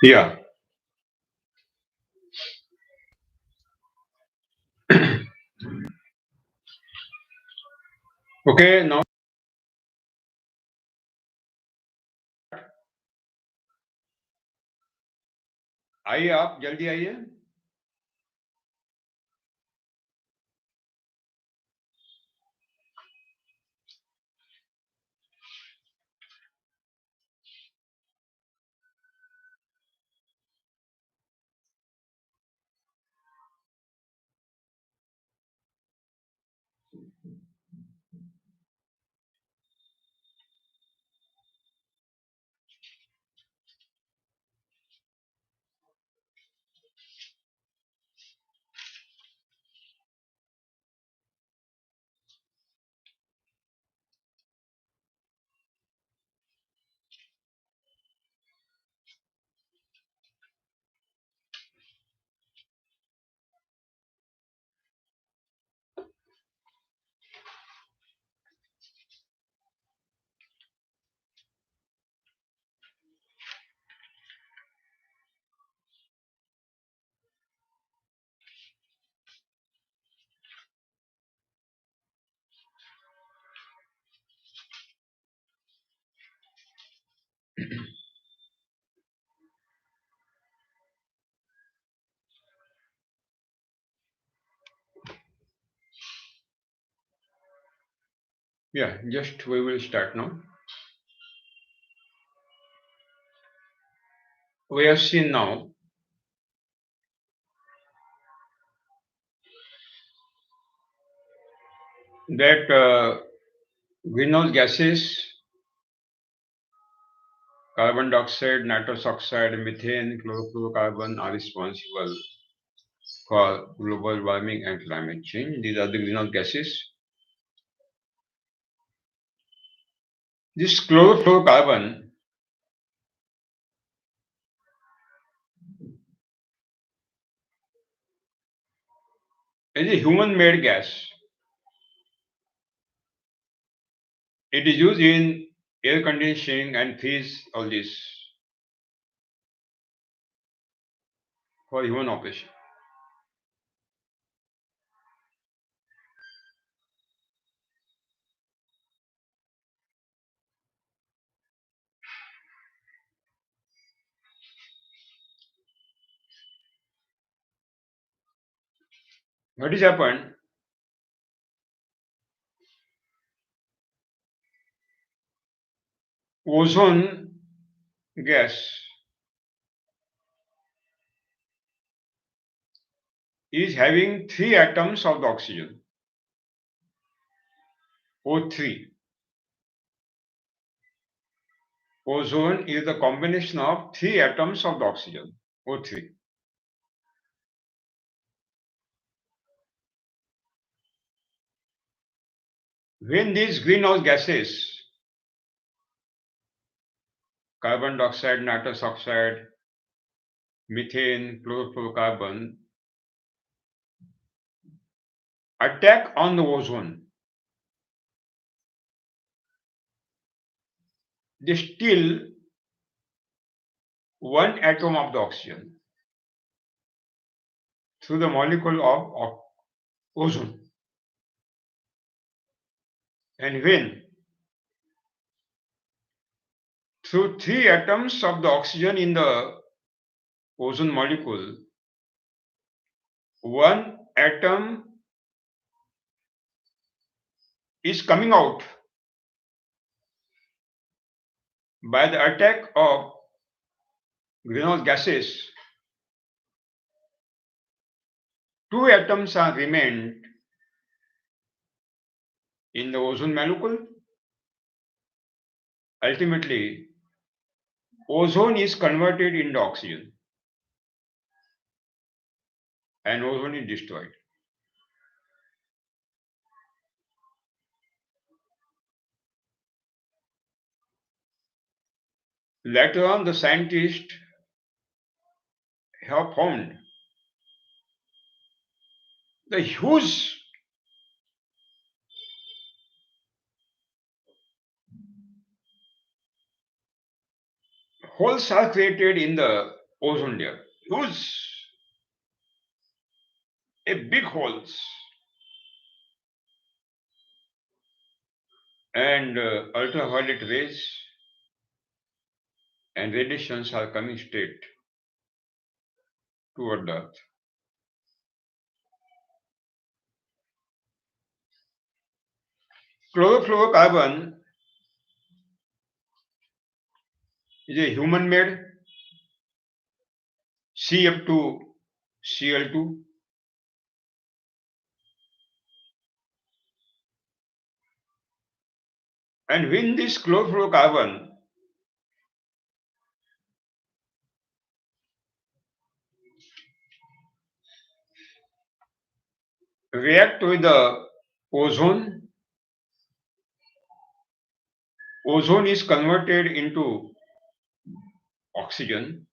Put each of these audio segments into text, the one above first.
Yeah. Okay. Now आइए आप जल्दी आइए. Yeah. Just we will start now. We have seen now that greenhouse gases, carbon dioxide, nitrous oxide, methane, chlorofluorocarbon are responsible for global warming and climate change. These are the greenhouse gases. This chlorofluorocarbon is a human-made gas. It is used in air conditioning and freeze all this for human operation. What has happened? Ozone gas is having three atoms of the oxygen, O3. Ozone is the combination of three atoms of the oxygen, O3. When these greenhouse gases, carbon dioxide, nitrous oxide, methane, chlorofluorocarbon, attack on the ozone, they steal one atom of the oxygen through the molecule of ozone. And when through three atoms of the oxygen in the ozone molecule, one atom is coming out by the attack of greenhouse gases, two atoms are remained in the ozone molecule. Ultimately, ozone is converted into oxygen and ozone is destroyed. Later on, the scientists have found the huge holes are created in the ozone layer. Huge, a big holes, and ultraviolet rays and radiations are coming straight toward the Earth. Chlorofluorocarbon is a human-made CF2Cl2, and when this chlorofluorocarbon react with the ozone, ozone is converted into oxygen,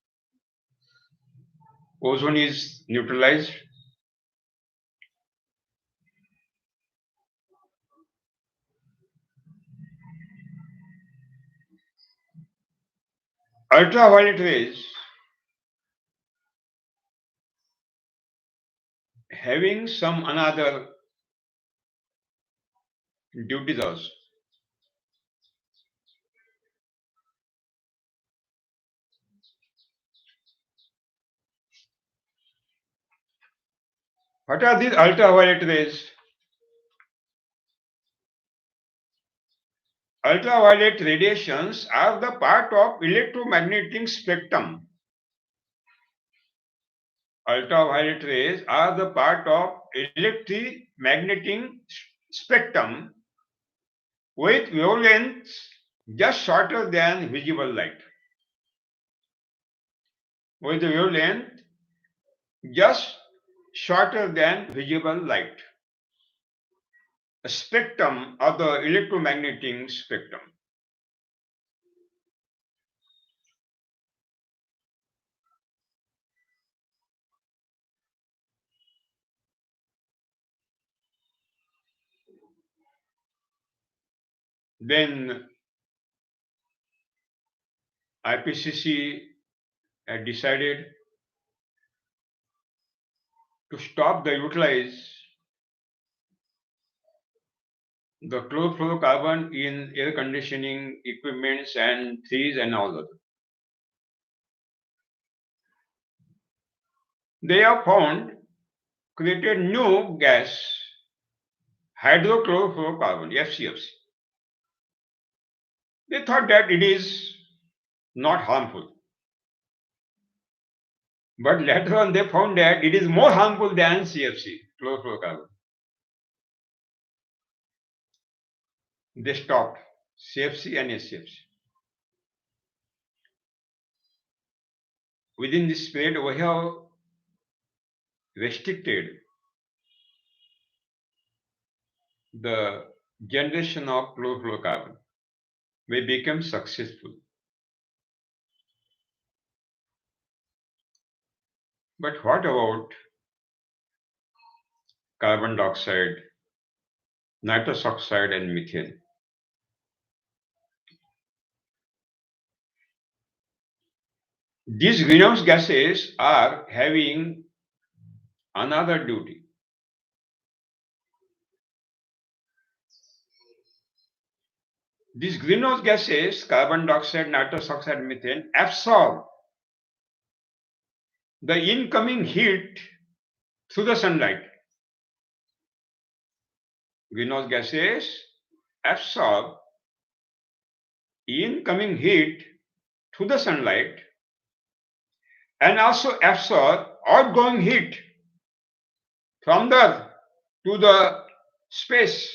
ozone is neutralized, ultraviolet rays having some another duties also. What are these ultraviolet rays? Ultraviolet radiations are the part of electromagnetic spectrum. Ultraviolet rays are the part of electromagnetic spectrum with wavelengths just shorter than visible light. With a wavelength just shorter than visible light. A spectrum of the electromagnetic spectrum. Then IPCC had decided to stop the utilize the chlorofluorocarbon in air conditioning equipments and trees and all that. They have found created new gas, hydrochlorofluorocarbon, FCFC. They thought that it is not harmful. But later on they found that it is more harmful than CFC, chlorofluorocarbon. They stopped CFC and SCFC. Within this period, we have restricted the generation of chlorofluorocarbon. We became successful. But what about carbon dioxide, nitrous oxide, and methane? These greenhouse gases are having another duty. These greenhouse gases, carbon dioxide, nitrous oxide, methane, absorb the incoming heat through the sunlight. Greenhouse gases absorb incoming heat through the sunlight and also absorb outgoing heat from the earth to the space.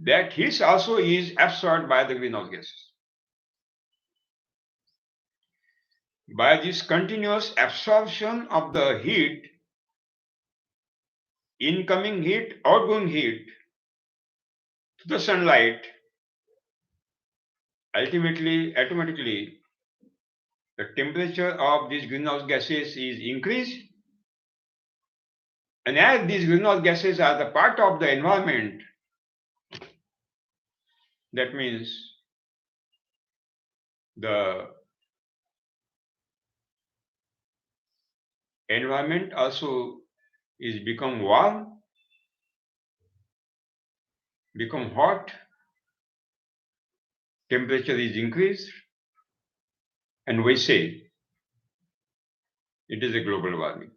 That heat also is absorbed by the greenhouse gases. By this continuous absorption of the heat, incoming heat, outgoing heat to the sunlight, ultimately, automatically, the temperature of these greenhouse gases is increased. And as these greenhouse gases are the part of the environment, that means the environment also is become warm, become hot, temperature is increased, and we say it is a global warming.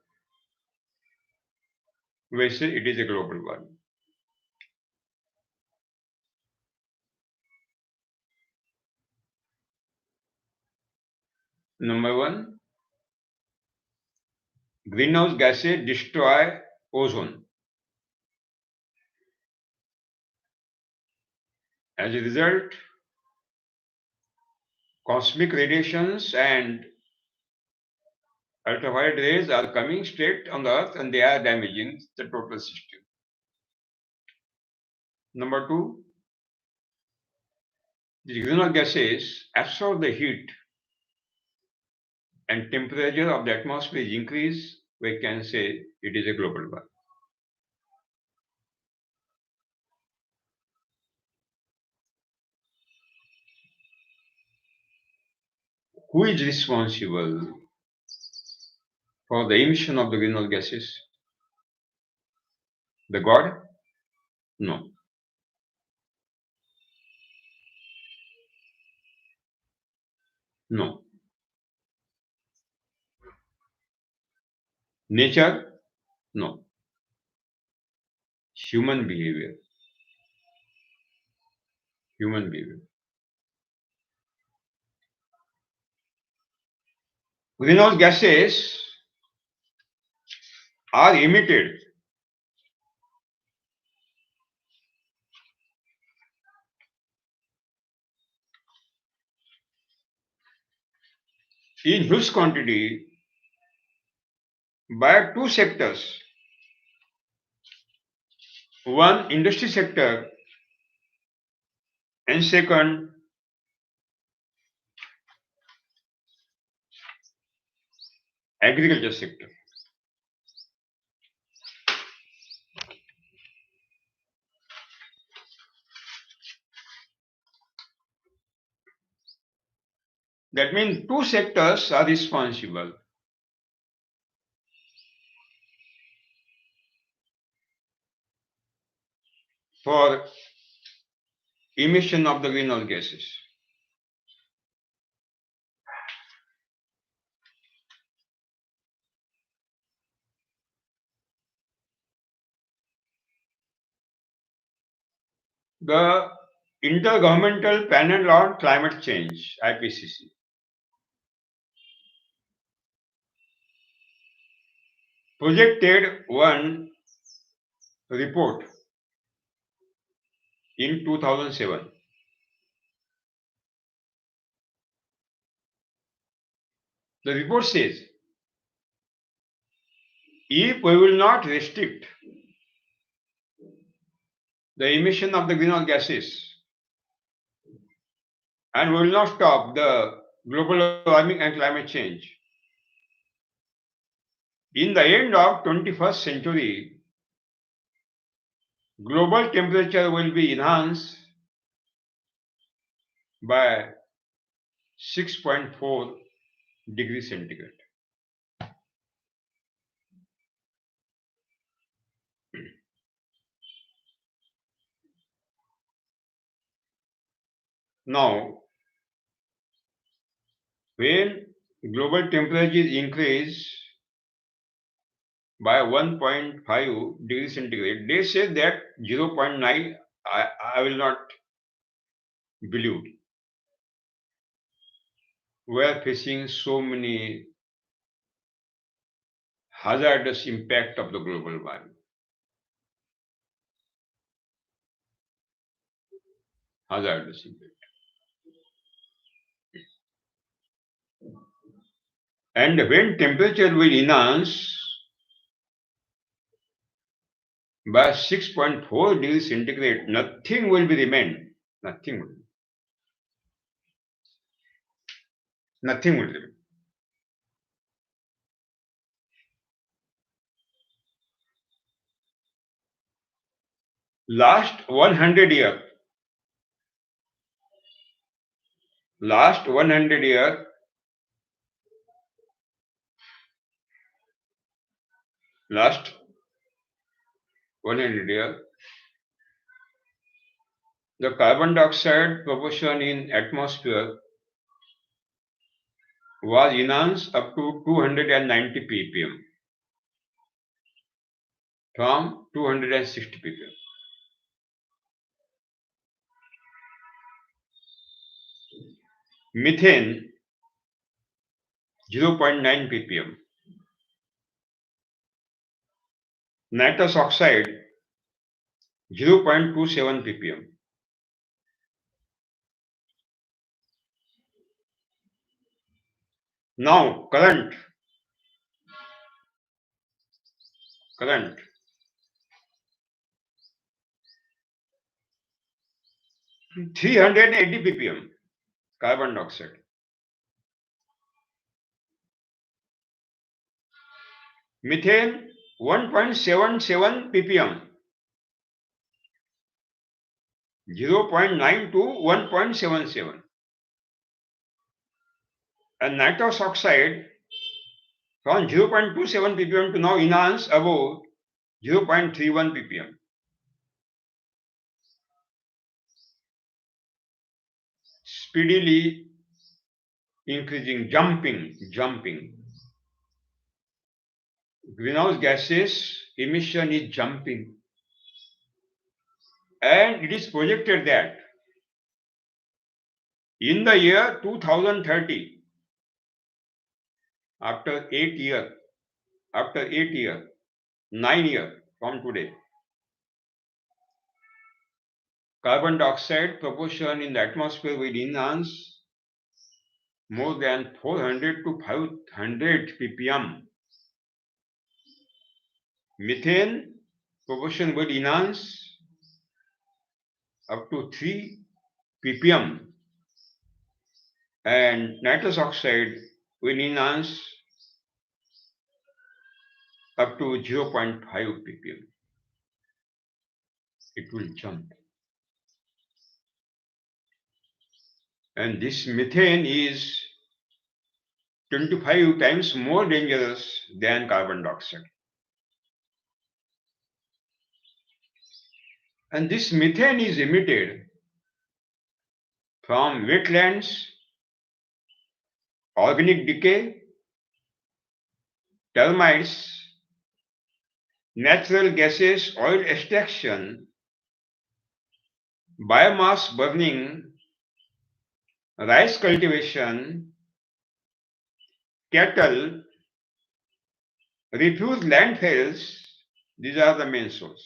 We say it is a global warming. Number one, greenhouse gases destroy ozone. As a result, cosmic radiations and ultraviolet rays are coming straight on the earth and they are damaging the total system. Number two, the greenhouse gases absorb the heat and temperature of the atmosphere is increased. We can say it is a global warming. Who is responsible for the emission of the greenhouse gases? The God? No. No. Nature? No. Human behavior. Human behavior. Greenhouse gases are emitted in huge quantity by two sectors. One, industry sector, and second, agriculture sector. That means two sectors are responsible for emission of the greenhouse gases. The Intergovernmental Panel on Climate Change, IPCC, projected one report in 2007. The report says, if we will not restrict the emission of the greenhouse gases and we will not stop the global warming and climate change, in the end of 21st century, global temperature will be enhanced by 6.4 degrees centigrade. Now, when global temperature increase by 1.5 degrees centigrade, they say that 0.9, I will not believe. We are facing so many hazardous impact of the global warming. Hazardous impact. And when temperature will enhance by 6.4 degrees centigrade, nothing will be remain. Nothing will. Nothing will remain. last 100 year, last 100 year, last 100 year, the carbon dioxide proportion in atmosphere was enhanced up to 290 ppm from 260 ppm. Methane 0.9 ppm. Nitrous oxide 0.27 ppm. Now current 380 ppm carbon dioxide. Methane 1.77 ppm, 0.9 to 1.77. And nitrous oxide from 0.27 ppm to now enhanced above 0.31 ppm. Speedily increasing, jumping. Greenhouse gases emission is jumping. And it is projected that in the year 2030, after 9 years from today, carbon dioxide proportion in the atmosphere will enhance more than 400 to 500 ppm. Methane proportion will enhance up to 3 ppm, and nitrous oxide will enhance up to 0.5 ppm. It will jump. And this methane is 25 times more dangerous than carbon dioxide. And this methane is emitted from wetlands, organic decay, termites, natural gases, oil extraction, biomass burning, rice cultivation, cattle, refuse landfills. These are the main sources.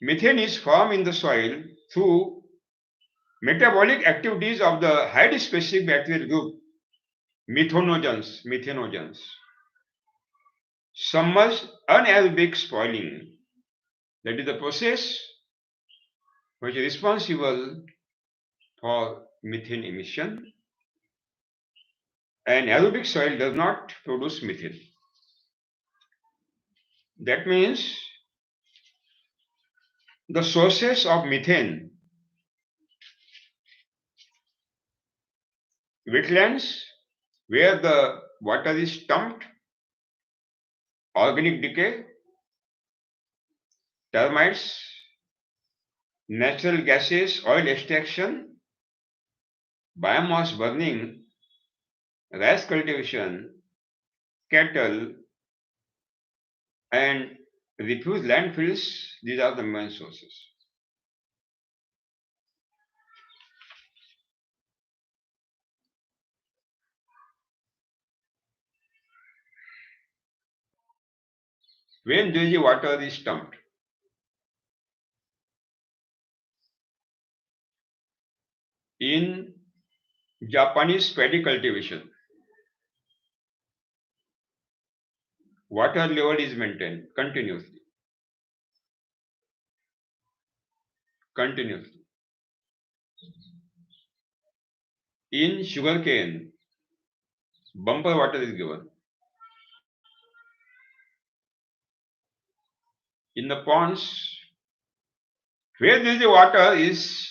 Methane is formed in the soil through metabolic activities of the highly specific bacterial group methanogens. Submerged anaerobic spoiling, that is the process which is responsible for methane emission, and aerobic soil does not produce methane. That means the sources of methane: wetlands, where the water is dumped, organic decay, termites, natural gases, oil extraction, biomass burning, rice cultivation, cattle, and refuse landfills. These are the main sources. When the water is dumped, in Japanese paddy cultivation, water level is maintained continuously. In sugarcane, bumper water is given. in the ponds where the water is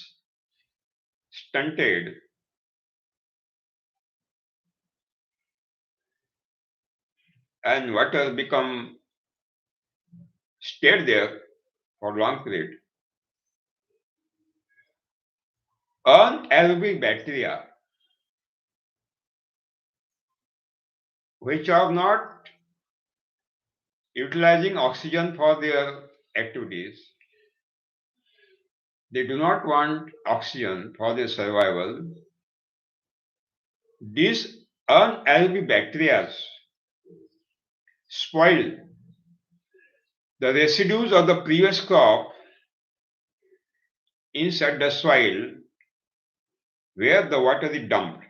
stunted and water become stayed there for long period. Anaerobic bacteria, which are not utilizing oxygen for their activities, they do not want oxygen for their survival. These anaerobic bacteria spoil the residues of the previous crop inside the soil where the water is dumped.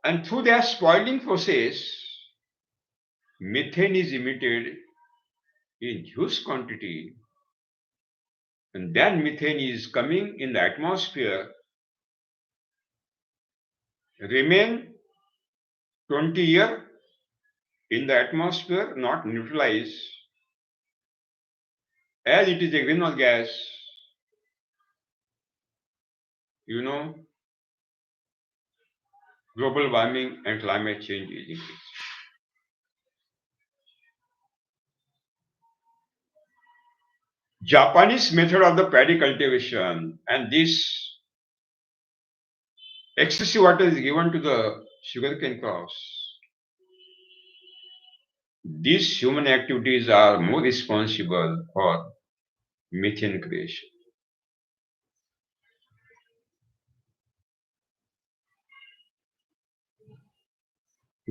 And through their spoiling process, methane is emitted in huge quantity, and then methane is coming in the atmosphere, remain 20 years in the atmosphere, not neutralized, as it is a greenhouse gas. You know, global warming and climate change is increasing. Japanese method of the paddy cultivation, and this excessive water is given to the sugarcane crops. These human activities are more responsible for methane creation.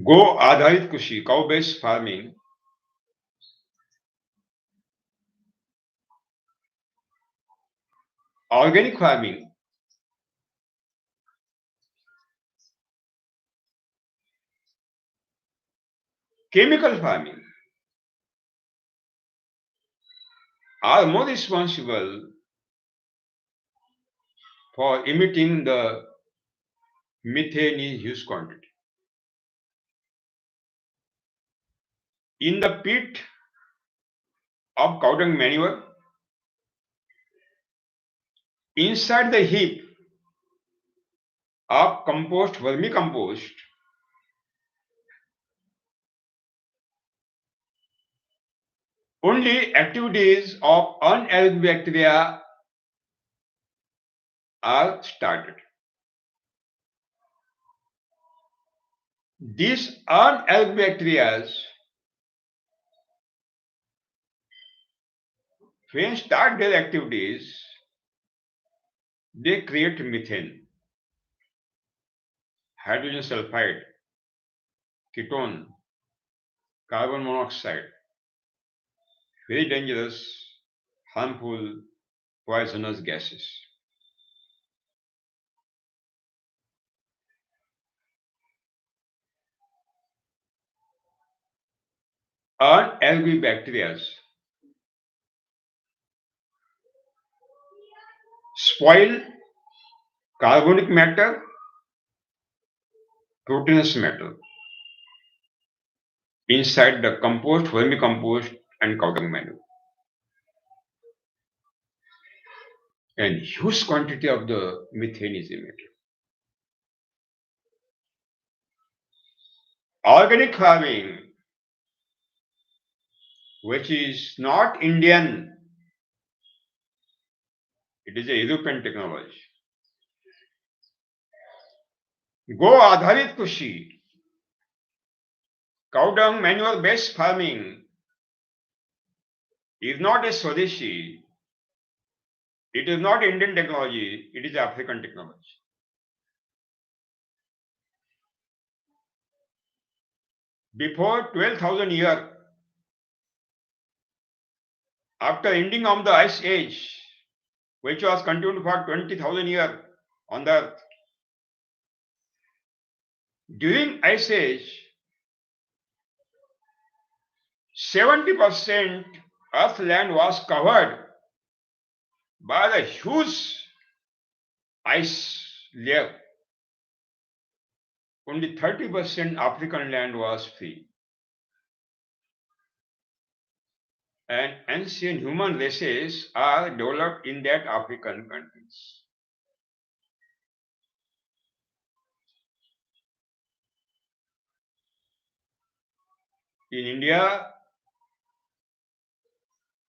Go आधारित कृषि, cow-based farming, organic farming, chemical farming are more responsible for emitting the methane in huge quantity. In the pit of cow dung manure, inside the heap of compost, vermicompost, only activities of anaerobic bacteria are started. These anaerobic bacteria, when start their activities, they create methane, hydrogen sulfide, ketone, carbon monoxide, very dangerous, harmful, poisonous gases. Anaerobic bacteria spoil carbonic matter, proteinous matter inside the compost, vermicompost, and cow dung manure. And huge quantity of the methane is emitted. Organic farming, which is not Indian, it is a European technology. Go आधारित कृषि, cow dung manure based farming is not a Swadeshi, it is not Indian technology, it is African technology. Before 12,000 years, after ending of the ice age, which was continued for 20,000 years on the earth, during ice age, 70% earth land was covered by the huge ice layer. Only 30% African land was free. and ancient human races are developed in that African countries. In India,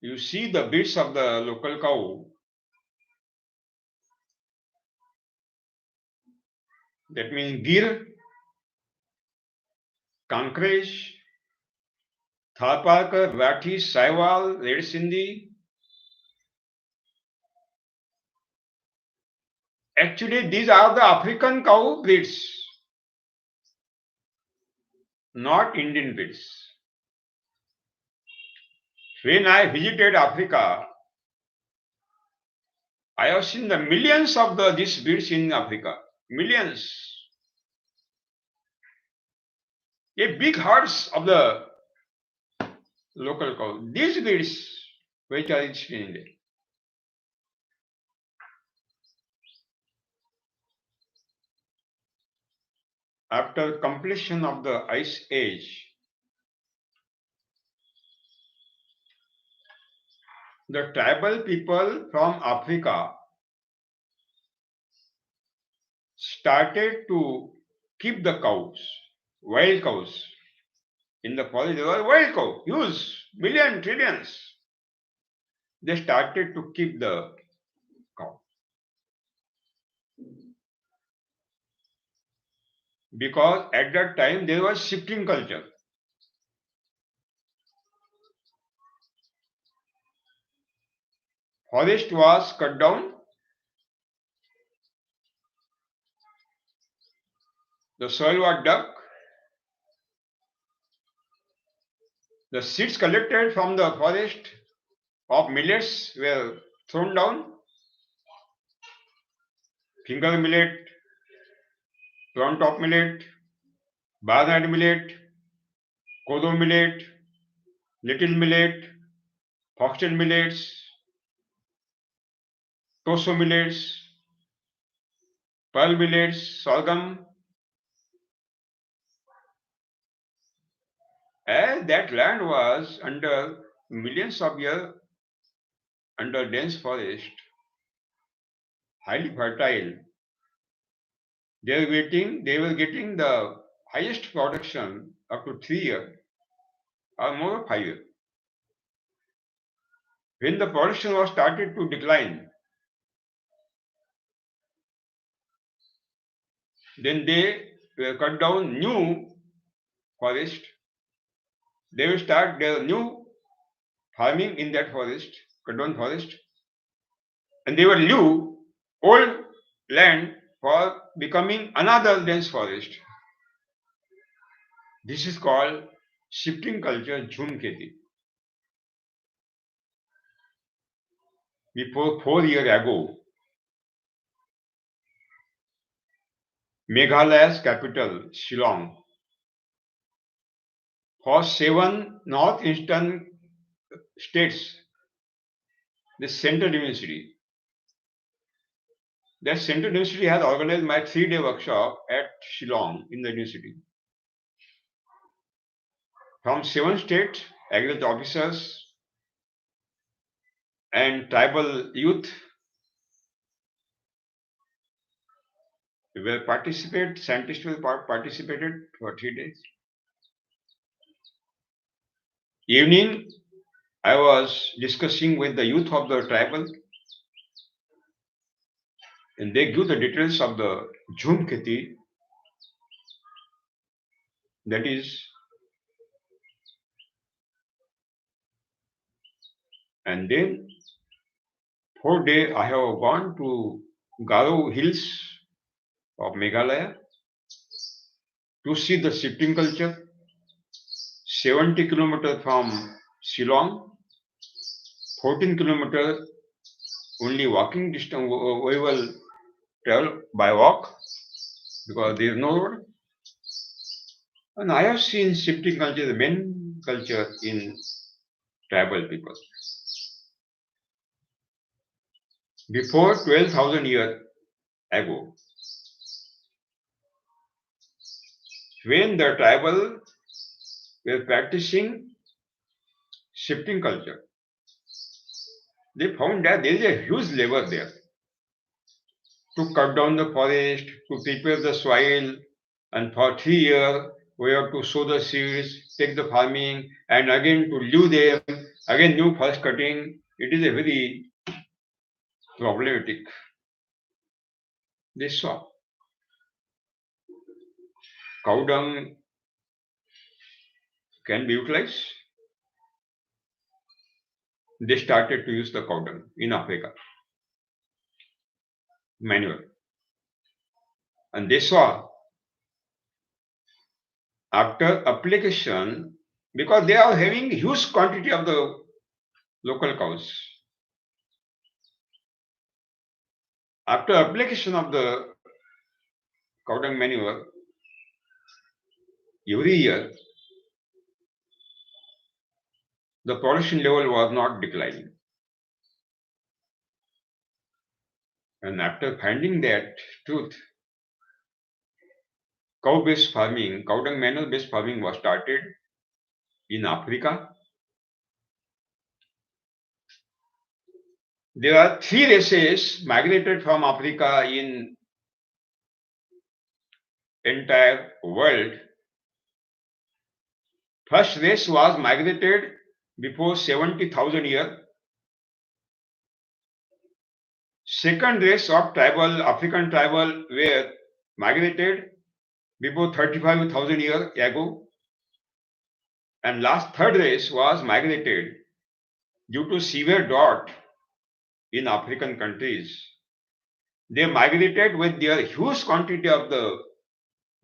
you see the bits of the local cow. That means Gir, Kankresh, Tharparkar, Rathi, Sahiwal, Red Sindhi. Actually, these are the African cow breeds, not Indian breeds. When I visited Africa, I have seen the millions of these breeds in Africa. Millions. A big herds of the local cow. These breeds which are in India. After completion of the Ice Age, the tribal people from Africa started to keep the cows, wild cows. In the forest, there were wild cow, huge, million, trillions. They started to keep the cow because at that time there was shifting culture. Forest was cut down, the soil was dug, the seeds collected from the forest of millets were thrown down, finger millet, brown top millet, barnyard millet, kodo millet, little millet, foxtail millets, toso millets, pearl millets, sorghum. As that land was under millions of years under dense forest, highly fertile, they were getting the highest production up to 3 years or more 5 years. When the production was started to decline, then they will cut down new forest. They will start their new farming in that forest, cut down forest, and they will leave old land for becoming another dense forest. This is called shifting culture, Jhum Kheti. Before 4 years ago, Meghalaya's capital, Shillong, for 7 northeastern states, the Central University. That Central University has organized my 3-day workshop at Shillong in the university. From 7 states, agriculture officers and tribal youth will participate, scientists will participated for 3 days. Evening, I was discussing with the youth of the tribal, and they give the details of the Jhum Kheti, that is, and then 4 days I have gone to Garo Hills of Meghalaya to see the shifting culture, 70 kilometers from Shillong, 14 kilometers only walking distance. We will travel by walk because there is no road. And I have seen shifting culture, the main culture in tribal people. Before 12,000 years ago, when the tribal were practicing shifting culture, they found that there is a huge labor there to cut down the forest, to prepare the soil, and for 3 years we have to sow the seeds, take the farming, and again to leave them, again new forest cutting. It is a very problematic. They saw cow dung can be utilized. They started to use the cow dung in Africa, manual. And they saw after application, because they are having huge quantity of the local cows. After application of the cow dung manure, every year the production level was not declining. And after finding that truth, cow-based farming, cow dung manure-based farming was started in Africa. There are 3 races migrated from Africa in entire world. First race was migrated before 70,000 years. Second race of African tribal were migrated before 35,000 years ago. And last third race was migrated due to severe drought in African countries. They migrated with their huge quantity of the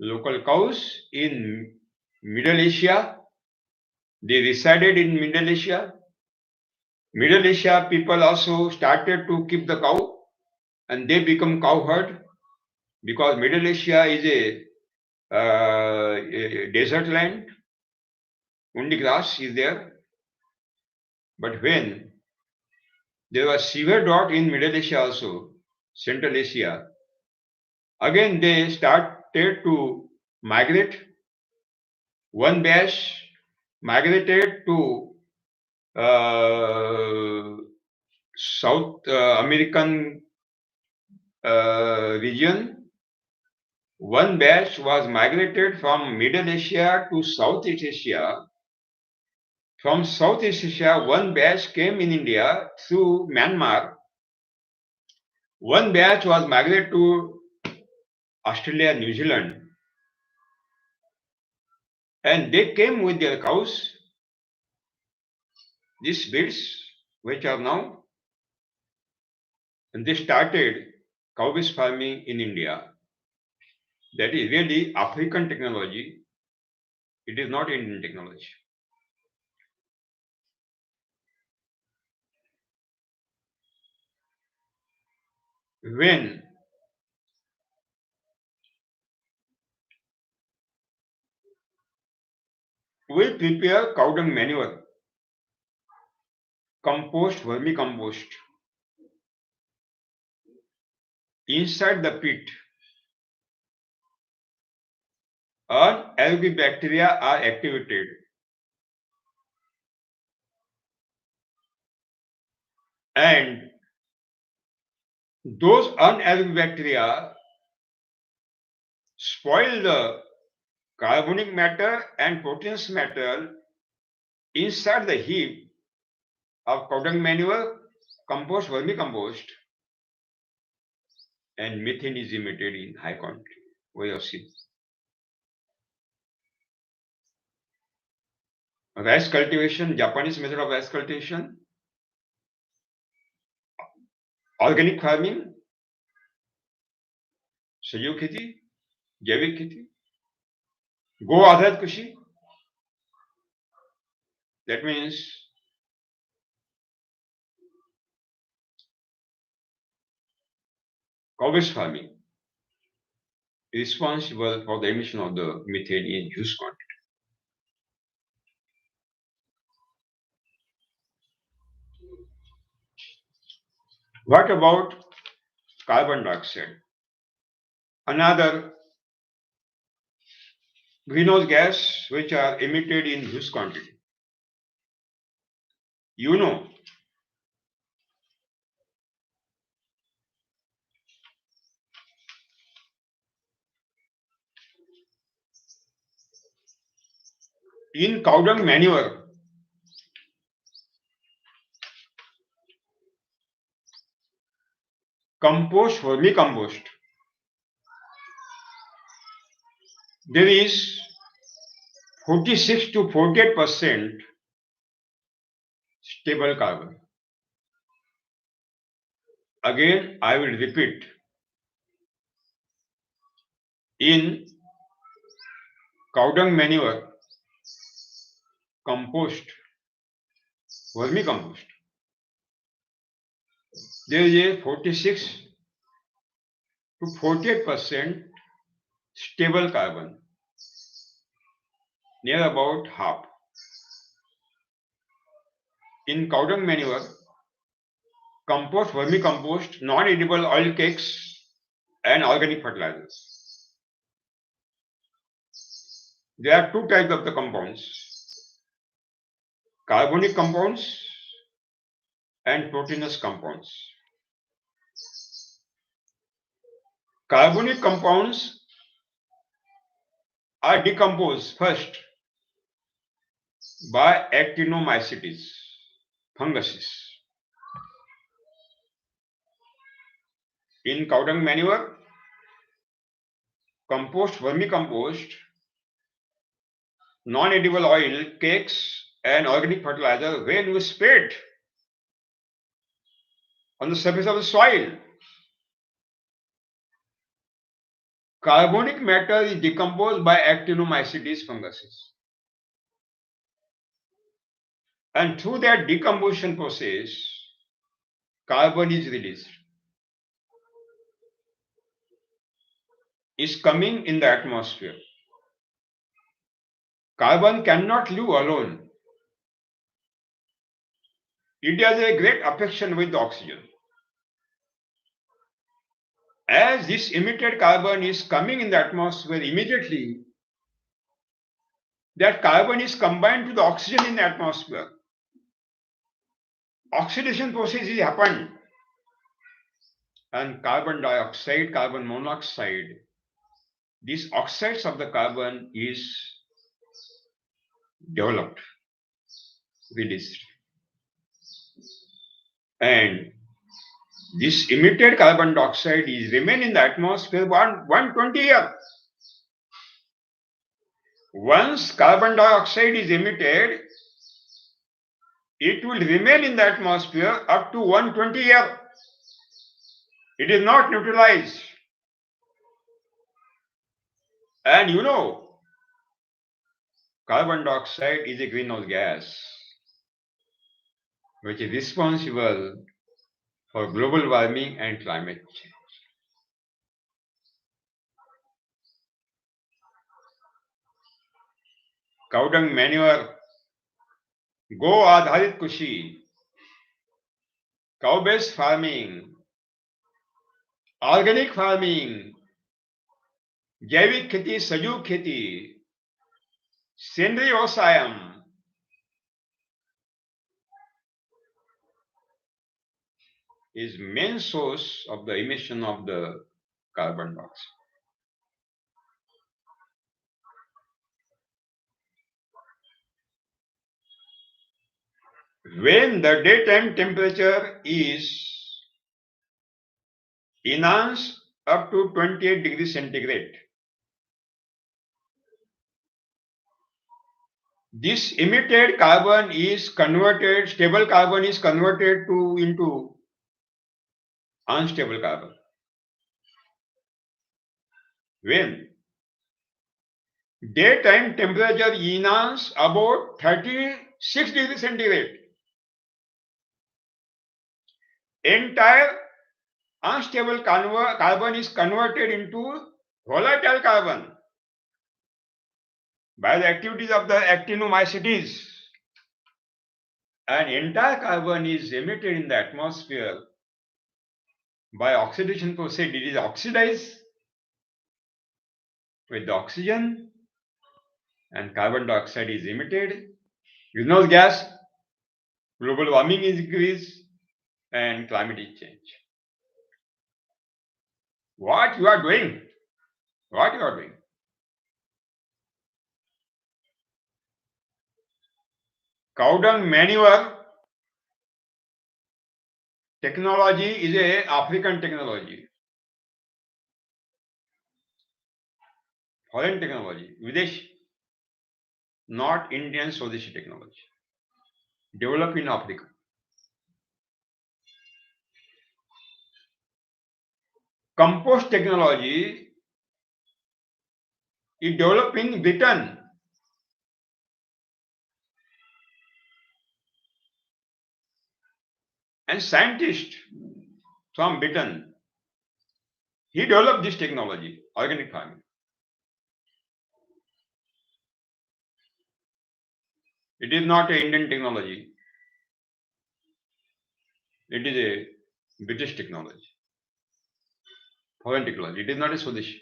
local cows in Middle Asia. They resided in Middle Asia. Middle Asia people also started to keep the cow and they become cow herd because Middle Asia is a desert land. Only grass is there. But when there was severe drought in Middle Asia also, Central Asia, again they started to migrate. One batch migrated to South American region. One batch was migrated from Middle Asia to Southeast Asia. From Southeast Asia, one batch came in India through Myanmar. One batch was migrated to Australia, New Zealand. And they came with their cows. These breeds, which are now, and they started cow-based farming in India. That is really African technology. It is not Indian technology. When we prepare cow dung manure, compost, vermicompost, inside the pit, anaerobic bacteria are activated. And those anaerobic bacteria spoil the carbonic matter and proteinous matter inside the heap of cow dung manure, compost, vermicompost, and methane is emitted in high quantity. We have seen. Rice cultivation, Japanese method of rice cultivation, organic farming, सहयोग खेती, जैविक खेती, go आधारित कृषि. That means cow-based farming is responsible for the emission of the methane in huge quantity. What about carbon dioxide? Another greenhouse gas which are emitted in huge quantity. You know in cow dung manure, compost, vermicompost, there is 46 to 48% stable carbon. Again, I will repeat. In cow dung manure, compost, vermicompost, there is a 46 to 48% stable carbon, near about half. In cow dung manure, compost, vermicompost, non-edible oil cakes, and organic fertilizers. There are two types of the compounds: carbonic compounds and proteinous compounds. Carbonic compounds are decomposed first by actinomycetes, funguses. In cow dung manure, compost, vermicompost, non-edible oil, cakes, and organic fertilizer, when you spread on the surface of the soil, carbonic matter is decomposed by actinomycetes funguses. And through that decomposition process, carbon is released. Is coming in the atmosphere. Carbon cannot live alone. It has a great affection with the oxygen. As this emitted carbon is coming in the atmosphere immediately, that carbon is combined to the oxygen in the atmosphere. Oxidation process is happened, and carbon dioxide, carbon monoxide, these oxides of the carbon is developed, released. And this emitted carbon dioxide is remain in the atmosphere 120 years. Once carbon dioxide is emitted, it will remain in the atmosphere up to 120 years. It is not neutralized. And you know, carbon dioxide is a greenhouse gas which is responsible for global warming and climate change. Cow dung manure, go आधारित कृषि, cow based farming, organic farming, जैविक खेती, सजीव खेती, सेंद्रीय व्यवसायम is main source of the emission of the carbon dioxide. When the daytime temperature is enhanced up to 28 degrees centigrade, this emitted carbon is converted, stable carbon is converted into unstable carbon. When daytime temperature enhances about 36 degrees centigrade, entire unstable carbon is converted into volatile carbon by the activities of the actinomycetes, and entire carbon is emitted in the atmosphere by oxidation process. It is oxidized with the oxygen, and carbon dioxide is emitted. Greenhouse gas, global warming is increased, and climate is change. What you are doing? What you are doing? Cow dung manure technology is a African technology, foreign technology, Videsh, not Indian Swadeshi technology, developed in Africa. Compost technology is developed in Britain. And scientist from Britain, he developed this technology, organic farming. It is not an Indian technology. It is a British technology, foreign technology. It is not a Swadeshi.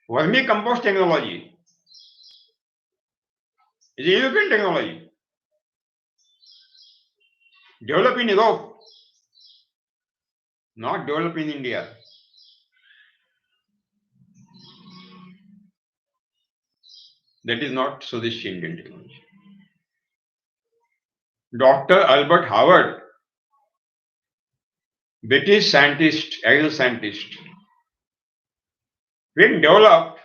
Vermicompost technology is a European technology, developed in Europe, not developed in India. That is not Swadeshi Indian technology. Dr. Albert Howard, British scientist, agricultural scientist, when developed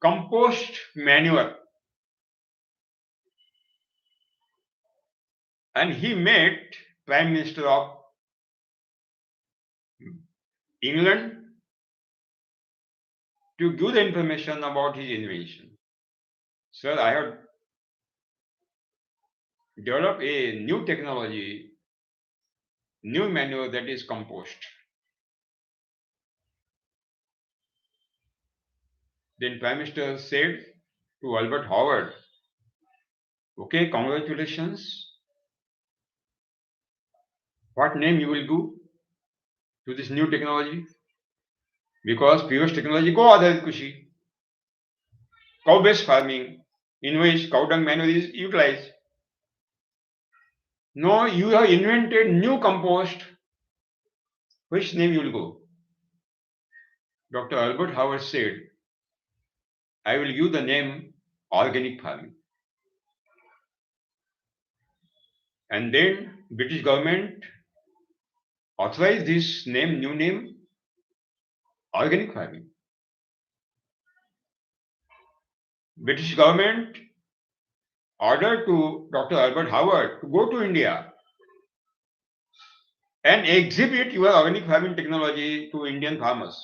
compost manure, and he made Prime Minister of England to give the information about his invention. Sir, I have developed a new technology, new manure, that is compost. Then Prime Minister said to Albert Howard, okay, congratulations. What name you will give to this new technology? Because previous technology go adharit kushi, cow-based farming, in which cow dung manure is utilized. No, you have invented new compost. Which name you will go? Dr. Albert Howard said, I will give the name organic farming. And then British government authorized this name, new name, organic farming. British government ordered to Dr. Albert Howard to go to India and exhibit your organic farming technology to Indian farmers.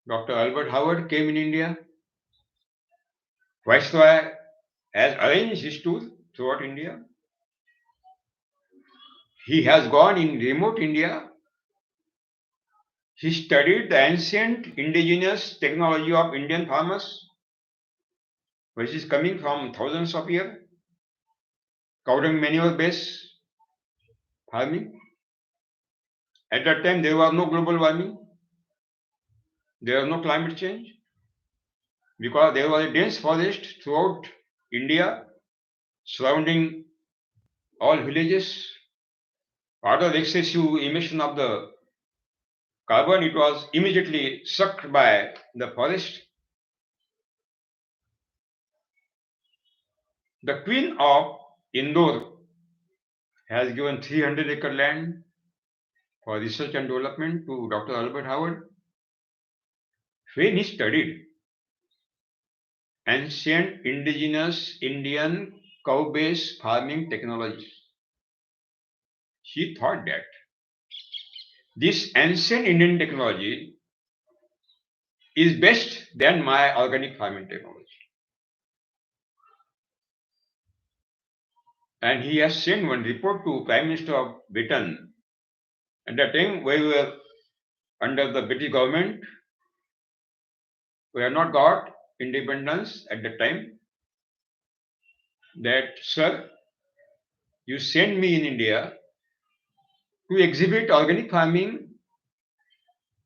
Dr. Albert Howard came in India. Viceroy has arranged his tour throughout India. He has gone in remote India. He studied the ancient indigenous technology of Indian farmers, which is coming from thousands of years. Cow dung manure based farming. At that time, there was no global warming. There was no climate change because there was a dense forest throughout India surrounding all villages. Out of excessive emission of the carbon, it was immediately sucked by the forest. The Queen of Indore has given 300-acre land for research and development to Dr. Albert Howard. When he studied ancient indigenous Indian cow-based farming technology, he thought that this ancient Indian technology is best than my organic farming technology. And he has sent one report to Prime Minister of Britain. At that time, we were under the British government. We have not got independence at that time. That, sir, you send me in India to exhibit organic farming,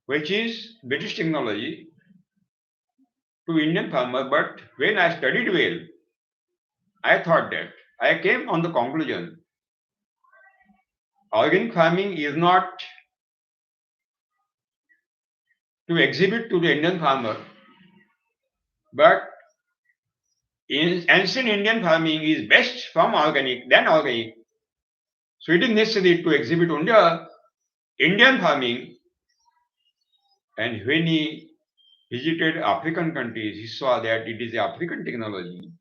which is British technology, to Indian farmer. But when I studied well, I thought that I came on the conclusion organic farming is not to exhibit to the Indian farmer. But in ancient Indian farming is best from organic than organic. So it is necessary to exhibit only Indian farming. And when he visited African countries, he saw that it is African technology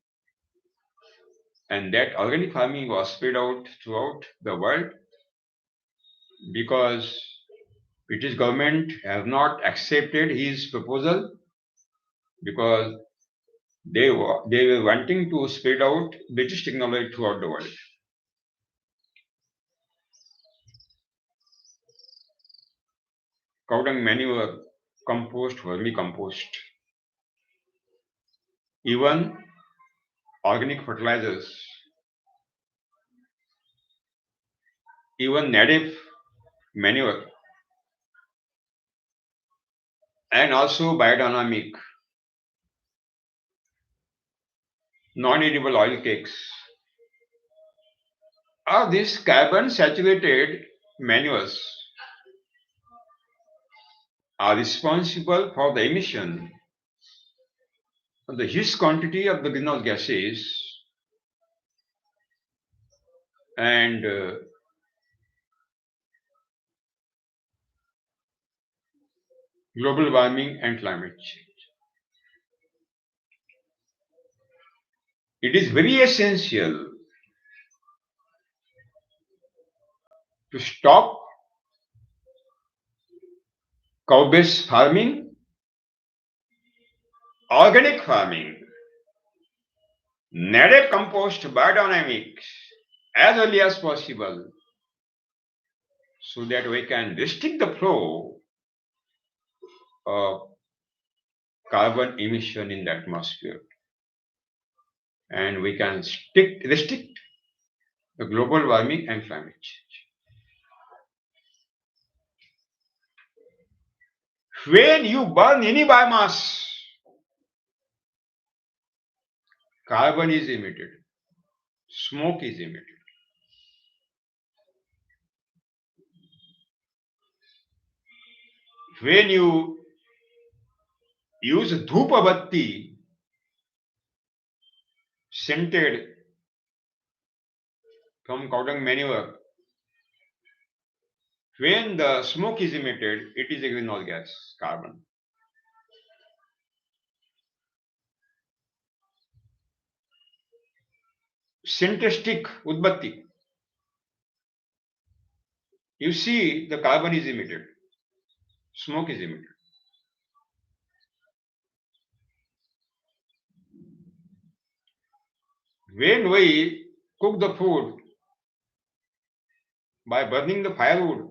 and that organic farming was spread out throughout the world because British government have not accepted his proposal because they were wanting to spread out British technology throughout the world. Cow dung manure, compost, vermicompost, even organic fertilizers, even native manure, and also biodynamic, non-edible oil cakes. Are these carbon saturated manures are responsible for the emission of the huge quantity of the greenhouse gases and global warming and climate change. It is very essential to stop cow-based farming, organic farming, native compost, biodynamics as early as possible so that we can restrict the flow of carbon emission in the atmosphere and we can restrict the global warming and climate change. When you burn any biomass, carbon is emitted, smoke is emitted. When you use dhupabatti, scented from cow dung manure, when the smoke is emitted, it is a greenhouse gas, carbon. Scented stick, udbatti, you see the carbon is emitted, smoke is emitted. When we cook the food by burning the firewood,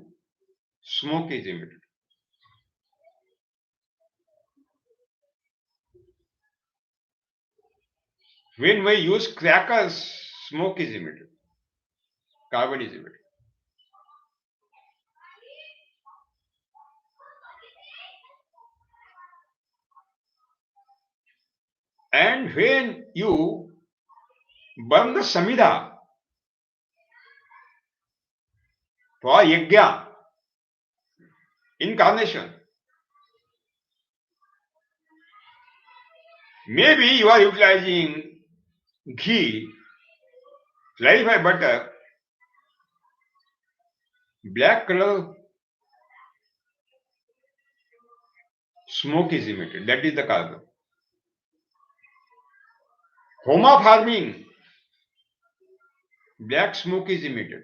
smoke is emitted. When we use crackers, smoke is emitted, carbon is emitted. And when you burn the samhita for yajna, incarnation, maybe you are utilizing ghee, clarified butter, black color smoke is emitted, that is the carbon. Homa farming, black smoke is emitted.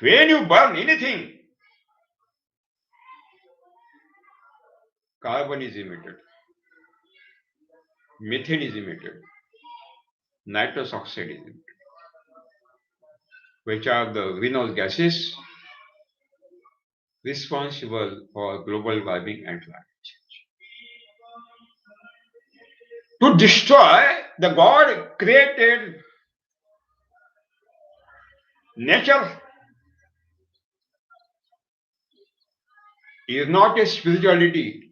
When you burn anything, carbon is emitted, methane is emitted, nitrous oxide is emitted, which are the greenhouse gases responsible for global warming and climate change. To destroy the God created nature is not a spirituality.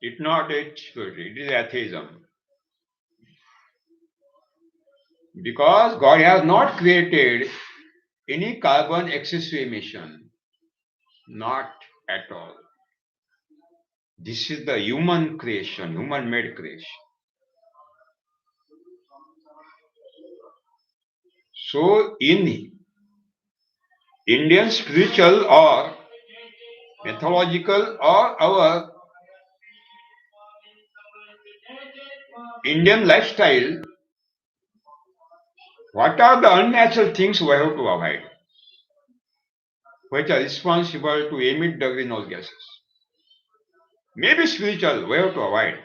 It's not a spirituality, it is atheism. Because God has not created any carbon excessive emission. Not at all. This is the human creation, human-made creation. So in Indian spiritual or mythological or our Indian lifestyle, what are the unnatural things we have to avoid, which are responsible to emit the greenhouse gases? Maybe spiritual, we have to avoid.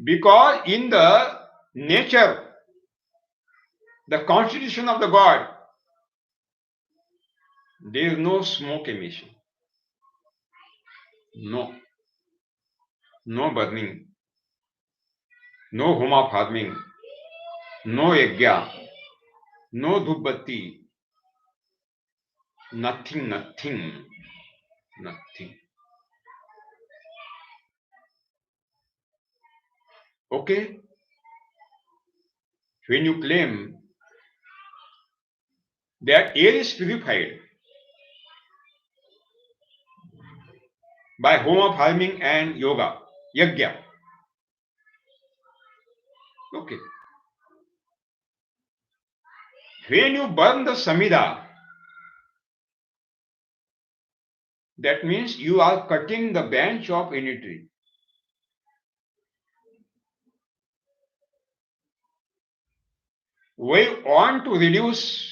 Because in the nature, the constitution of the God, there is no smoke emission. No. No burning. No homa farming. No yajna. No dhubbatti. Nothing, nothing, nothing. Okay? When you claim that air is purified by homa farming and yoga, yajna. Okay. When you burn the samhita, that means you are cutting the branch of any tree. We want to reduce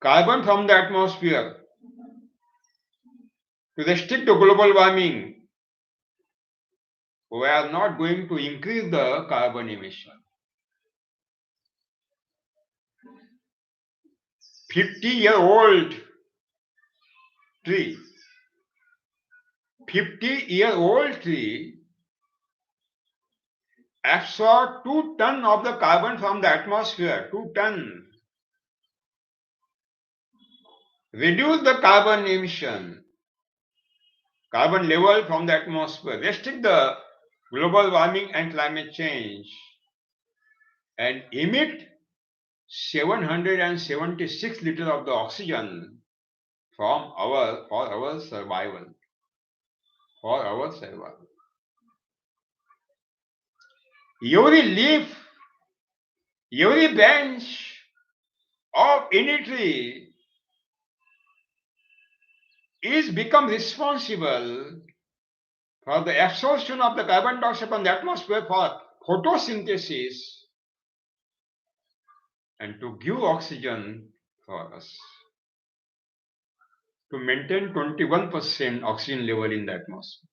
carbon from the atmosphere to restrict the global warming. We are not going to increase the carbon emission. 50-year-old tree, 50-year-old tree absorb 2 tons of the carbon from the atmosphere, 2 tons. Reduce the carbon emission, carbon level from the atmosphere, restrict the global warming and climate change, and emit 776 liters of the oxygen for our survival. For our survival. Every leaf, every branch of any tree is become responsible for the absorption of the carbon dioxide from the atmosphere for photosynthesis and to give oxygen for us, to maintain 21% oxygen level in the atmosphere.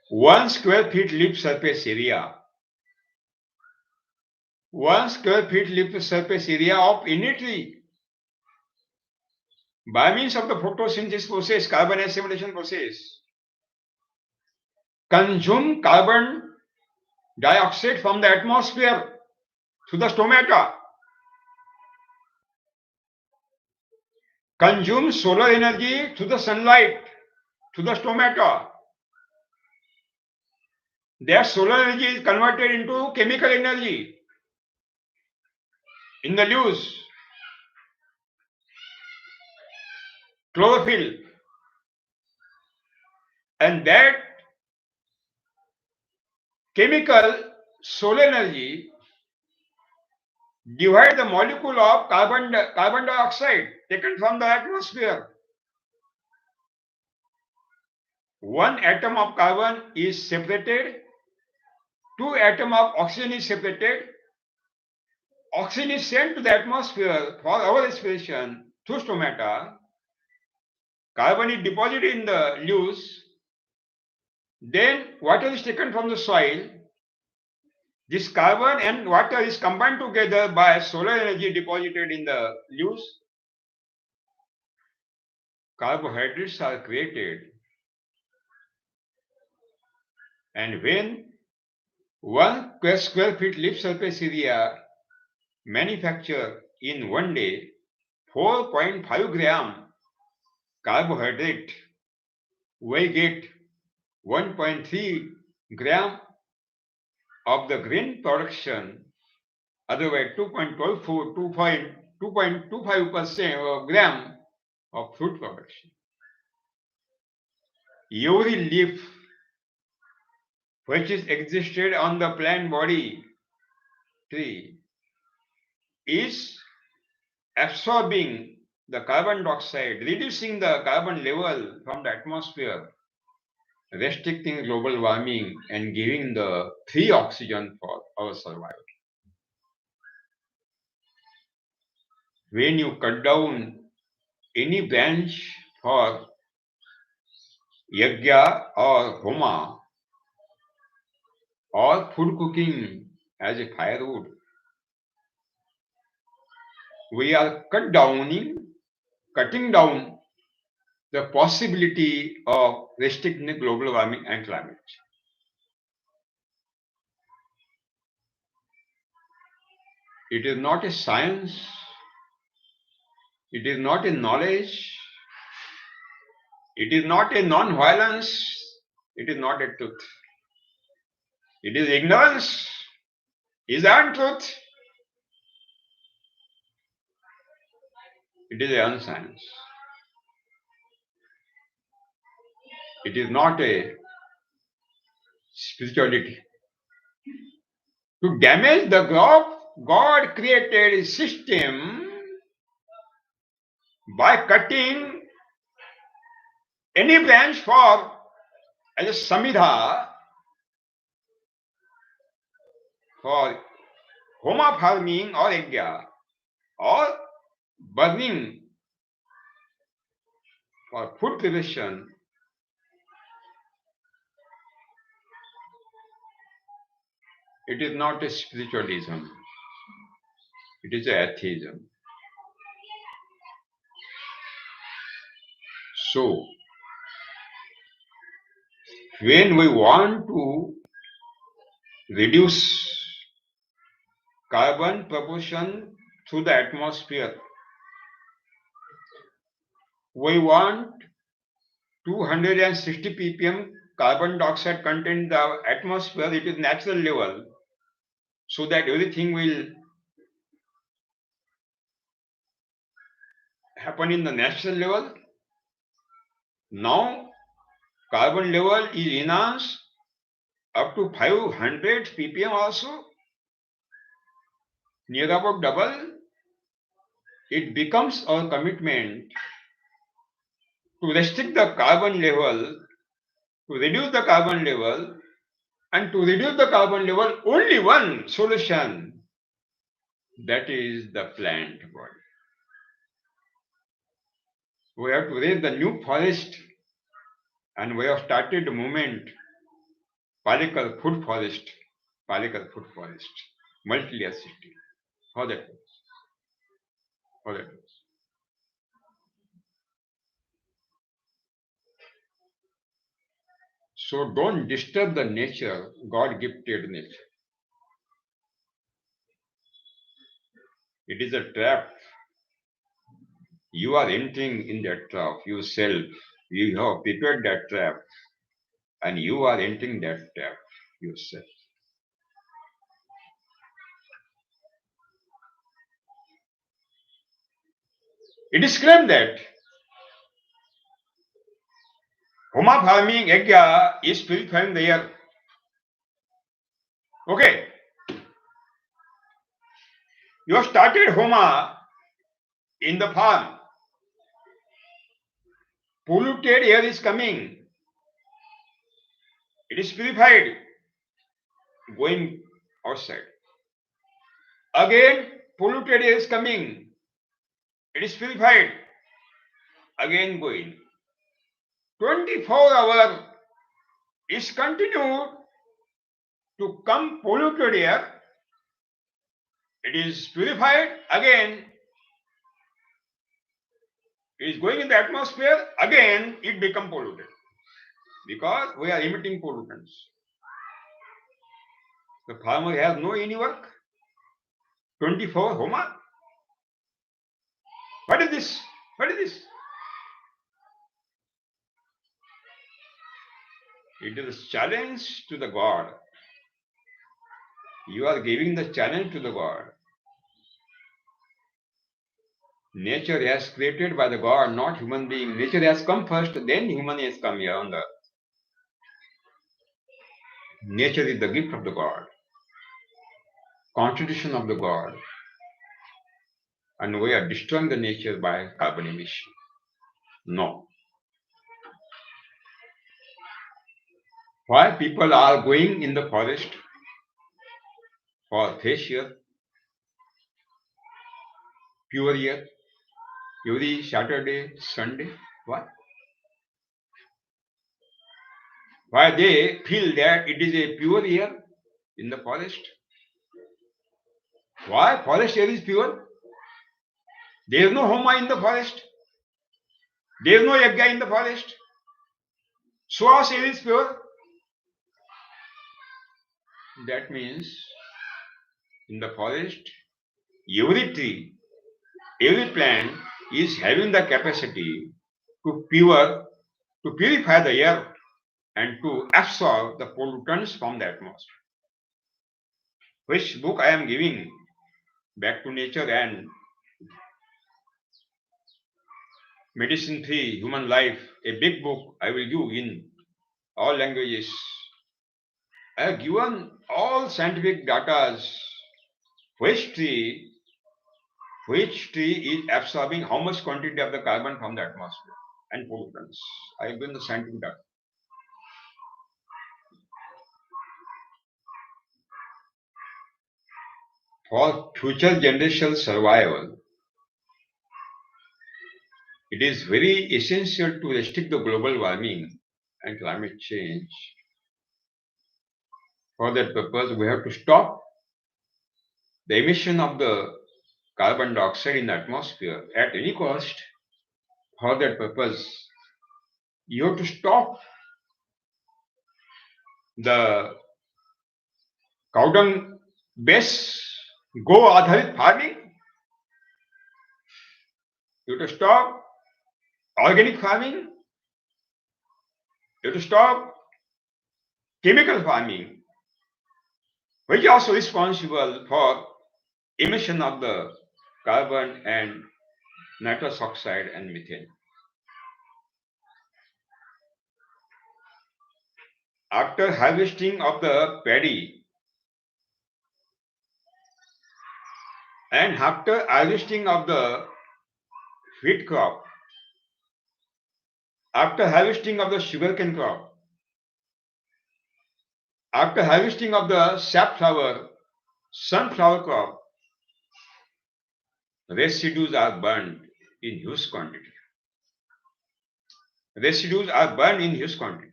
1 square feet leaf surface area, 1 square feet leaf surface area of any tree, by means of the photosynthesis process, carbon assimilation process, consume carbon dioxide from the atmosphere to the stomata, consume solar energy to the sunlight, to the stomata. That solar energy is converted into chemical energy in the leaves, chlorophyll, and that chemical solar energy divide the molecule of carbon dioxide taken from the atmosphere. 1 atom of carbon is separated, 2 atoms of oxygen is separated. Oxygen is sent to the atmosphere for our respiration through stomata. Carbon is deposited in the leaves. Then water is taken from the soil. This carbon and water is combined together by solar energy deposited in the leaves. Carbohydrates are created. And when 1 square feet leaf surface area manufacture in one day 4.5 gram carbohydrate, we get 1.3 gram of the grain production, otherwise 2.25% gram of fruit production. Every leaf which is existed on the plant body tree is absorbing the carbon dioxide, reducing the carbon level from the atmosphere, restricting global warming and giving the free oxygen for our survival. When you cut down any branch for yajna or homa or food cooking as a firewood, we are cutting down the possibility of restricting global warming and climate change. It is not a science, it is not a knowledge, it is not a non-violence, it is not a truth. It is ignorance, is untruth, it is unscience. It is not a spirituality. To damage the God created system by cutting any branch for as a samhita for homa farming or yajna or burning for food preparation, it is not a spiritualism, it is a atheism. So, when we want to reduce carbon proportion through the atmosphere, we want 260 ppm carbon dioxide content in the atmosphere, it is natural level, so that everything will happen in the natural level. Now, carbon level is enhanced up to 500 ppm also, near about double. It becomes our commitment to restrict the carbon level, to reduce the carbon level, and to reduce the carbon level, only one solution, that is the plant body. We have to raise the new forest, and we have started the movement, Palekar food forest, multi-layer system. How that works? How that works? So don't disturb the nature, God-gifted nature. It is a trap. You are entering in that trap yourself. You have prepared that trap, and you are entering that trap yourself. It is claimed that homa farming yajna is purifying the air. Okay. You have started homa in the farm. Polluted air is coming. It is purified, going outside. Again, polluted air is coming. It is purified, again going. 24 hours is continued to come polluted air. It is purified, again it is going in the atmosphere, again it becomes polluted. Because we are emitting pollutants. The farmer has no any work. 24 homa. What is this? What is this? It is a challenge to the God. You are giving the challenge to the God. Nature has created by the God, not human being. Nature has come first, then human has come here on the earth. Nature is the gift of the God, constitution of the God, and we are destroying the nature by carbon emission. No. Why people are going in the forest for fresh air, pure air, every Saturday, Sunday? Why? Why they feel that it is a pure air in the forest? Why forest air is pure? There is no Homa in the forest. There is no Yajna in the forest. Swas air is pure. That means in the forest, every tree, every plant is having the capacity to purify the air and to absorb the pollutants from the atmosphere. Which book I am giving, Back to Nature and Medicine-Free Human Life, a big book I will give in all languages. I have given all scientific data which tree is absorbing how much quantity of the carbon from the atmosphere and pollutants. I have given the scientific data. For future generation survival, it is very essential to restrict the global warming and climate change. For that purpose, we have to stop the emission of the carbon dioxide in the atmosphere at any cost. For that purpose, you have to stop the cow dung based go adharit farming. You have to stop organic farming. You have to stop chemical farming, which is also responsible for emission of the carbon and nitrous oxide and methane. After harvesting of the paddy and after harvesting of the wheat crop, after harvesting of the sugarcane crop, after harvesting of the safflower, sunflower crop, residues are burned in huge quantity. Residues are burned in huge quantity.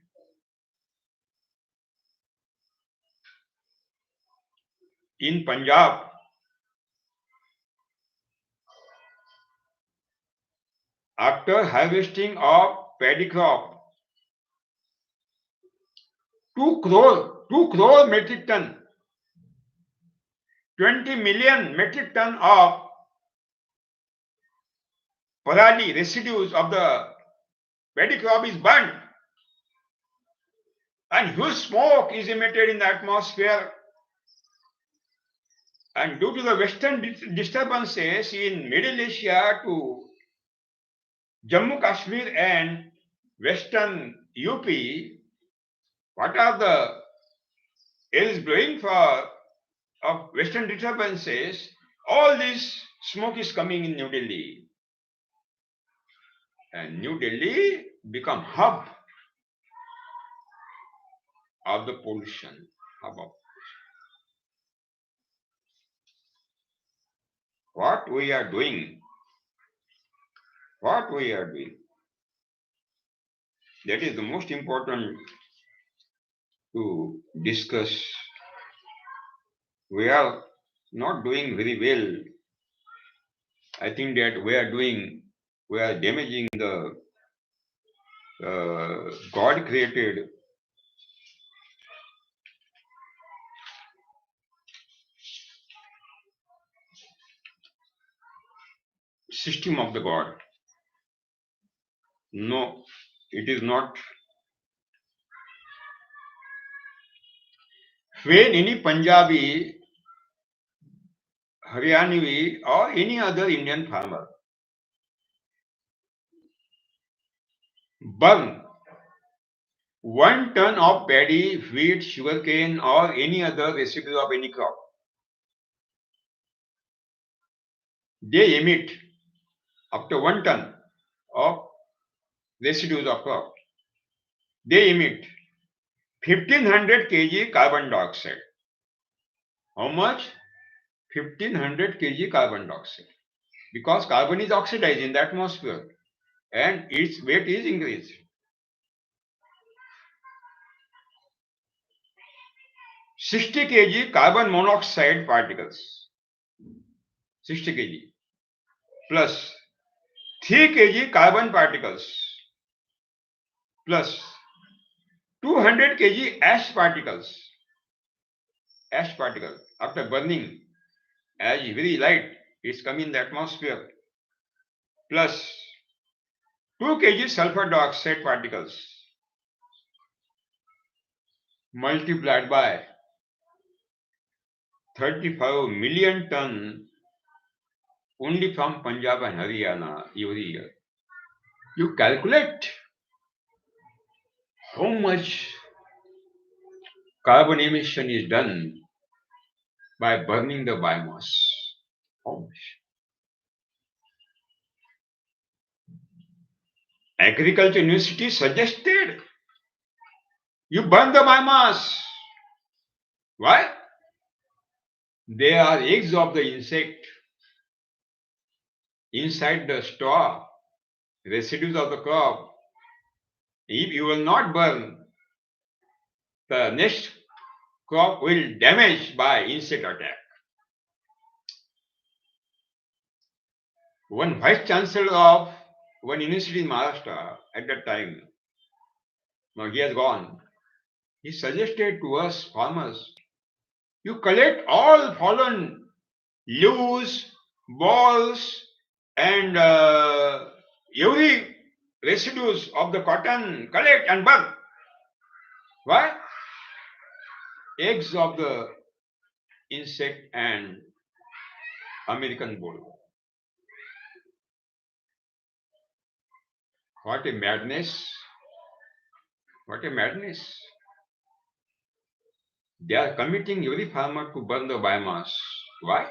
In Punjab, after harvesting of paddy crop, 2 crore metric ton, 20 million metric ton of parali residues of the paddy crop is burned, and huge smoke is emitted in the atmosphere. And due to the western disturbances in Middle Asia to Jammu Kashmir and western UP, what are the air is blowing for of western disturbances? All this smoke is coming in New Delhi, and New Delhi become hub of the pollution. What we are doing, that is the most important to discuss. We are not doing very well. I think that we are damaging the God created system of the God. No, it is not. When any Punjabi Haryanvi or any other Indian farmer burn 1 ton of paddy, wheat, sugarcane, or any other residue of any crop, they emit up to 1 ton of residues of crop. They emit 1500 kg carbon dioxide. How much? 1500 kg carbon dioxide. Because carbon is oxidized in the atmosphere and its weight is increased. 60 kg carbon monoxide particles. 60 kg plus 3 kg carbon particles plus 200 kg ash particles. Ash particle after burning as very light is coming in the atmosphere plus 2 kg sulfur dioxide particles multiplied by 35 million ton only from Punjab and Haryana every year. You calculate how much carbon emission is done by burning the biomass. How much? Agriculture University suggested you burn the biomass. Why? They are eggs of the insect inside the straw, residues of the crop. If you will not burn, the next crop will damage by insect attack. One vice chancellor of one university in Maharashtra at that time, now he has gone, he suggested to us farmers, you collect all fallen leaves, balls, and every residues of the cotton, collect and burn. Why? Eggs of the insect and American bull. What a madness! What a madness! They are committing every farmer to burn the biomass. Why?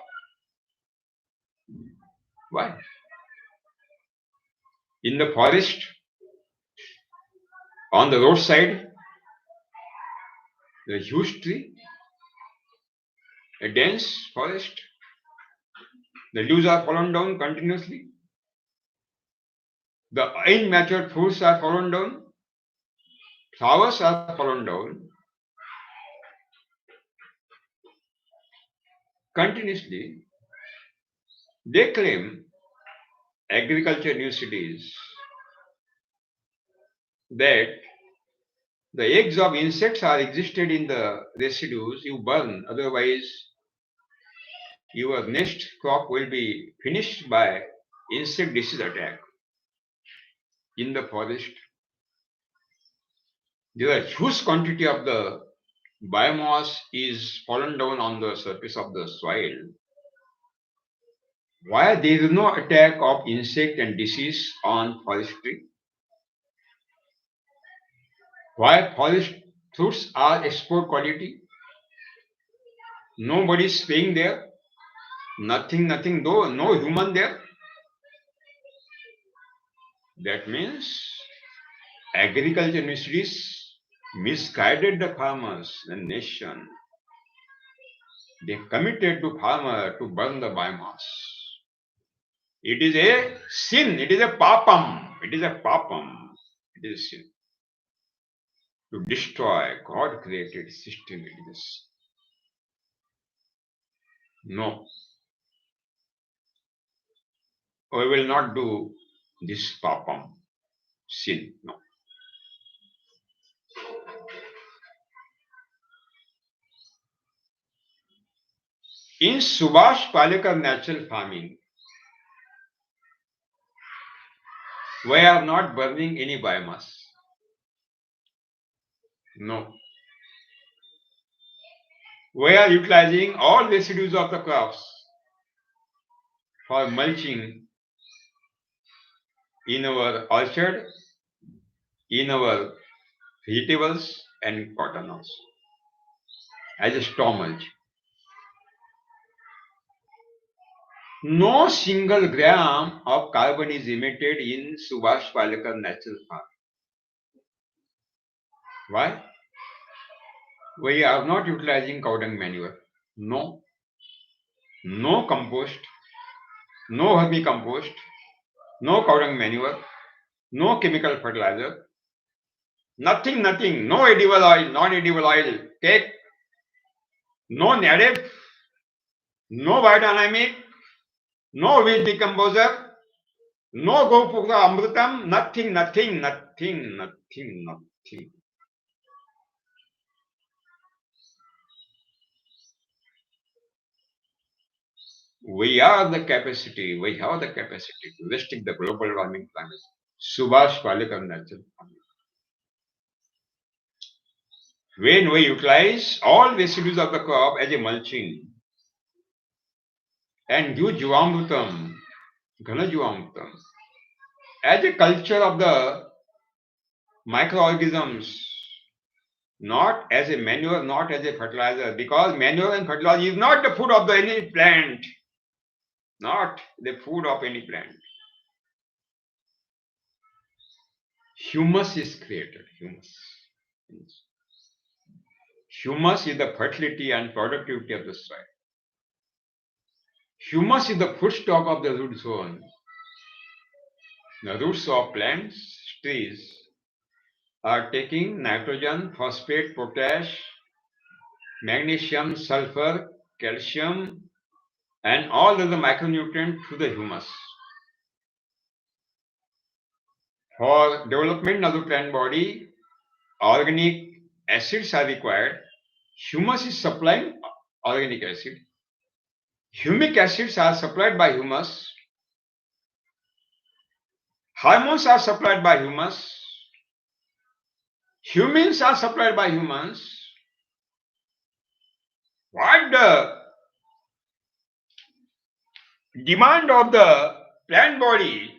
Why? In the forest, on the roadside, the huge tree, a dense forest, the leaves are fallen down continuously, the immature fruits are fallen down, flowers are fallen down continuously. They claim, agriculture universities, that the eggs of insects are existed in the residues you burn, otherwise your next crop will be finished by insect disease attack. In the forest, there are huge quantity of the biomass is fallen down on the surface of the soil. Why there is no attack of insect and disease on forestry? Why forest fruits are export quality? Nobody is paying there. Nothing, though, no human there. That means agriculture ministries misguided the farmers and nation. They committed to farmer to burn the biomass. It is a sin. It is a papam. It is a papam. It is a sin. To destroy God created system. It is a sin. No. We will not do this papam. Sin. No. In Subhash Palekar natural farming, we are not burning any biomass. No. We are utilizing all residues of the crops. for mulching in our orchard, in our vegetables and cotton also, as a straw mulch. No single gram of carbon is emitted in Subhash Palekar natural farm. Why? We are not utilizing cow dung manure. No. No compost, no vermicompost, no cow dung manure, no chemical fertilizer, nothing, no edible oil, non-edible oil, cake, no native, no biodynamic, no wheat decomposer, no Gopukta Amrutam, nothing. We have the capacity to restrict the global warming climate. Subhash Palekar natural farming. When we utilize all residues of the crop as a mulching and use Jivamrutam, Ghana Jivamrutam, as a culture of the microorganisms, not as a manure, not as a fertilizer, because manure and fertilizer is not the food of any plant, not the food of any plant. Humus is created. Humus is the fertility and productivity of the soil. Humus is the food stock of the root zone. The roots of plants, trees, are taking nitrogen, phosphate, potash, magnesium, sulfur, calcium, and all other micronutrients through the humus. For development of the plant body, organic acids are required. Humus is supplying organic acid. Humic acids are supplied by humus. Hormones are supplied by humus. Humans are supplied by humans. What the demand of the plant body,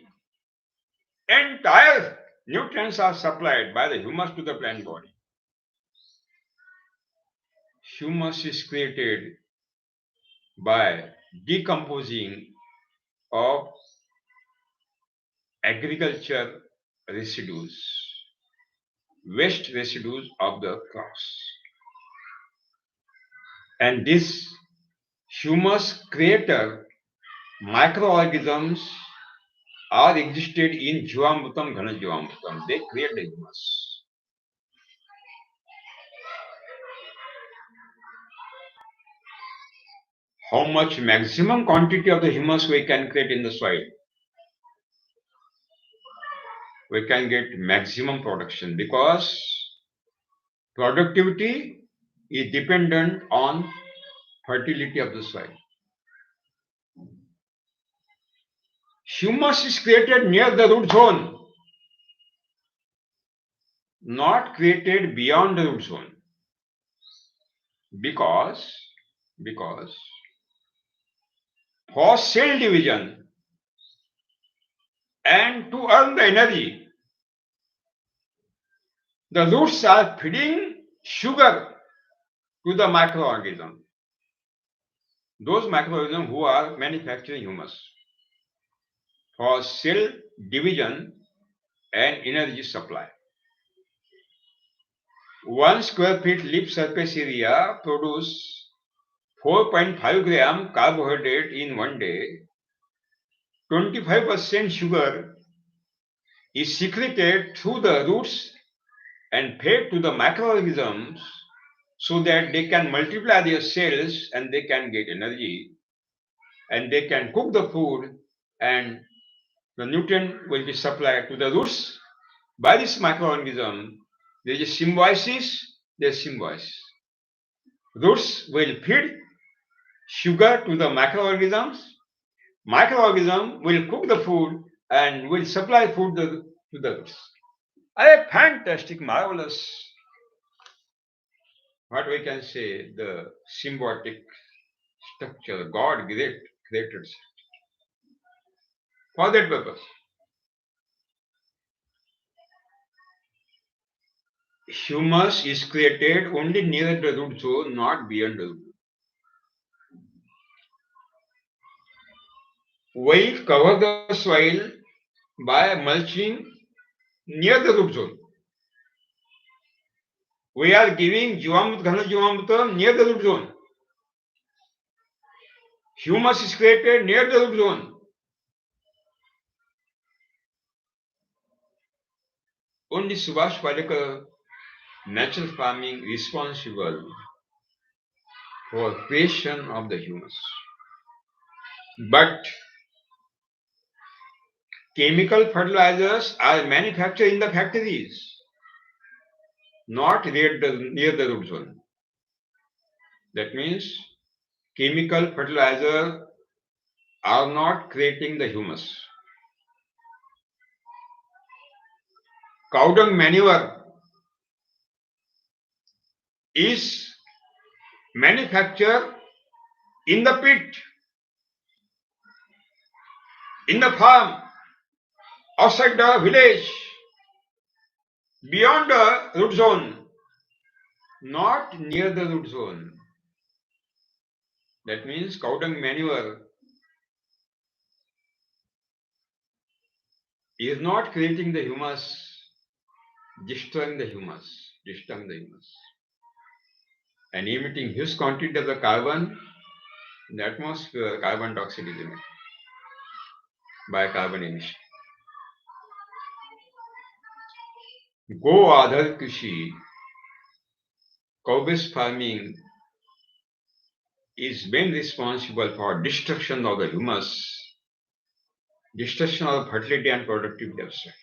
entire nutrients are supplied by the humus to the plant body. Humus is created by decomposing of agriculture residues, waste residues of the crops. And this humus creator microorganisms are existed in Jivamrutam, Ghana Jivamrutam. They create the humus. How much maximum quantity of the humus we can create in the soil? We can get maximum production because productivity is dependent on fertility of the soil. Humus is created near the root zone, not created beyond the root zone, because for cell division and to earn the energy, the roots are feeding sugar to the microorganism, those microorganisms who are manufacturing humus for cell division and energy supply. 1 square feet leaf surface area produce 4.5 gram carbohydrate in one day. 25% sugar is secreted through the roots and fed to the microorganisms so that they can multiply their cells and they can get energy and they can cook the food and the nutrient will be supplied to the roots by this microorganism. There is a symbiosis, there's symbiosis. Roots will feed sugar to the microorganisms. Microorganism will cook the food and will supply food to the roots. A fantastic, marvelous, what we can say, the symbiotic structure God created. for that purpose. Humus is created only near the root zone, not beyond the root. We cover the soil by mulching near the root zone. We are giving Ghana Jivamrutam near the root zone. Humus is created near the root zone. Only Subhash Palekar, natural farming, responsible for creation of the humus. But chemical fertilizers are manufactured in the factories, not near the root zone. That means chemical fertilizers are not creating the humus. Cow dung manure is manufactured in the pit, in the farm, outside the village, beyond the root zone, not near the root zone. That means cow dung manure is not creating the humus, destroying the humus, and emitting huge quantity of the carbon in the atmosphere. Carbon dioxide is emitted by carbon emission. Go Adhar Krishi, cow-based farming, is main responsible for destruction of the humus, destruction of fertility and productivity of soil.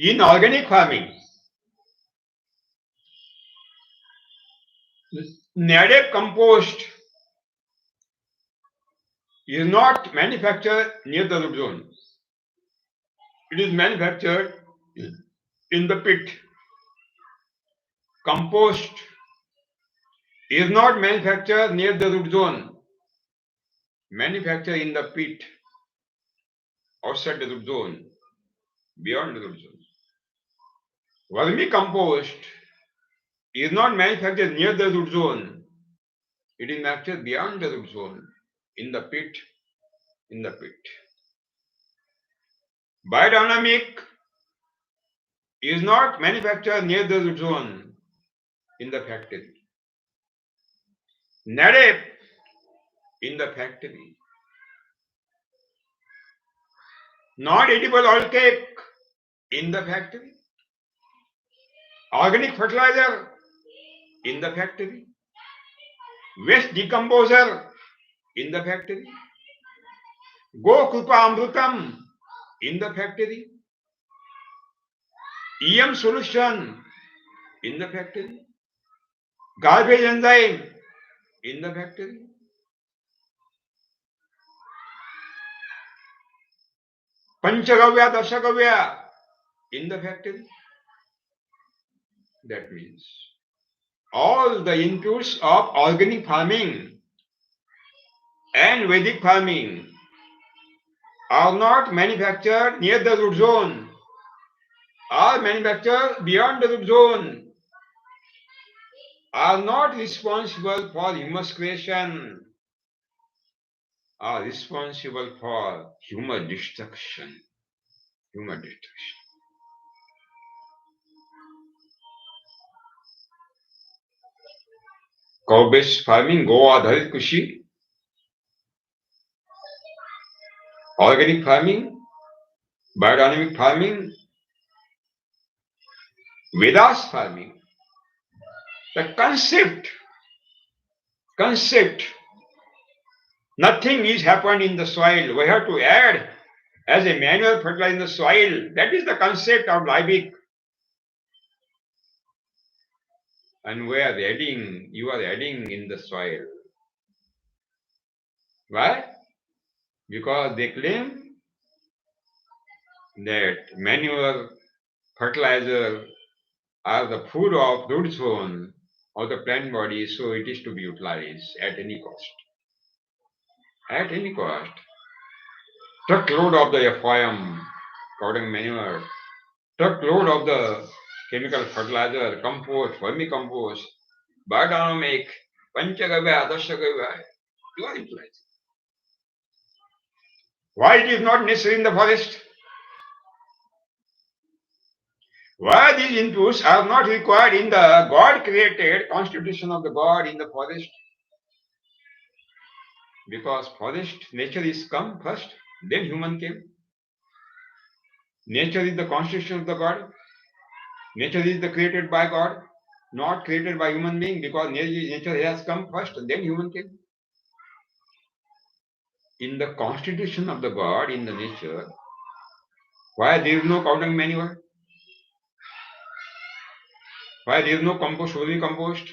In organic farming, native compost is not manufactured near the root zone. It is manufactured in the pit. Compost is not manufactured near the root zone. Manufactured in the pit, outside the root zone, beyond the root zone. Vermicompost is not manufactured near the root zone. It is manufactured beyond the root zone, in the pit, Biodynamic is not manufactured near the root zone, in the factory. Native, in the factory. Non-edible oil cake, in the factory. Organic fertilizer, in the factory. Waste decomposer, in the factory. Go Krupa Amrutam, in the factory. EM solution, in the factory. Garbage enzyme, in the factory. Panchagavya, Dashagavya, in the factory. That means all the inputs of organic farming and Vedic farming are not manufactured near the root zone, are manufactured beyond the root zone, are not responsible for humus creation, are responsible for humus destruction. Cow-based farming, Go Adharit Krishi, organic farming, biodynamic farming, Vedas farming. The concept, nothing is happened in the soil. We have to add as a manual fertilizer in the soil. That is the concept of Liebig. And you are adding in the soil. Why? Because they claim that manure, fertilizer are the food of root zone of the plant body, so it is to be utilized at any cost. At any cost. Truckload of the FOM, cowdung manure, truckload of the chemical fertilizer, compost, vermicompost, biodynamic, panchagavya, dashagavya, you are utilizing. Why it is not necessary in the forest? Why these inputs are not required in the God-created constitution of the God in the forest? Because forest, nature is come first, then human came. Nature is the constitution of the God. Nature is the created by God, not created by human being, because nature has come first, then human came. In the constitution of the God, in the nature, why there is no cowdung manure? Why there is no compost, compost?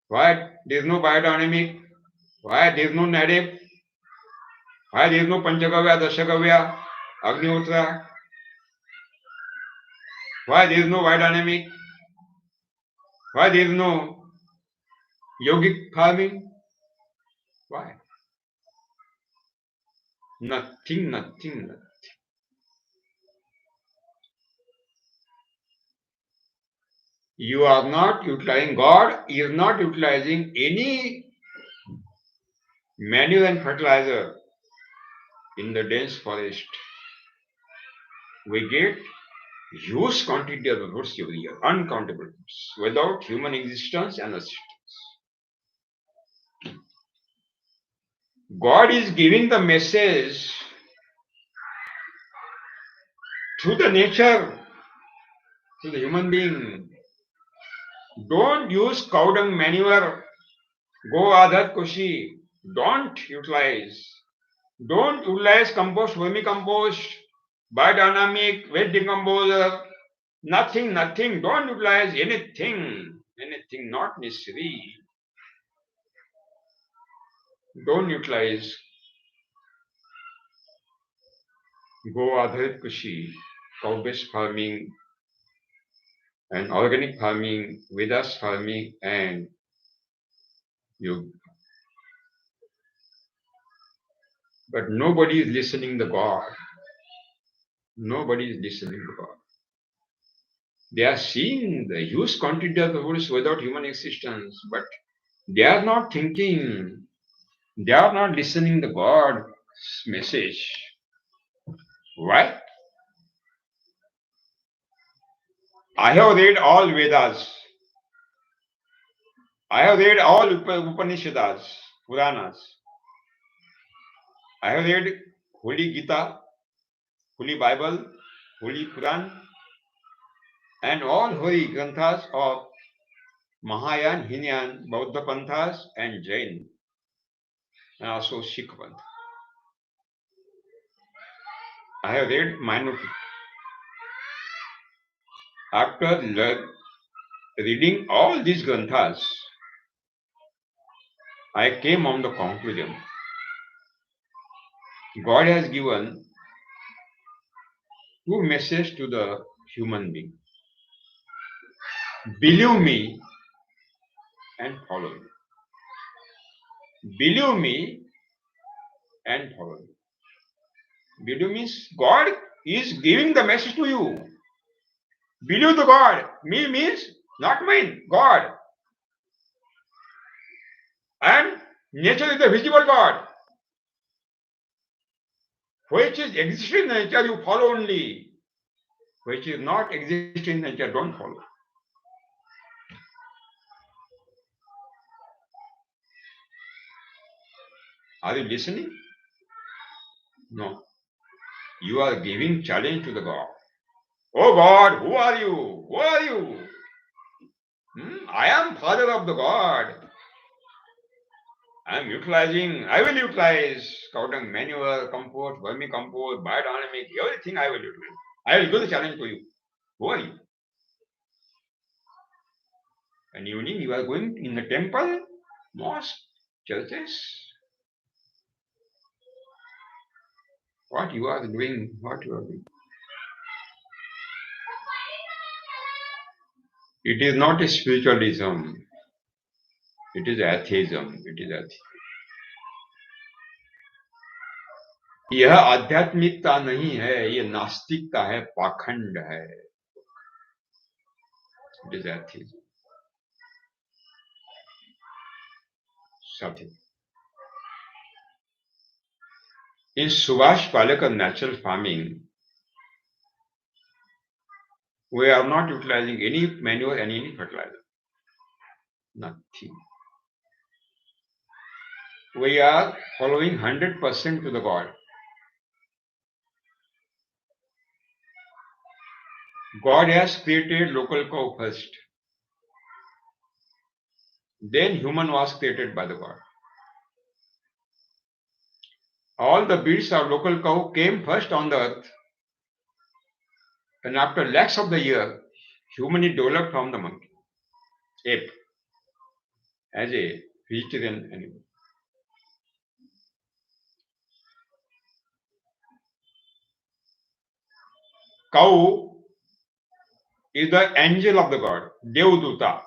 Why there is no biodynamic? Why there is no native? Why there is no Panchagavya, Dashagavya, Agnihotra? Why there is no biodynamic? Why there is no yogic farming? Why? Nothing, nothing, nothing. You are not utilizing, God is not utilizing any manure and fertilizer in the dense forest. We get huge quantity of roots every year, uncountable roots, without human existence and assistance. God is giving the message through the nature, to the human being. Don't use cow dung manure. Go adhat kushi. Don't utilize. Don't utilize compost, vermicompost, biodynamic, wet decomposer. Nothing, nothing. Don't utilize anything. Anything not necessary. Don't utilize. Go adharit kushi, cow-based farming and organic farming, Vedas farming and yoga. But nobody is listening to God. Nobody is listening to God. They are seeing the huge quantity of the world without human existence, but they are not thinking. They are not listening to God's message. Why? I have read all Vedas. I have read all Upanishads, Puranas. I have read Holy Gita, Holy Bible, Holy Quran, and all holy granthas of Mahayana, Hinayana, Bauddha Panthas, and Jain, and also Sikh Panth. I have read minutely. After reading all these granthas, I came on the conclusion. God has given two messages to the human being. Believe me and follow me. Believe me and follow me. Believe means God is giving the message to you. Believe the God. Me means not mine, God. And nature is the visible God. Which is existing in nature, you follow only. Which is not existing in nature, don't follow. Are you listening? No. You are giving challenge to the God. Oh God, who are you? Who are you? I am Father of the God. I will utilize cow dung manure, compost, vermicompost, biodynamic, everything I will utilize. I will give the challenge to you. Who are you? And evening you are going in the temple, mosque, churches. what you are doing, what you are doing. It is not a spiritualism. It is atheism. It is atheism. यह आध्यात्मिकता नहीं है, ये नास्तिकता है, पाखंड है. It is atheism. Something. In Subhash Palekar natural farming, we are not utilizing any manure and any fertilizer. Nothing. We are following 100% to the God. God has created local cow first. Then human was created by the God. All the breeds of local cow came first on the earth. And after lakhs of the year, human is developed from the monkey, ape, as a vegetarian animal. Cow is the angel of the God, Devduta.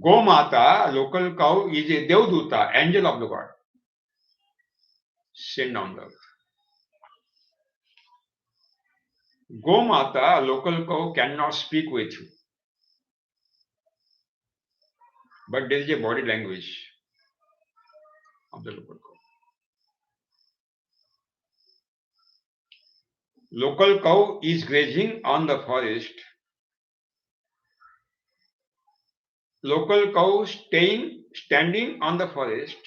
Gomata, local cow, is a Devduta, angel of the God, sent on the earth. Gomata, local cow, cannot speak with you. But there is a body language of the local cow. Local cow is grazing on the forest. Local cow standing on the forest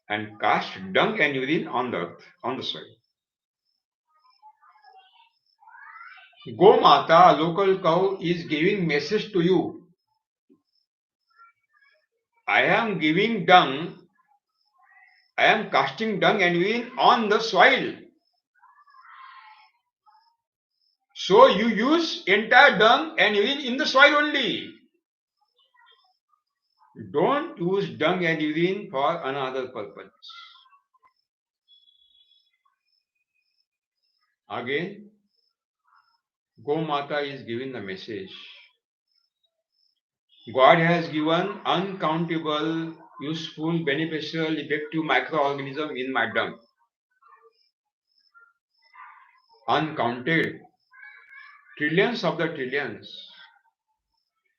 and cast dung and urine on the earth, on the soil. Gomata, local cow, is giving message to you. I am giving dung, I am casting dung and urine on the soil. So you use entire dung and urine in the soil only. Don't use dung and urine for another purpose. Again, Gomata is giving the message. God has given uncountable, useful, beneficial, effective microorganism in my dung. Uncounted, trillions of the trillions.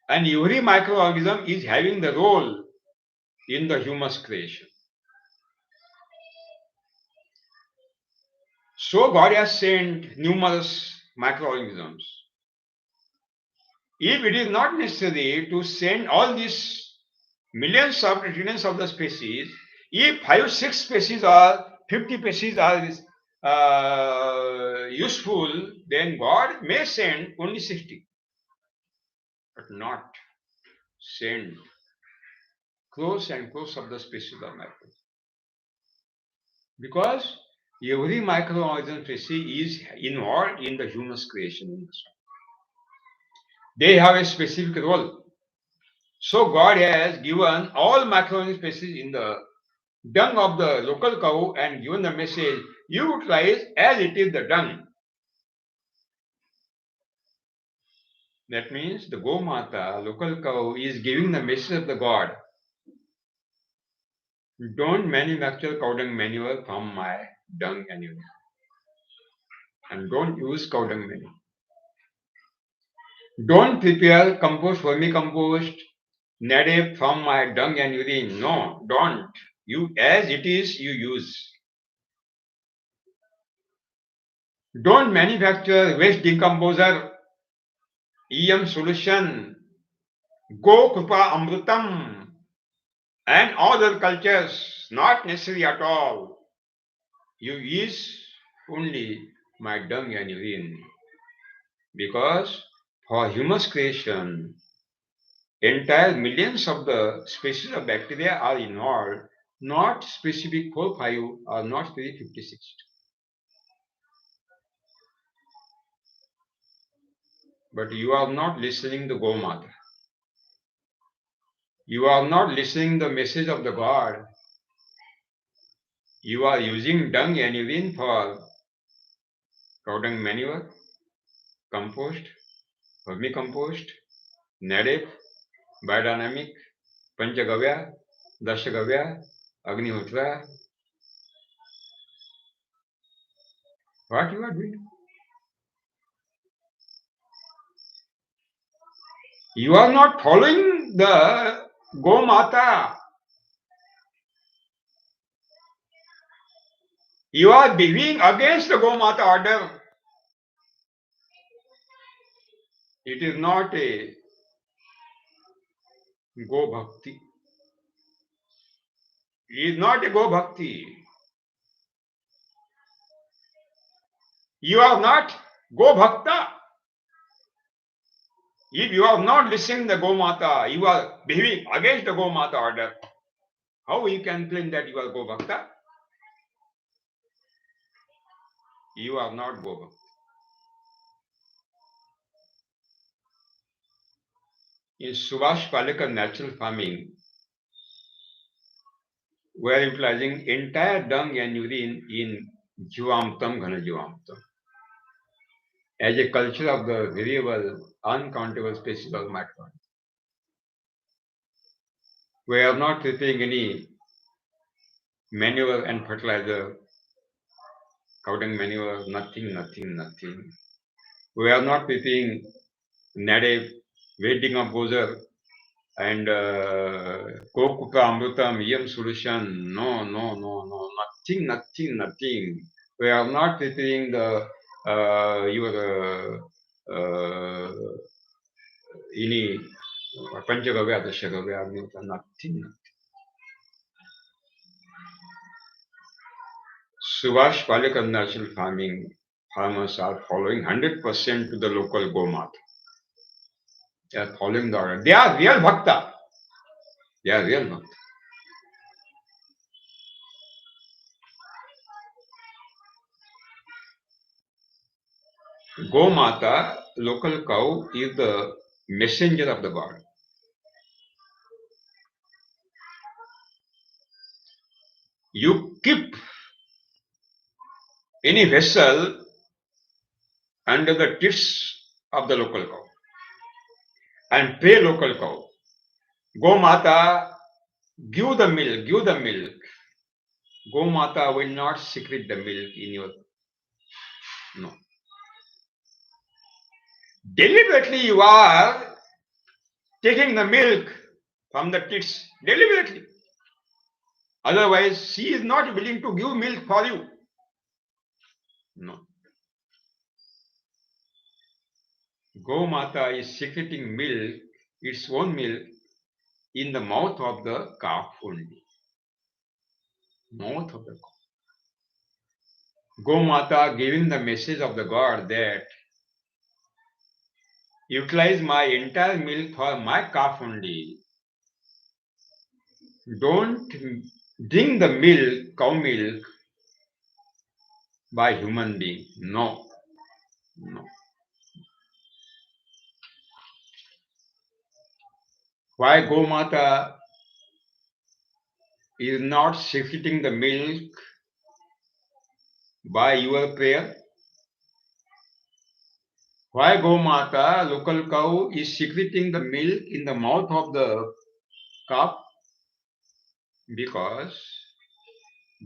And every microorganism is having the role in the humus creation. So God has sent numerous microorganisms. If it is not necessary to send all these millions of trillions of the species, if 5, 6 species or 50 species are useful, then God may send only 60, but not send crores and crores of the species of microorganisms. Because every microorganism species is involved in the humus creation. They have a specific role. So God has given all microorganism species in the dung of the local cow and given the message, you utilize as it is the dung. That means the Gomata, local cow, is giving the message of the God. Don't manufacture cow dung manure from my dung and urine. And don't use cow dung manure. Don't prepare compost, vermicompost, native from my dung and urine. No, don't. You, as it is, you use. Don't manufacture waste decomposer, EM solution, Go Krupa Amrutam, and other cultures, not necessary at all. You use only my dung and urine. Because for humus creation, entire millions of the species of bacteria are involved, not specific 4, 5 or not specific 56. But you are not listening to Gomata. You are not listening the message of the God. You are using dung and urine for cow dung manure, compost, vermicompost, native, biodynamic, Panchagavya, Dashagavya, Agnihotra. What you are doing? You are not following the Gomata. You are behaving against the Gomata order. It is not a Go Bhakti. It is not a Go Bhakti. You are not Go Bhakta. If you are not listening to the Gomata, you are behaving against the Gomata order. How you can claim that you are Go Bhakta? You are not Go Bhakta. In Subhash Palekar natural farming, we are utilizing entire dung and urine in Jivamtam, Ghana Jivamtam as a culture of the variable, uncountable species of microbes. We are not preparing any manure and fertilizer, cow dung manure, nothing. We are not preparing native weight decomposer and Kokuka Amrutam EM solution. No, nothing. We are not preparing the your any Panchagavya, Dashagavya, Amrutam, nothing. Subhash Palekar natural farming farmers are following 100% to the local Gomat. They are following the order. They are real Bhakta. They are real Bhakta. Gomata, local cow, is the messenger of the God. You keep any vessel under the tits of the local cow and pray local cow. Gomata, give the milk. Gomata will not secrete the milk in your. No. Deliberately you are taking the milk from the tits. Deliberately. Otherwise, she is not willing to give milk for you. No. Gomata is secreting milk, its own milk, in the mouth of the calf only. Mouth of the calf. Gomata giving the message of the God that utilize my entire milk for my calf only. Don't drink the milk, cow milk, by human being. No. Why Gomata is not secreting the milk by your prayer? Why Gomata, local cow, is secreting the milk in the mouth of the calf? Because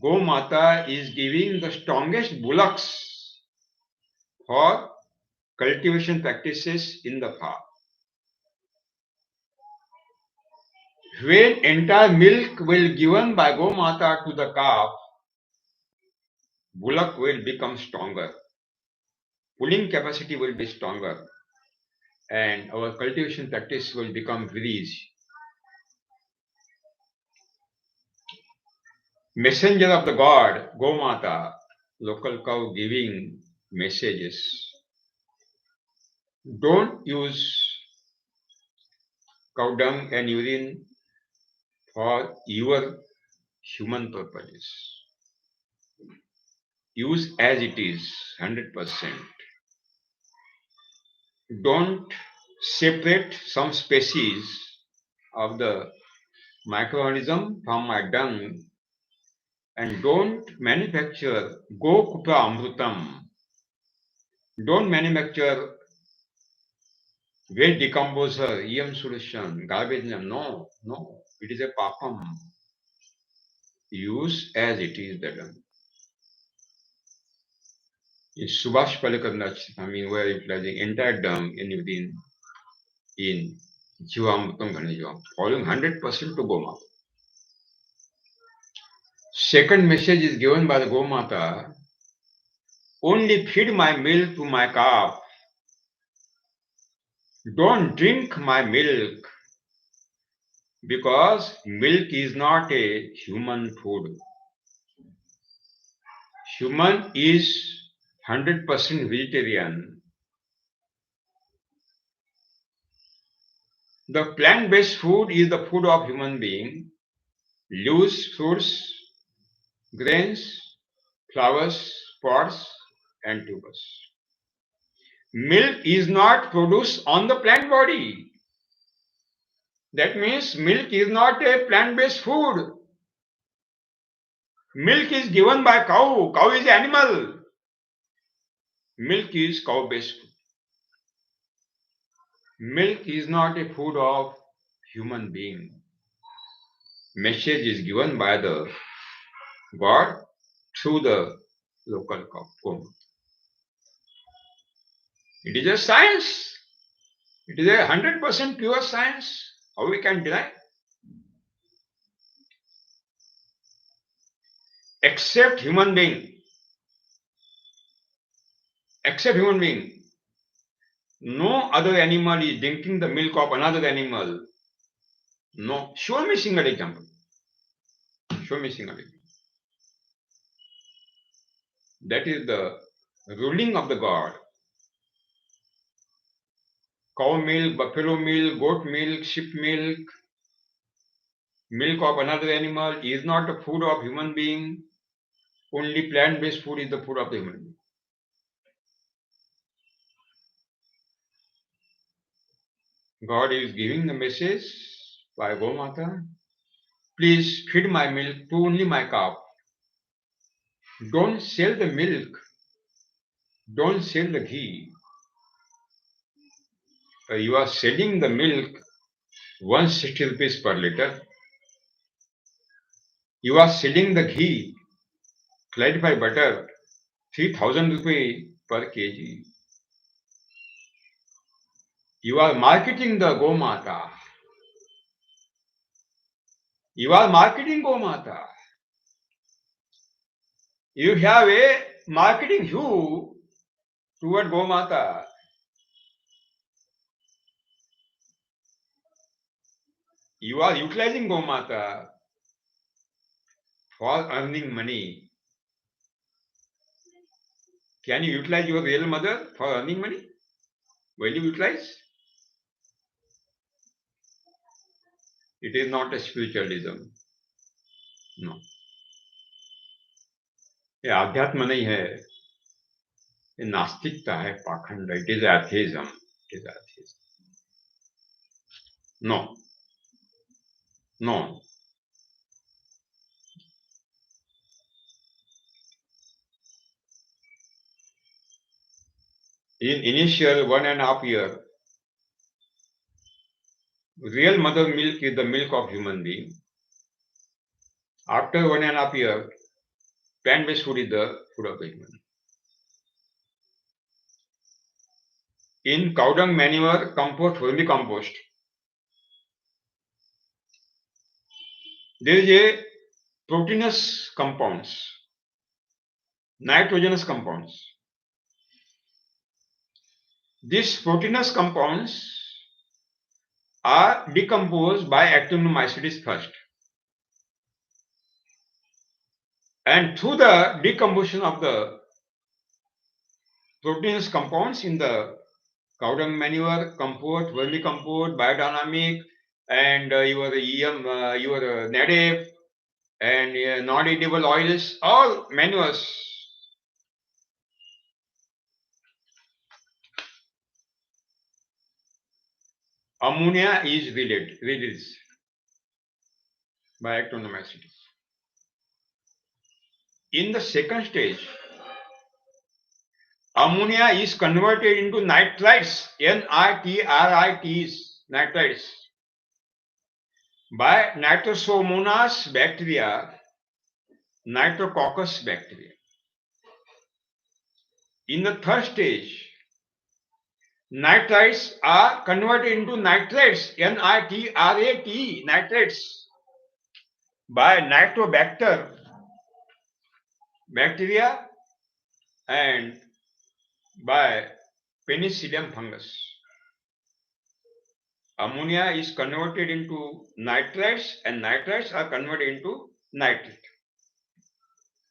Gomata is giving the strongest bullocks for cultivation practices in the farm. When entire milk will given by Gomata to the calf, bullock will become stronger. Pulling capacity will be stronger, and our cultivation practice will become very easy. Messenger of the God, Gomata, local cow giving messages. Don't use cow dung and urine for your human purposes. Use as it is, 100%. Don't separate some species of the microorganism from my dung and don't manufacture Gokupa Amrutam. Don't manufacture waste decomposer, EM solution, garbage. No, no. It is a papam. Use as it is done. In Subhash Palekar, we are utilizing entire dung in Jivamrutam Ghanajivam, following 100% to Gomata. Second message is given by the Gomata, only feed my milk to my calf. Don't drink my milk, because milk is not a human food. Human is 100% vegetarian. The plant-based food is the food of human being. Leaves, fruits, grains, flowers, pods, and tubers. Milk is not produced on the plant body. That means milk is not a plant-based food. Milk is given by cow. Cow is animal. Milk is cow-based food. Milk is not a food of human being. Message is given by the God through the local cow. It is a science. It is a 100% pure science. How we can deny? Except human being. Except human being. No other animal is drinking the milk of another animal. No. Show me single example. Show me single example. That is the ruling of the God. Cow milk, buffalo milk, goat milk, sheep milk, milk of another animal is not the food of human being. Only plant-based food is the food of the human being. God is giving the message by Gomata. Please feed my milk to only my calf. Don't sell the milk. Don't sell the ghee. You are selling the milk 160 rupees per liter. You are selling the ghee, clarified butter, 3000 rupees per kg. You are marketing the Gomata. You are marketing Gomata. You have a marketing hue toward Gomata. You are utilizing Gomata for earning money. Can you utilize your real mother for earning money? Will you utilize? It is not a spiritualism. No. ये आध्यात्म नहीं है, ये नास्तिकता है, पाखंड. It is atheism. It is atheism. No. No. In initial 1.5 year, real mother milk is the milk of human being. After 1.5 year, plant-based food is the food of the human. In cow dung manure, compost, vermicompost, there is a proteinous compounds, nitrogenous compounds. These proteinous compounds are decomposed by actinomycetes first. And through the decomposition of the proteinous compounds in the cow dung manure, compost, vermicompost, biodynamic, and your EM, your native, and non-edible oils, all manures. Ammonia is released by actinomycetes. In the second stage, ammonia is converted into nitrites, nitrites, nitrites, by Nitrosomonas bacteria, Nitrococcus bacteria. In the third stage, nitrites are converted into nitrates, nitrate, nitrates, by Nitrobacter bacteria and by Penicillium fungus. Ammonia is converted into nitrates and nitrates are converted into nitrate.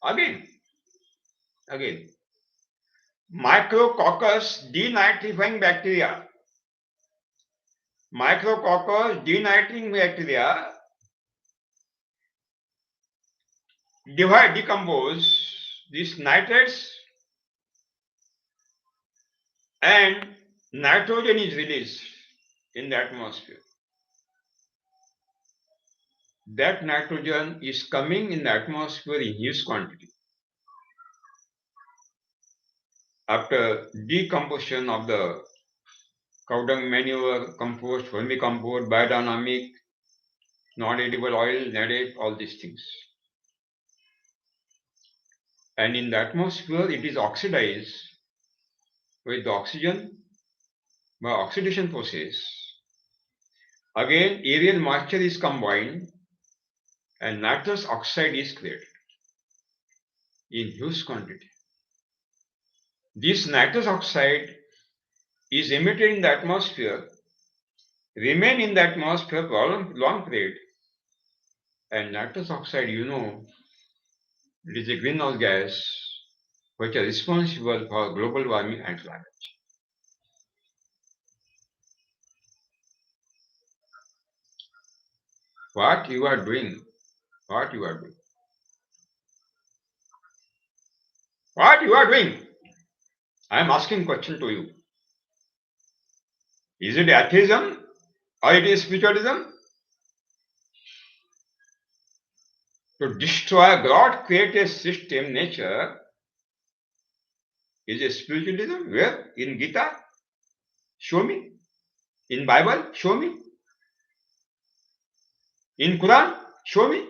Again, Micrococcus denitrifying bacteria. Micrococcus denitrifying bacteria decompose these nitrates and nitrogen is released in the atmosphere. That nitrogen is coming in the atmosphere in huge quantity. After decomposition of the cow dung manure, compost, vermicompost, biodynamic, non-edible oil, NADH, all these things. And in the atmosphere, it is oxidized with the oxygen by oxidation process. Again, aerial moisture is combined and nitrous oxide is created in huge quantity. This nitrous oxide is emitted in the atmosphere, remain in the atmosphere for long period. And nitrous oxide, it is a greenhouse gas which is responsible for global warming and climate change. What you are doing, I am asking question to you. Is it atheism or it is spiritualism? To destroy God, create a system, nature, is a spiritualism. Where? In Gita? Show me. In Bible? Show me. In Quran? Show me.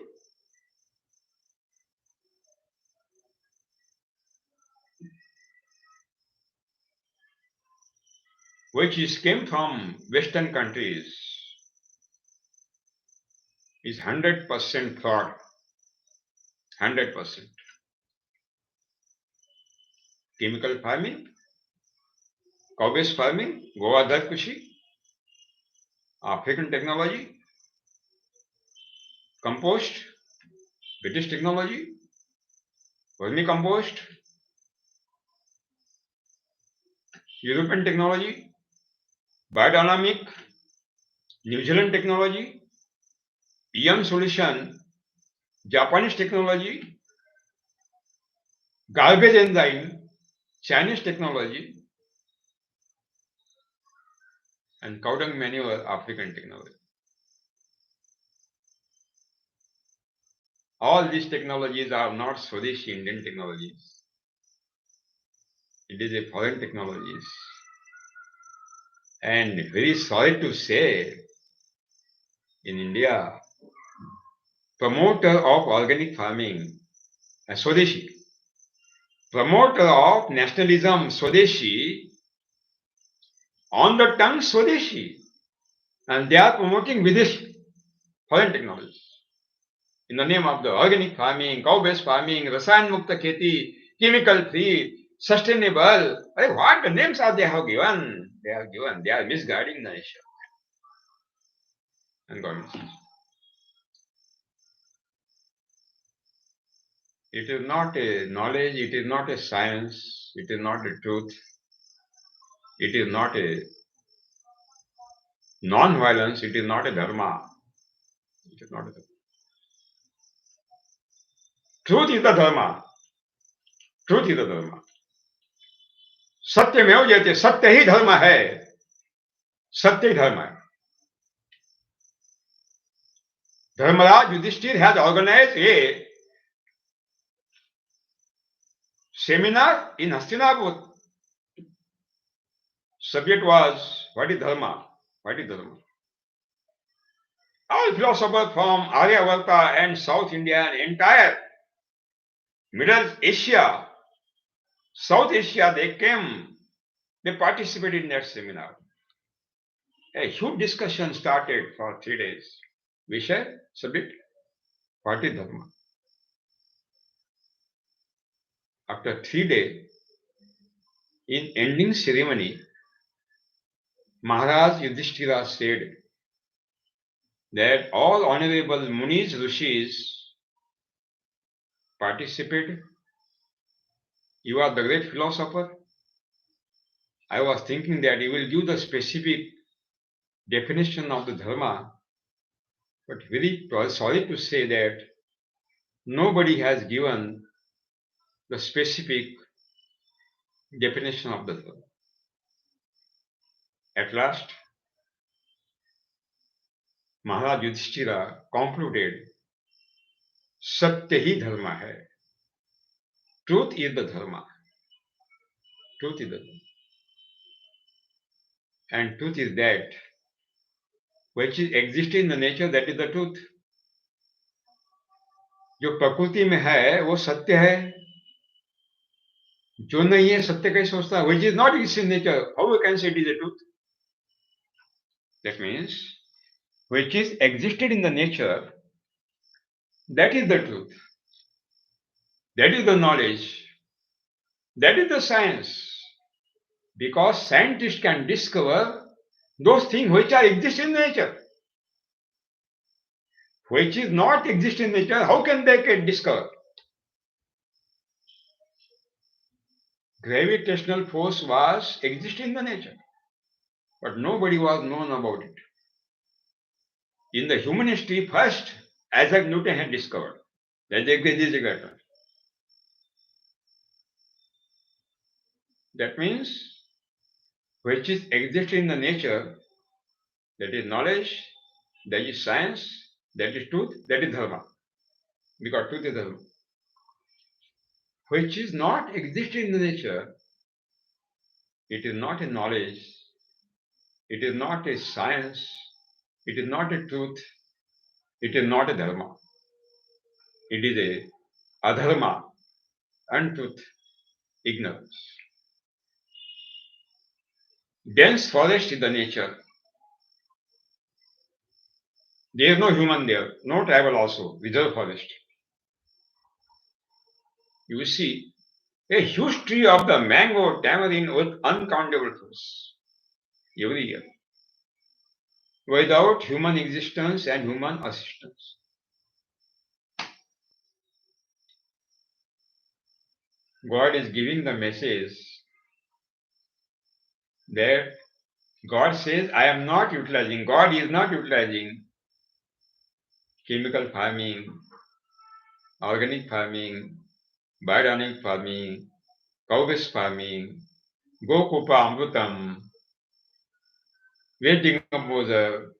Which came from Western countries, is 100% fraud. 100%. Chemical farming, cow-based farming, Govardhan Kushi, African technology, compost, British technology, vermicompost, European technology, biodynamic, New Zealand technology, EM solution, Japanese technology, garbage enzyme, Chinese technology, and cow dung manure, African technology. All these technologies are not Swadeshi Indian technologies. It is a foreign technologies. And very sorry to say, in India, promoter of organic farming, Swadeshi, promoter of nationalism, Swadeshi, on the tongue Swadeshi, and they are promoting Videshi, foreign technologies, in the name of the organic farming, cow-based farming, rasayan mukta kheti, chemical free, sustainable. What the names are they have given? They are misguiding the nation and governments. It is not a knowledge, it is not a science, it is not a truth, it is not a non-violence, it is not a dharma. It is not a dharma. Truth is the dharma. Truth is the dharma. सत्यमेव जयते, सत्य ही धर्म है, सत्य ही धर्म है. Dharmaraj Yudhishthir has organized a seminar in Hastinapur. Subject was what is dharma? What is dharma? All philosophers from Aryavarta and South India and entire Middle Asia, South Asia, they came, they participated in that seminar. A huge discussion started for 3 days. Vishay, subject, what is dharma? After 3 days, in ending ceremony, Maharaj Yudhishthira said that all honorable Munis, Rishis participated. You are the great philosopher. I was thinking that you will give the specific definition of the dharma, but very sorry to say that nobody has given the specific definition of the dharma. At last, Maharaj Yudhishthira concluded, Satya hi dharma hai. Truth is the dharma. Truth is the dharma. And truth is that which is existing in the nature, that is the truth. जो प्रकृति में है वो सत्य है, जो नहीं है सत्य कैसे सोचता है? Which is not existing in nature, how we can say it is a truth? That means which is existed in the nature, that is the truth, that is the knowledge, that is the science, because scientists can discover those things which are existing in nature. Which is not existing in nature, how can they get discovered? Gravitational force was existing in the nature, but nobody was known about it. In the human history, first Isaac Newton had discovered that there is a gravity. That means which is existing in the nature, that is knowledge, that is science, that is truth, that is dharma. Because truth is dharma. Which is not existing in the nature, it is not a knowledge, it is not a science, it is not a truth, it is not a dharma. It is a adharma, untruth, ignorance. Dense forest is the nature. There is no human there, no tribal also, reserve forest. You see a huge tree of the mango tamarind with uncountable fruits every year, without human existence and human assistance. God is giving the message that God says, I am not utilizing, God is not utilizing chemical farming, organic farming, biodynamic farming, cow-based farming, Gokupa Amrutam, weight decomposer,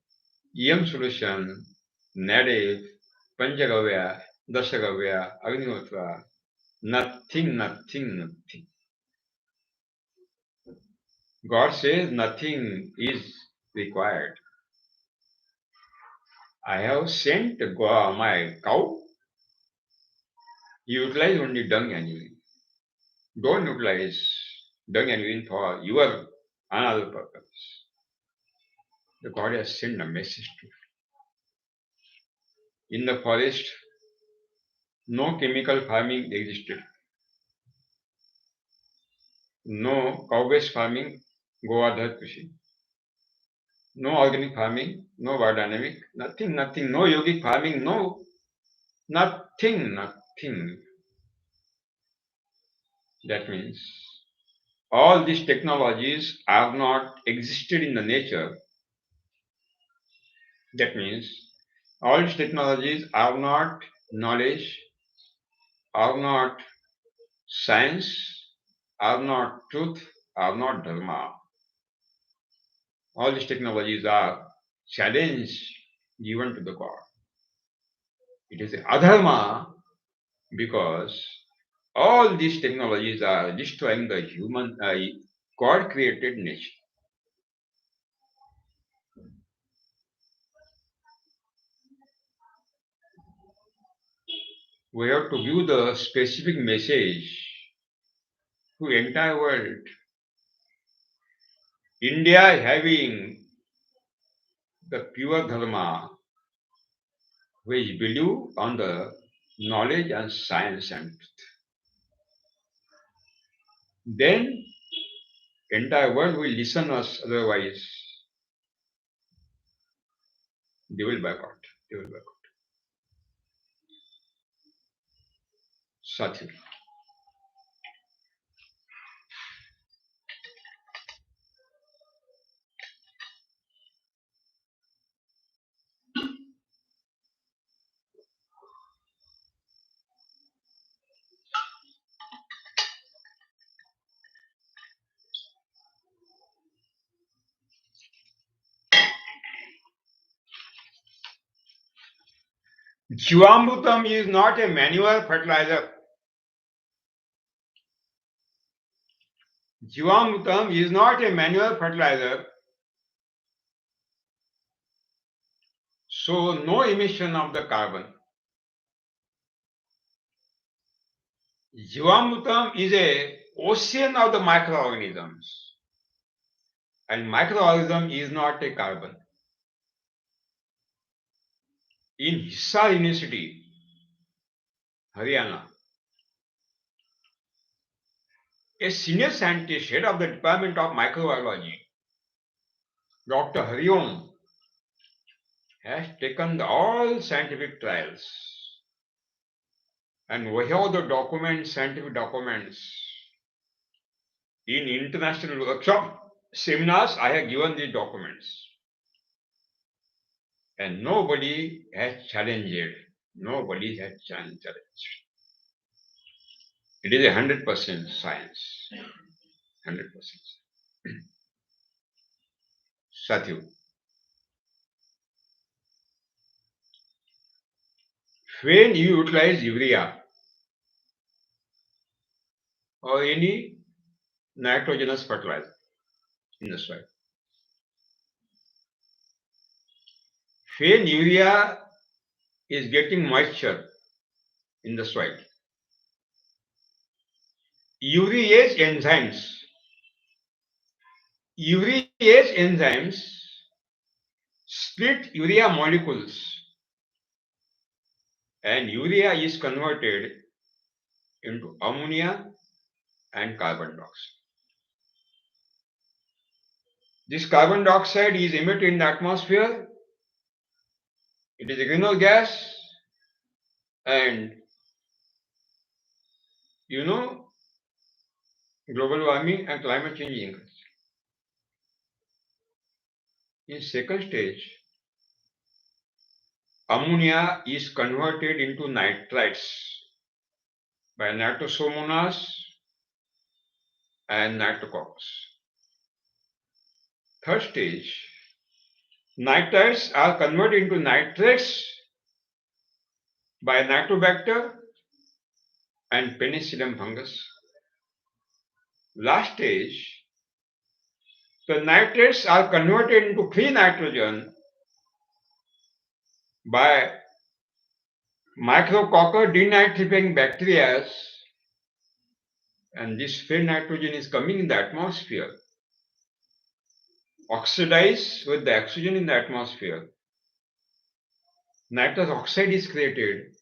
EM solution, native, Panchagavya, Dashagavya, Agnihotra, nothing, nothing, nothing. God says nothing is required. I have sent my cow. You utilize only dung and urine. Don't utilize dung and urine for your another purpose. The God has sent a message to you. In the forest, no chemical farming existed. No cow-based farming, Govardhan Krishi. No organic farming, no biodynamic, nothing, nothing, no yogic farming, no, nothing, nothing. That means all these technologies are not existed in the nature. That means all these technologies are not knowledge, are not science, are not truth, are not dharma. All these technologies are challenge given to the God. It is adharma because All these technologies are destroying the human, God-created nature. We have to give the specific message to the entire world. India having the pure dharma, which believe on the knowledge and science and truth. Then entire world will listen us, otherwise they will boycott. They will boycott. Satya. Jivamrutam is not a manual fertilizer. Jivamrutam is not a manual fertilizer, so no emission of the carbon. Jivamrutam is a ocean of the microorganisms, and microorganism is not a carbon. In Hisar University, Haryana, a senior scientist, head of the Department of Microbiology, Dr. Hariom, has taken all scientific trials, and we have the documents, scientific documents. In international workshop seminars, I have given these documents, and nobody has challenged it. Nobody has challenged it. It is 100% science. 100%. Satyu. When you utilize urea or any nitrogenous fertilizer in the soil, when urea is getting moisture in the soil, urease enzymes split urea molecules, and urea is converted into ammonia and carbon dioxide. This carbon dioxide is emitted in the atmosphere. It is a greenhouse gas, and you know, global warming and climate change increase. In second stage, ammonia is converted into nitrites by nitrosomonas and nitrococcus. Third stage, nitrites are converted into nitrates by nitrobacter and penicillium fungus. Last stage, the nitrates are converted into free nitrogen by micrococcus denitrifying bacteria, and this free nitrogen is coming in the atmosphere, oxidized with the oxygen in the atmosphere. Nitrous oxide is created,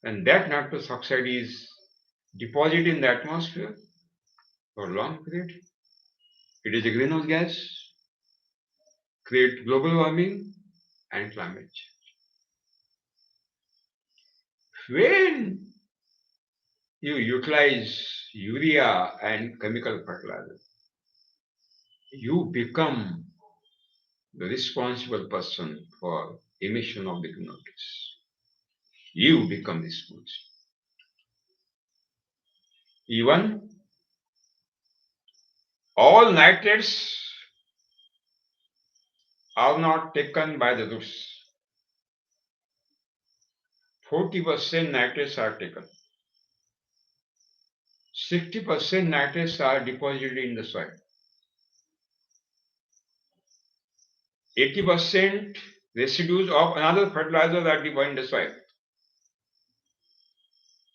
and that nitrous oxide is deposited in the atmosphere for a long period. It is a greenhouse gas, create global warming and climate change. When you utilize urea and chemical fertilizer, you become the responsible person for emission of the greenhouse gas. You become responsible. Even all nitrates are not taken by the roots. 40% nitrates are taken. 60% nitrates are deposited in the soil. 80% residues of another fertilizer are deposited in the soil.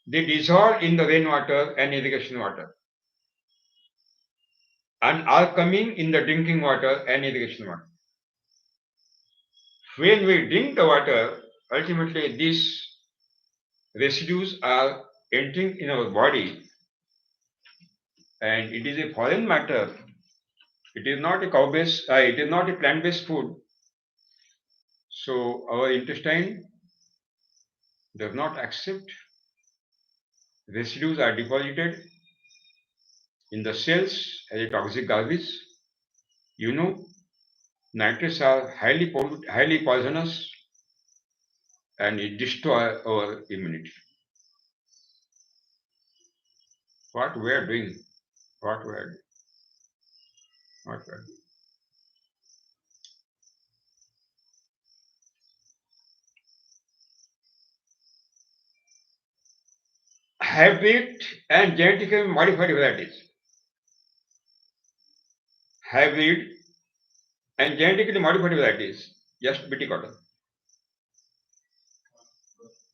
They dissolve in the rainwater and irrigation water and are coming in the drinking water and irrigation water. When we drink the water, ultimately these residues are entering in our body, and it is a foreign matter. It is not a cow-based, it is not a plant-based food. So our intestine does not accept. Residues are deposited in the cells as a toxic garbage. You know, nitrates are highly poisonous, and it destroys our immunity. What we are doing, what we are doing, what we are doing. Hybrid and genetically modified varieties. Hybrid and genetically modified varieties, just BT cotton.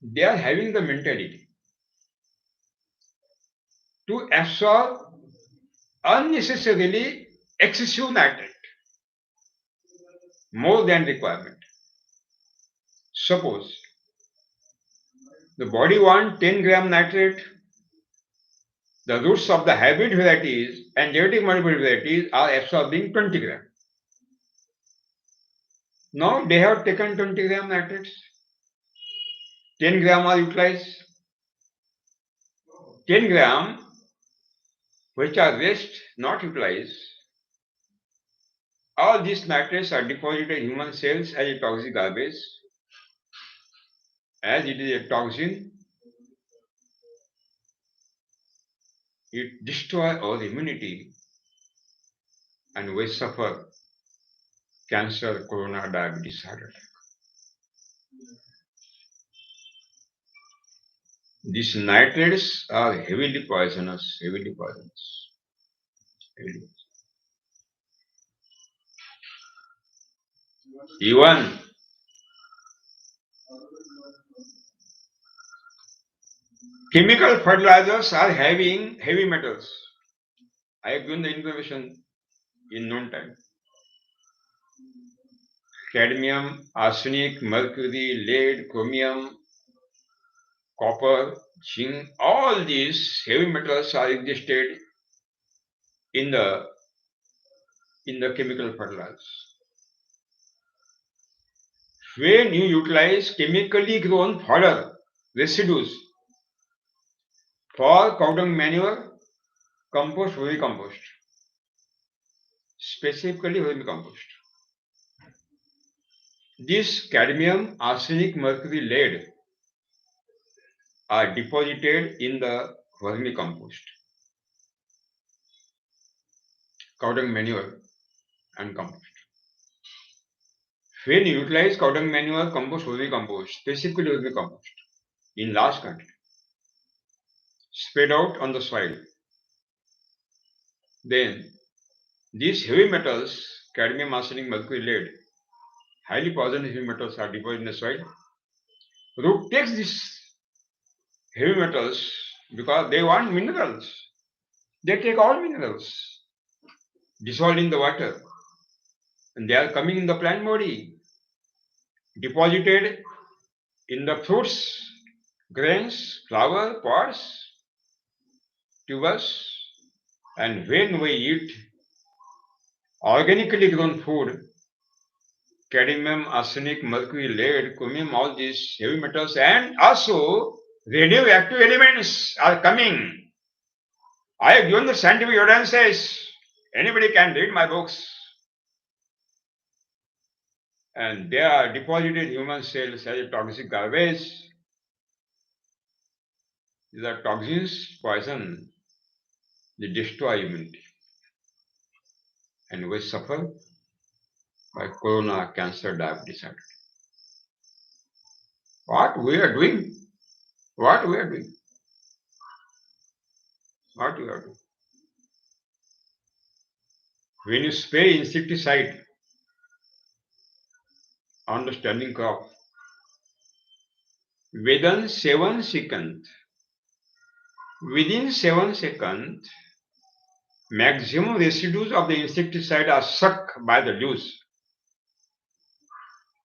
They are having the mentality to absorb unnecessarily excessive nitrate, more than requirement. Suppose the body wants 10 gram nitrate, the roots of the hybrid varieties and genetic modified varieties are absorbing 20 gram. Now they have taken 20 gram nitrates, 10 gram are utilized, 10 gram which are waste not utilized. All these nitrates are deposited in human cells as a toxic garbage. As it is a toxin, it destroys our immunity and we suffer cancer, corona, diabetes, heart attack. These nitrates are heavily poisonous, heavily poisonous. Even chemical fertilizers are having heavy metals. I have given the information in known time. Cadmium, arsenic, mercury, lead, chromium, copper, zinc, all these heavy metals are existed in the chemical fertilizers. When you utilize chemically grown fodder residues for cow dung manure, compost, vermicompost, specifically vermicompost, this cadmium, arsenic, mercury, lead are deposited in the vermicompost, cow dung manure and compost. When you utilize cow dung manure, compost, vermicompost, specifically vermicompost, in large quantity, spread out on the soil, then these heavy metals, cadmium, arsenic, mercury, lead, highly poisonous heavy metals are deposited in the soil. Root takes these heavy metals because they want minerals. They take all minerals, dissolved in the water, and they are coming in the plant body, deposited in the fruits, grains, flower, pods, tubers, and when we eat organically grown food, cadmium, arsenic, mercury, lead, chromium, all these heavy metals and also radioactive elements are coming. I have given the scientific evidences. Anybody can read my books. And they are deposited in human cells as a toxic garbage. These are toxins, poison. They destroy immunity. And we suffer by corona, cancer, diabetes. What we are doing? What we are doing? What you have to do? When you spray insecticide on the standing crop, within 7 seconds, maximum residues of the insecticide are sucked by the juice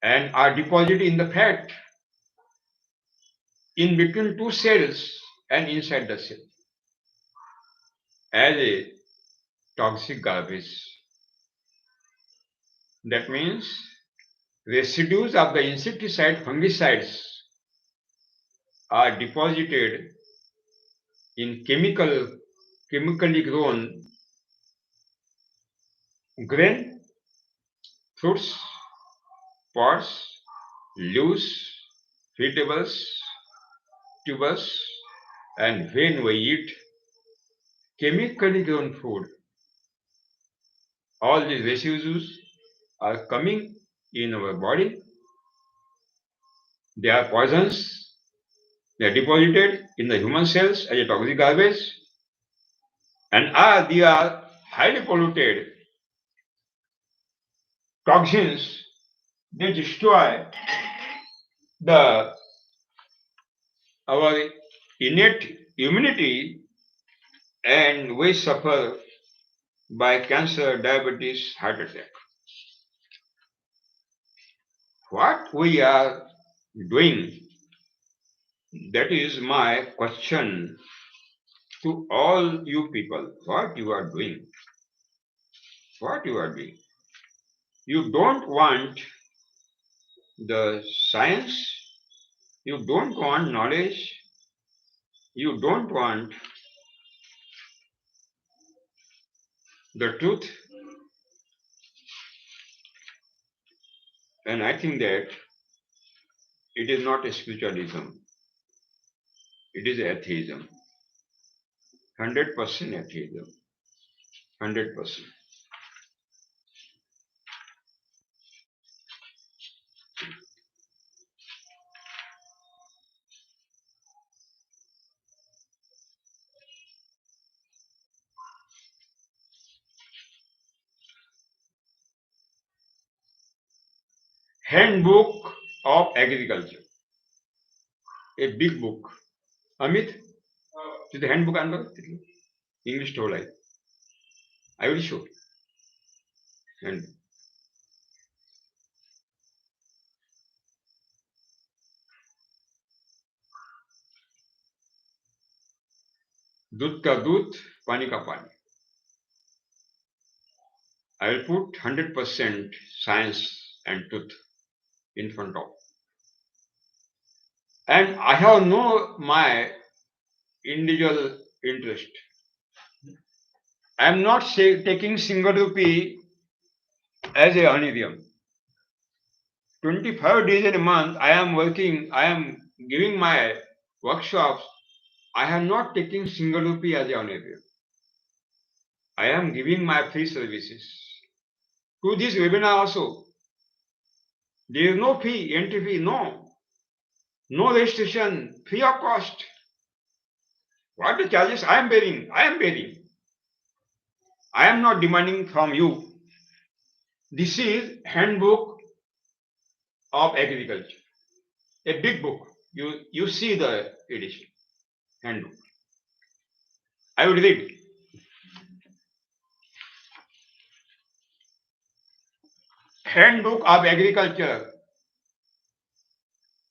and are deposited in the fat in between two cells and inside the cell as a toxic garbage. That means residues of the insecticide fungicides are deposited in chemically grown grain, fruits, pods, leaves, vegetables, tubers, and when we eat chemically grown food, all these residues are coming in our body. They are poisons. They are deposited in the human cells as a toxic garbage, and they are highly polluted toxins. They destroy the our innate immunity, and we suffer by cancer, diabetes, heart attack. What we are doing, that is my question to all you people. What you are doing? What you are doing? You don't want the science, you don't want knowledge, you don't want the truth, and I think that it is not a spiritualism, it is atheism. 100% atheism. 100%. Handbook of Agriculture. A big book. Amit, the handbook English told I will show. And दूध का दूध, पानी का पानी. I will put 100% science and truth in front of. And I have no my individual interest. I am not taking single rupee as a honeydew. 25 days in a month, I am working, I am giving my workshops. I am not taking single rupee as a honeydew. I am giving my free services. To this webinar also, there is no fee, entry fee, no registration, free of cost. What the charges I am bearing? I am bearing. I am not demanding from you. This is Handbook of Agriculture, a big book. You see the edition, handbook. I would read. Handbook of Agriculture.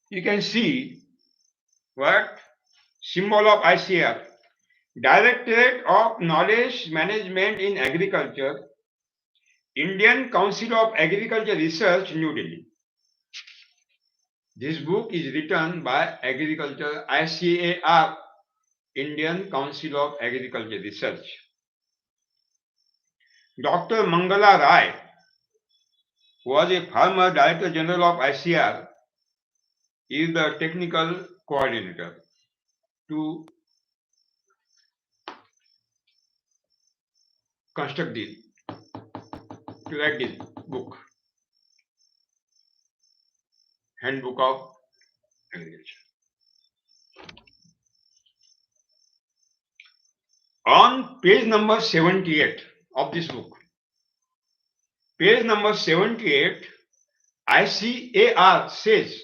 You can see what symbol of ICR, Directorate of Knowledge Management in Agriculture, Indian Council of Agriculture Research, New Delhi. This book is written by Agriculture ICAR, Indian Council of Agriculture Research. Dr. Mangala Rai was a former Director General of ICR, is the technical coordinator to construct this, to write this book, Handbook of Agriculture. On page number 78 of this book, page number 78, ICAR says,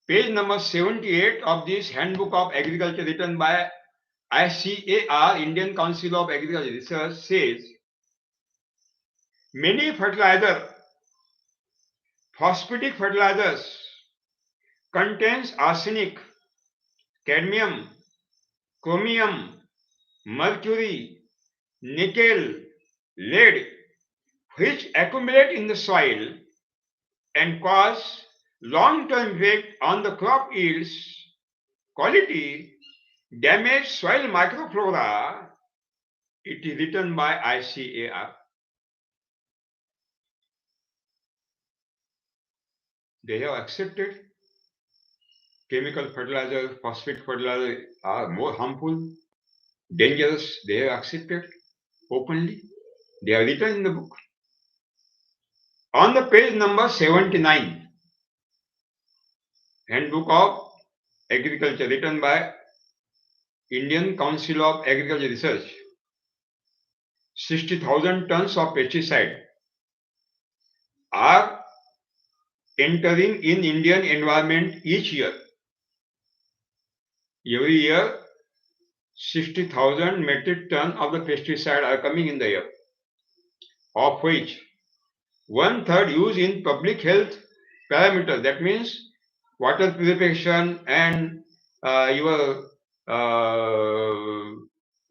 page number 78 of this Handbook of Agriculture written by ICAR, Indian Council of Agriculture Research, says, many phosphatic fertilizers contains arsenic, cadmium, chromium, mercury, nickel, lead, which accumulate in the soil and cause long-term effect on the crop yields, quality, damage soil microflora. It is written by ICAR. They have accepted chemical fertilizers, phosphate fertilizers are more harmful, dangerous. They have accepted openly. They are written in the book. On the page number 79, Handbook of Agriculture written by Indian Council of Agriculture Research, 60,000 tons of pesticide are entering in Indian environment each year. Every year, 60,000 metric tons of the pesticide are coming in the air, of which one-third used in public health parameters. That means water purification and your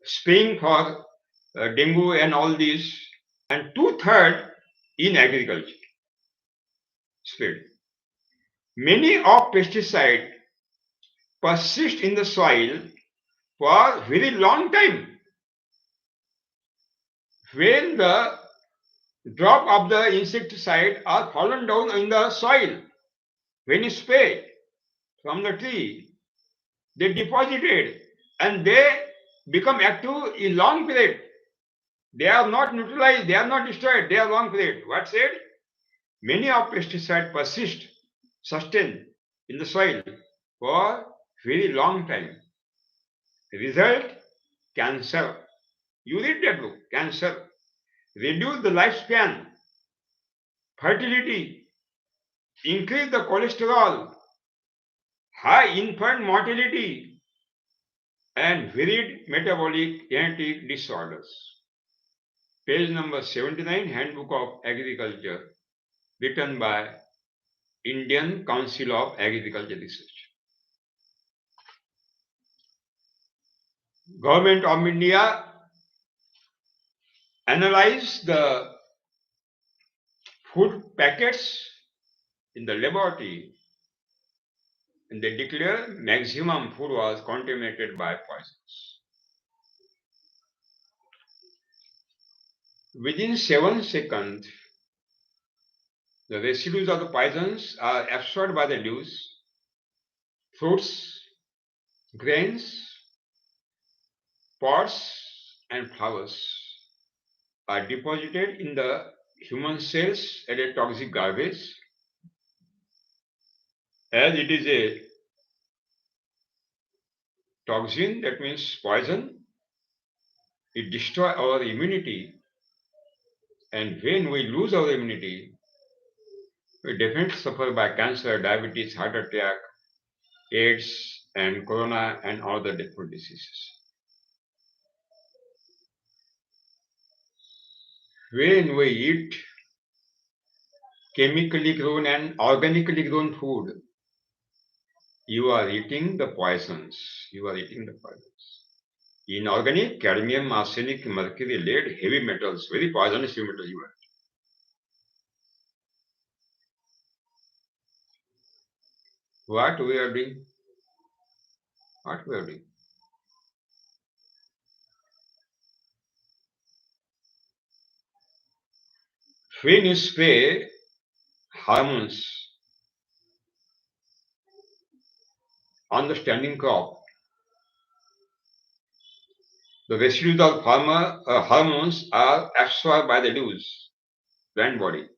spraying for dengue and all these, and two-third in agriculture sprayed. Many of pesticide persist in the soil for very long time. When the drop of the insecticide are fallen down in the soil, when you spray from the tree, they deposited and they become active in long period. They are not neutralized, they are not destroyed, they are long period. What said? Many of pesticide persist, sustain in the soil for very long time. Result, cancer. You read that book, cancer. Reduce the lifespan, fertility, increase the cholesterol, high infant mortality, and varied metabolic genetic disorders. Page number 79, Handbook of Agriculture, written by Indian Council of Agriculture Research. Government of India analyzed the food packets in the laboratory and they declare maximum food was contaminated by poisons. Within 7 seconds, the residues of the poisons are absorbed by the leaves, fruits, grains, pods, and flowers are deposited in the human cells as a toxic garbage. As it is a toxin, that means poison, it destroys our immunity. And when we lose our immunity, we definitely suffer by cancer, diabetes, heart attack, AIDS, and corona, and other different diseases. When we eat chemically grown and organically grown food, you are eating the poisons. You are eating the poisons. Inorganic, cadmium, arsenic, mercury, lead, heavy metals, very poisonous heavy metals you are. What we are doing? What we are doing? When you spray hormones on the standing crop, the residues of hormones are absorbed by the leaves, plant body.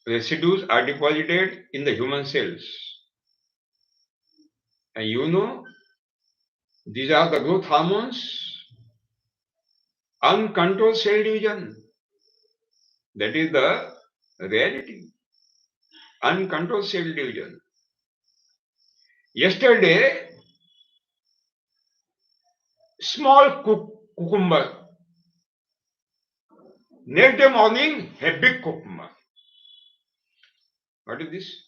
Residues are deposited in the human cells. And you know, These are the growth hormones, uncontrolled cell division. That is the reality. Uncontrolled cell division. Yesterday, small cucumber. Next day morning, a big cucumber. What is this?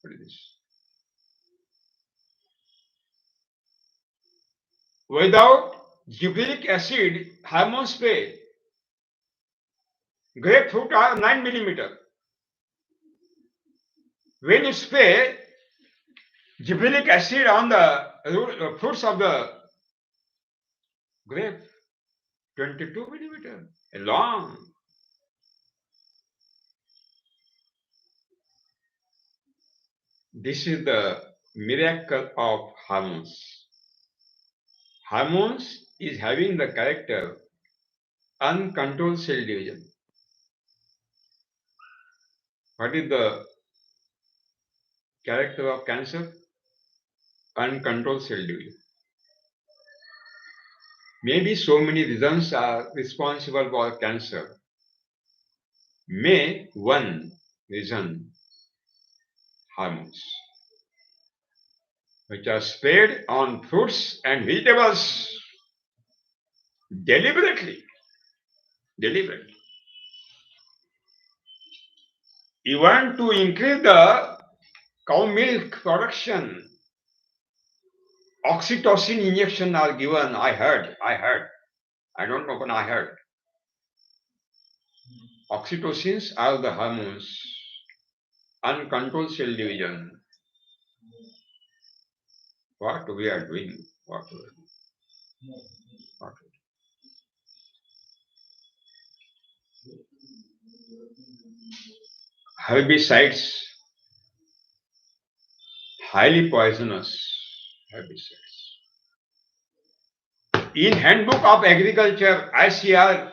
What is this? Without gibberellic acid, hormone spray, grapefruit are 9 millimeter. When you spray gibberellic acid on the fruits of the grape, 22 millimeter, a long. This is the miracle of hormones. Hormones is having the character uncontrolled cell division. What is the character of cancer? Uncontrolled cell division. Maybe so many reasons are responsible for cancer. May one reason hormones, which are sprayed on fruits and vegetables deliberately. You want to increase the cow milk production. Oxytocin injection are given. I heard. I don't know, but I heard. Oxytocins are the hormones. Uncontrolled cell division. What we are doing? What? Herbicides, highly poisonous herbicides. In Handbook of Agriculture, ICR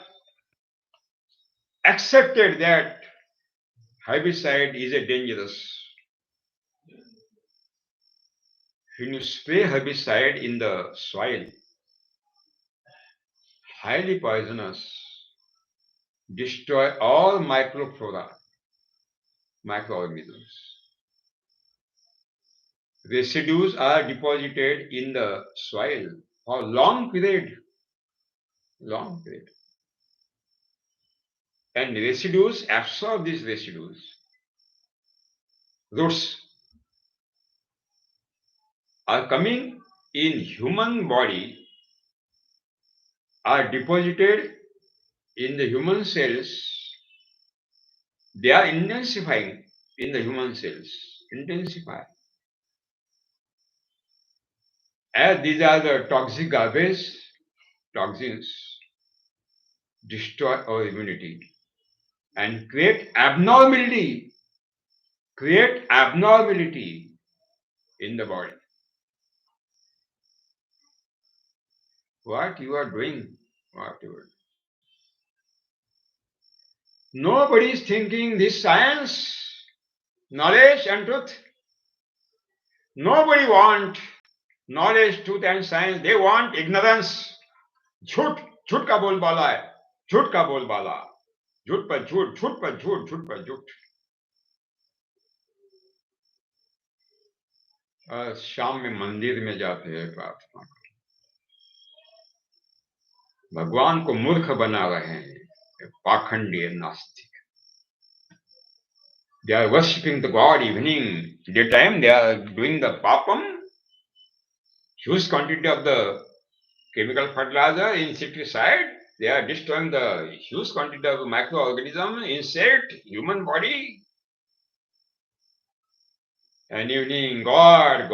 accepted that herbicide is a dangerous. When you spray herbicide in the soil, highly poisonous, destroy all microflora, microorganisms. Residues are deposited in the soil for long period. And residues absorb these residues. Roots are coming in human body, are deposited in the human cells. They are intensifying in the human cells. Intensify. As these are the toxic garbage, toxins destroy our immunity and create abnormality in the body. What you are doing? Nobody is thinking this science, knowledge and truth. Nobody want knowledge, truth and science. They want ignorance. झूठ का बोलबाला है, झूठ का बोलबाला, झूठ पर झूठ, झूठ पर झूठ, झूठ पर झूठ. शाम में मंदिर में जाते हैं प्रार्थना, भगवान को मूर्ख बना रहे हैं, पाखंडी नास्तिक. They are worshipping the God evening. Daytime they are doing the papam, huge quantity of the chemical fertilizer, insecticide. They are destroying the huge quantity of microorganism, insect, human body. And evening, God.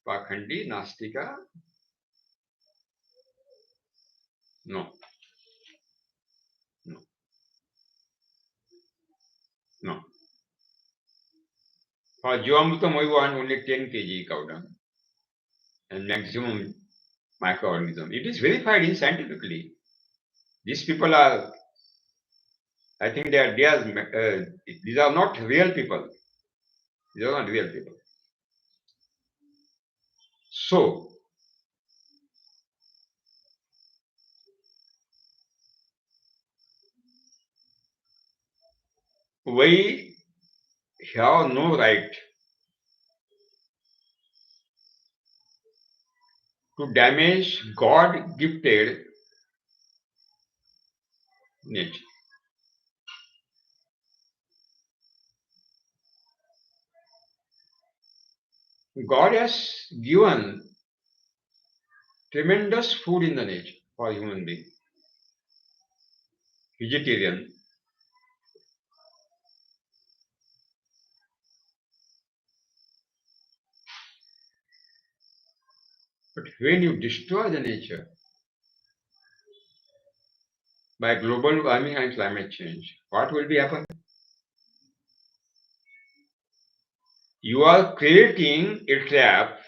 Pakhandi, Nastika. No. For Jivamrutam, we want only 10 kg cow dung and maximum microorganism. It is verified in scientifically. These people are, I think these are not real people. These are not real people. So, we have no right to damage God gifted nature. God has given tremendous food in the nature for human being, vegetarian. But when you destroy the nature by global warming and climate change, what will be happen? You are creating a trap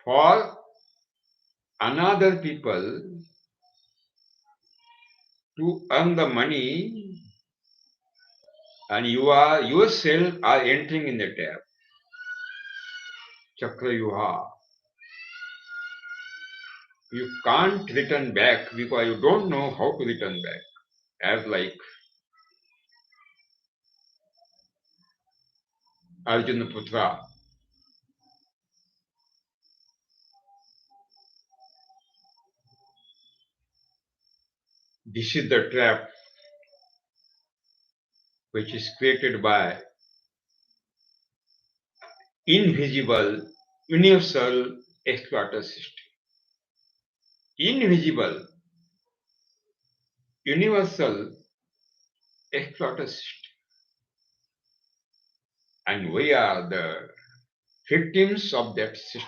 for another people to earn the money, and you are yourself are entering in the trap. Chakrayuha. You can't return back because you don't know how to return back. As like Arjuna Putra. This is the trap which is created by invisible universal exploiter system. Invisible universal exploiter system. And we are the victims of that system.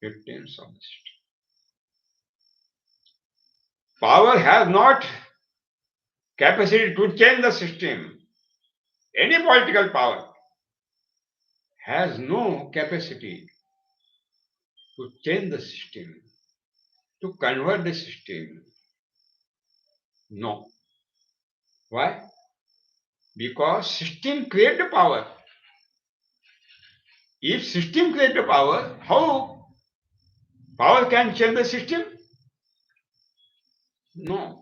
Victims of the system. Power has not capacity to change the system. Any political power has no capacity to change the system, to convert the system. No. Why? Because system create the power. If system create the power, how power can change the system? No.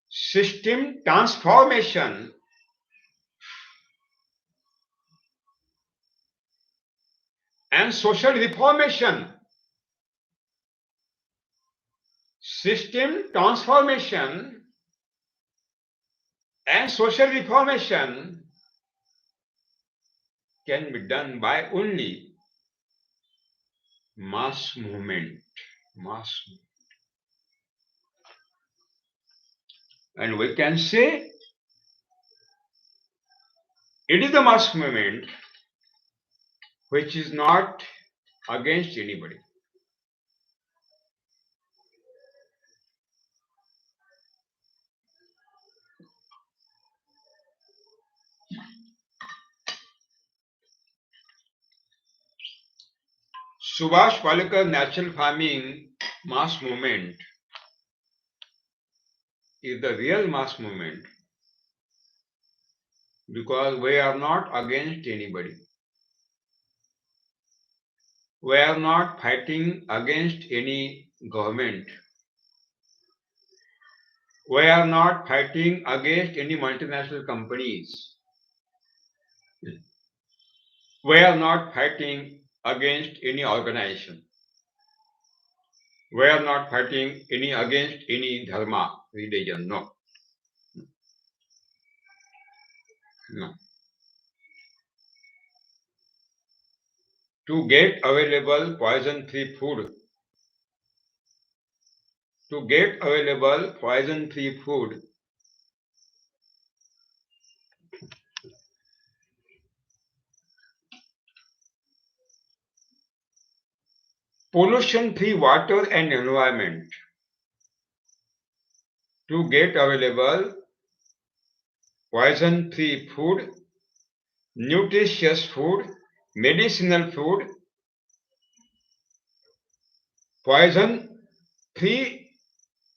System transformation and social reformation. System transformation and social reformation can be done by only mass movement. Mass. And we can say it is the mass movement which is not against anybody. Subhash Palekar natural farming mass movement is the real mass movement because we are not against anybody. We are not fighting against any government. We are not fighting against any multinational companies. We are not fighting against any organization. We are not fighting against any dharma, religion. No. No. To get available poison-free food, pollution-free water and environment, to get available poison-free food, nutritious food, medicinal food, poison-free,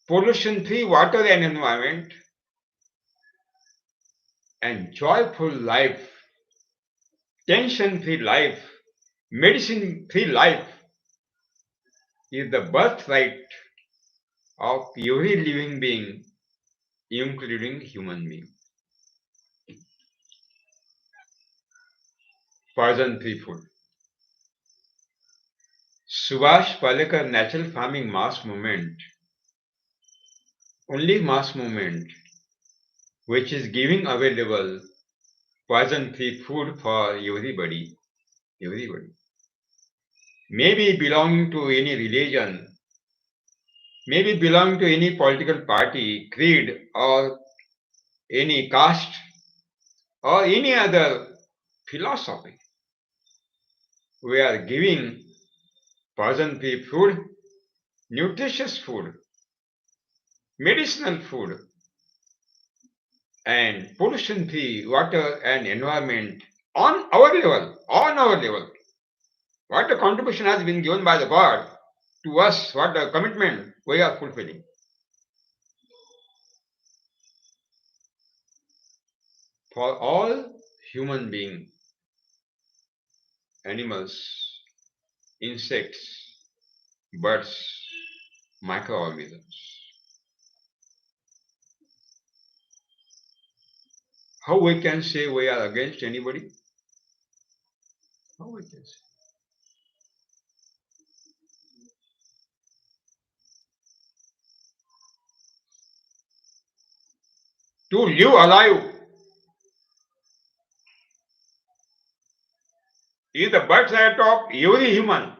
pollution-free water and environment, and joyful life, tension-free life, medicine-free life is the birthright of every living being, including human being. Poison-free food. Subhash Palekar Natural Farming Mass Movement, only mass movement which is giving available poison-free food for everybody. Everybody. Maybe belonging to any religion, maybe belonging to any political party, creed, or any caste, or any other philosophy. We are giving poison-free food, nutritious food, medicinal food, and pollution-free water and environment on our level, on our level. What the contribution has been given by the God to us, what the commitment we are fulfilling. For all human beings, animals, insects, birds, microorganisms. How we can say we are against anybody? How we can say? To live alive is the birthright of every human.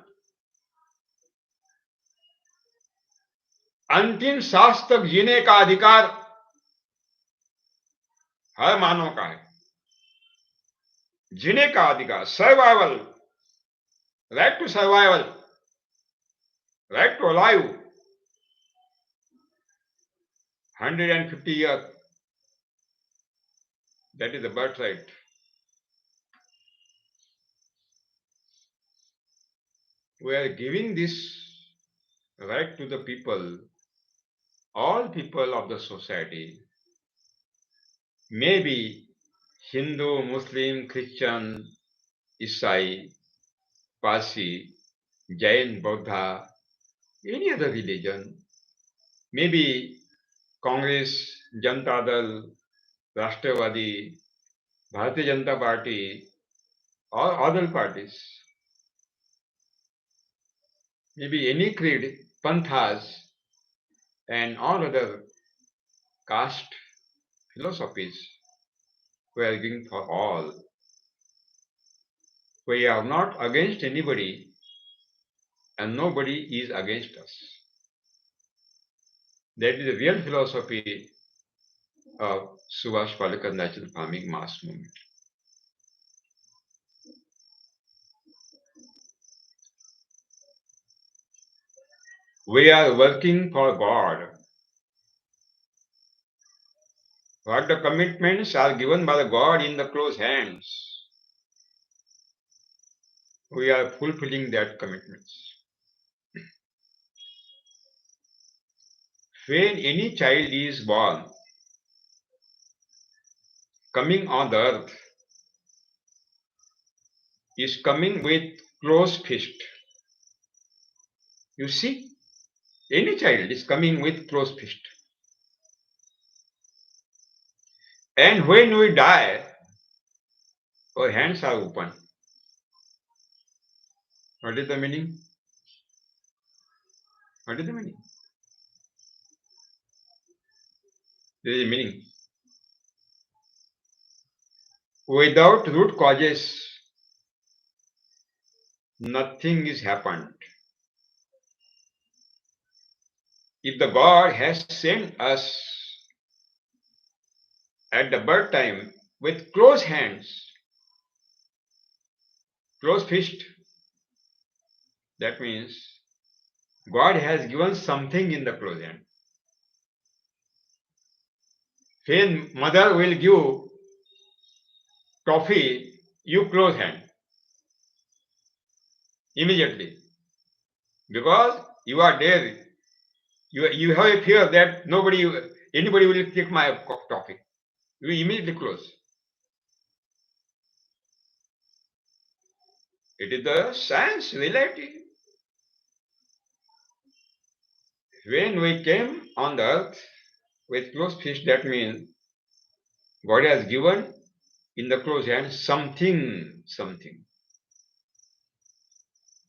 अंतिम सांस तक जीने का अधिकार हर मानव का है. जीने का अधिकार, survival, right to survival, right to alive. 150 years. That is the birthright. We are giving this right to the people, all people of the society. Maybe Hindu, Muslim, Christian, Isai, Parsi, Jain, Buddha, any other religion. Maybe Congress, Janata Dal, Rashtravadi, Bharatiya Janata Party, or other parties. Maybe any creed, panthas, and all other caste philosophies. We are giving for all. We are not against anybody, and nobody is against us. That is the real philosophy of Subhash Palekar Natural Farming Mass Movement. We are working for God. What the commitments are given by the God in the close hands, we are fulfilling that commitments. When any child is born, coming on the earth, is coming with closed fist. You see, any child is coming with closed fist. And when we die, our hands are open. What is the meaning? What is the meaning? There is a meaning. Without root causes, nothing is happened. If the God has sent us at the birth time with closed hands, closed fist, that means God has given something in the closed hand. When mother will give toffee, you close hand immediately, because you are there. You have a fear that anybody will take my toffee. You immediately close. It is the science reality. When we came on the earth with closed fist, that means God has given in the closed hand something.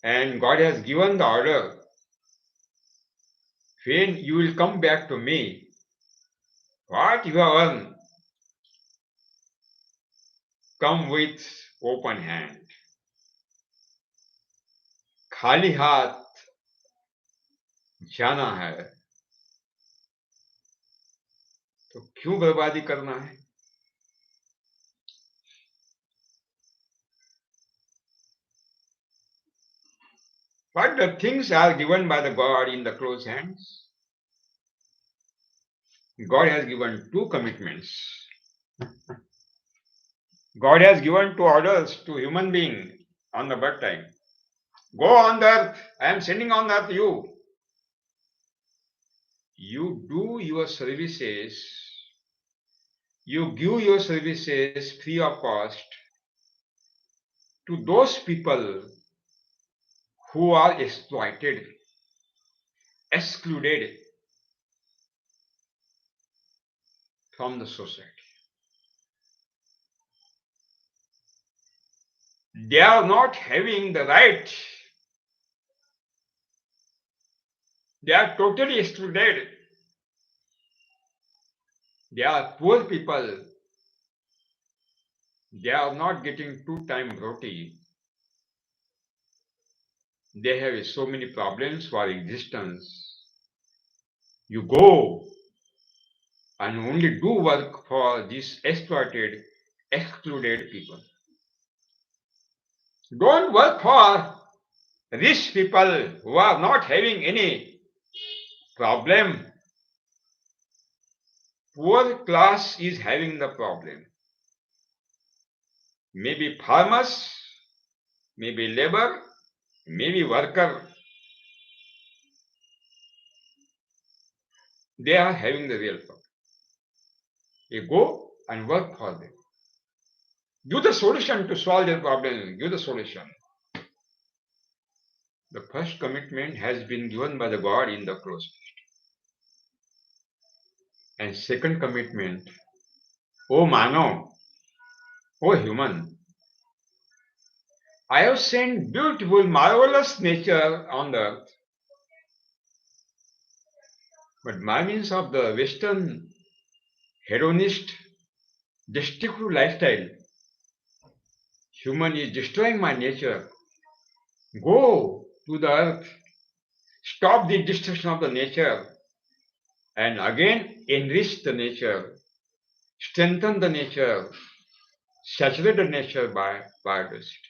And God has given the order, when you will come back to me, what you have earned, come with open hand. खाली हाथ जाना है तो क्यों बर्बादी करना है? But the things are given by the God in the closed hands. God has given two commitments. God has given two orders to human being on the birth time. Go on the earth. I am sending on the earth you. You do your services. You give your services free of cost to those people who are exploited, excluded from the society. They are not having the right. They are totally excluded. They are poor people. They are not getting two-time roti. They have so many problems for existence. You go and only do work for these exploited, excluded people. Don't work for rich people who are not having any problem. Poor class is having the problem. Maybe farmers, maybe labor, maybe worker. They are having the real problem. You go and work for them. Give the solution to solve their problem. Give the solution. The first commitment has been given by the God in the closed. And second commitment, O Mano, O human, I have sent beautiful, marvelous nature on the earth. But by means of the Western hedonist, destructive lifestyle, human is destroying my nature. Go to the earth, stop the destruction of the nature, and again enrich the nature, strengthen the nature, saturate the nature by biodiversity.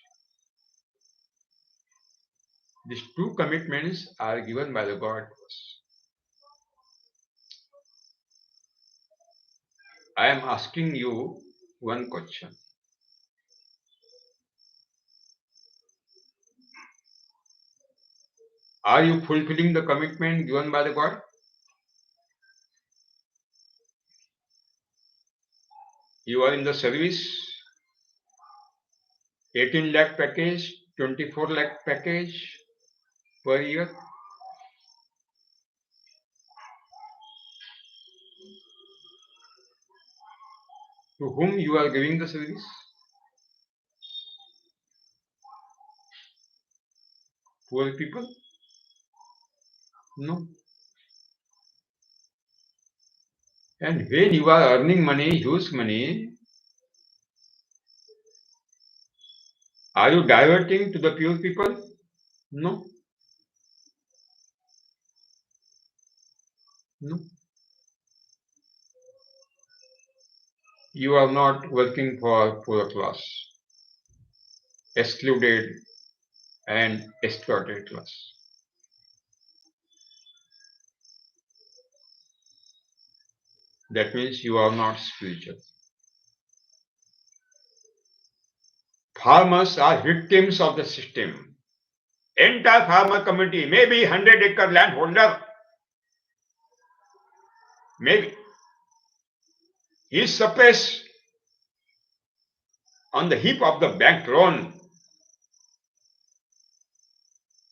These two commitments are given by the God to us. I am asking you one question. Are you fulfilling the commitment given by the God? You are in the service, 18 lakh package, 24 lakh package per year. To whom you are giving the service? Poor people? No. And when you are earning money, huge money, are you diverting to the pure people? No. No. You are not working for poor class, excluded and exploited class. That means you are not spiritual. Farmers are victims of the system. Entire farmer community, maybe 100-acre landholder, maybe he is suppressed on the heap of the bank loan.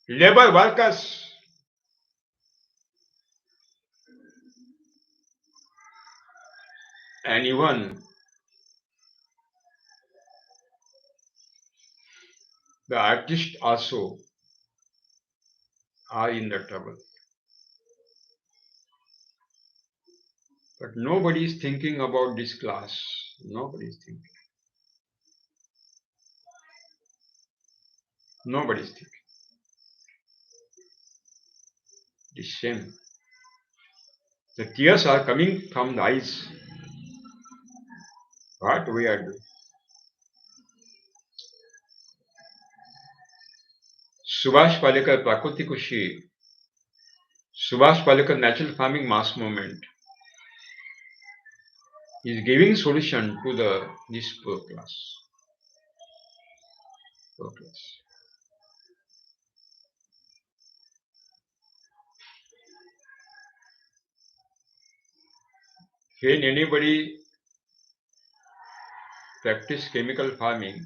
labor workers, and even the artists also are in the trouble. But nobody is thinking about this class. Nobody is thinking. Nobody is thinking. The shame. The tears are coming from the eyes. What we are doing? Subhash Palekar Prakriti Kushi, Subhash Palekar Natural Farming Mass Movement is giving solution to this poor class. Poor class. When anybody practice chemical farming,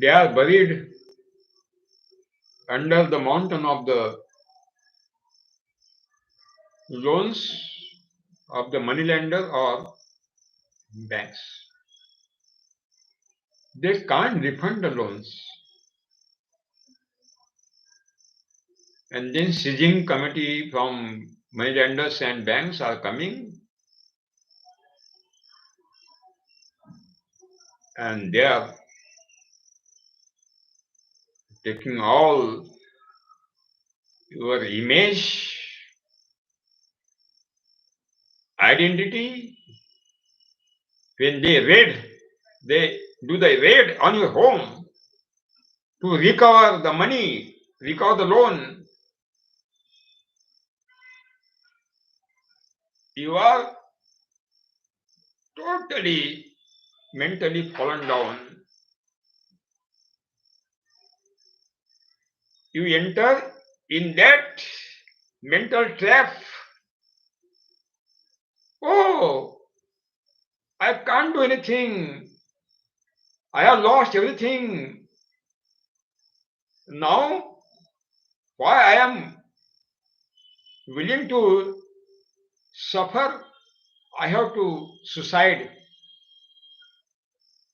they are buried under the mountain of the loans of the moneylender or banks. They can't refund the loans. And then seizing committee from moneylenders and banks are coming, and they are taking all your image, identity. When they do the raid on your home to recover the money, recover the loan. You are totally mentally fallen down. You enter in that mental trap. Oh, I can't do anything. I have lost everything. Now, why I am willing to suffer? I have to suicide.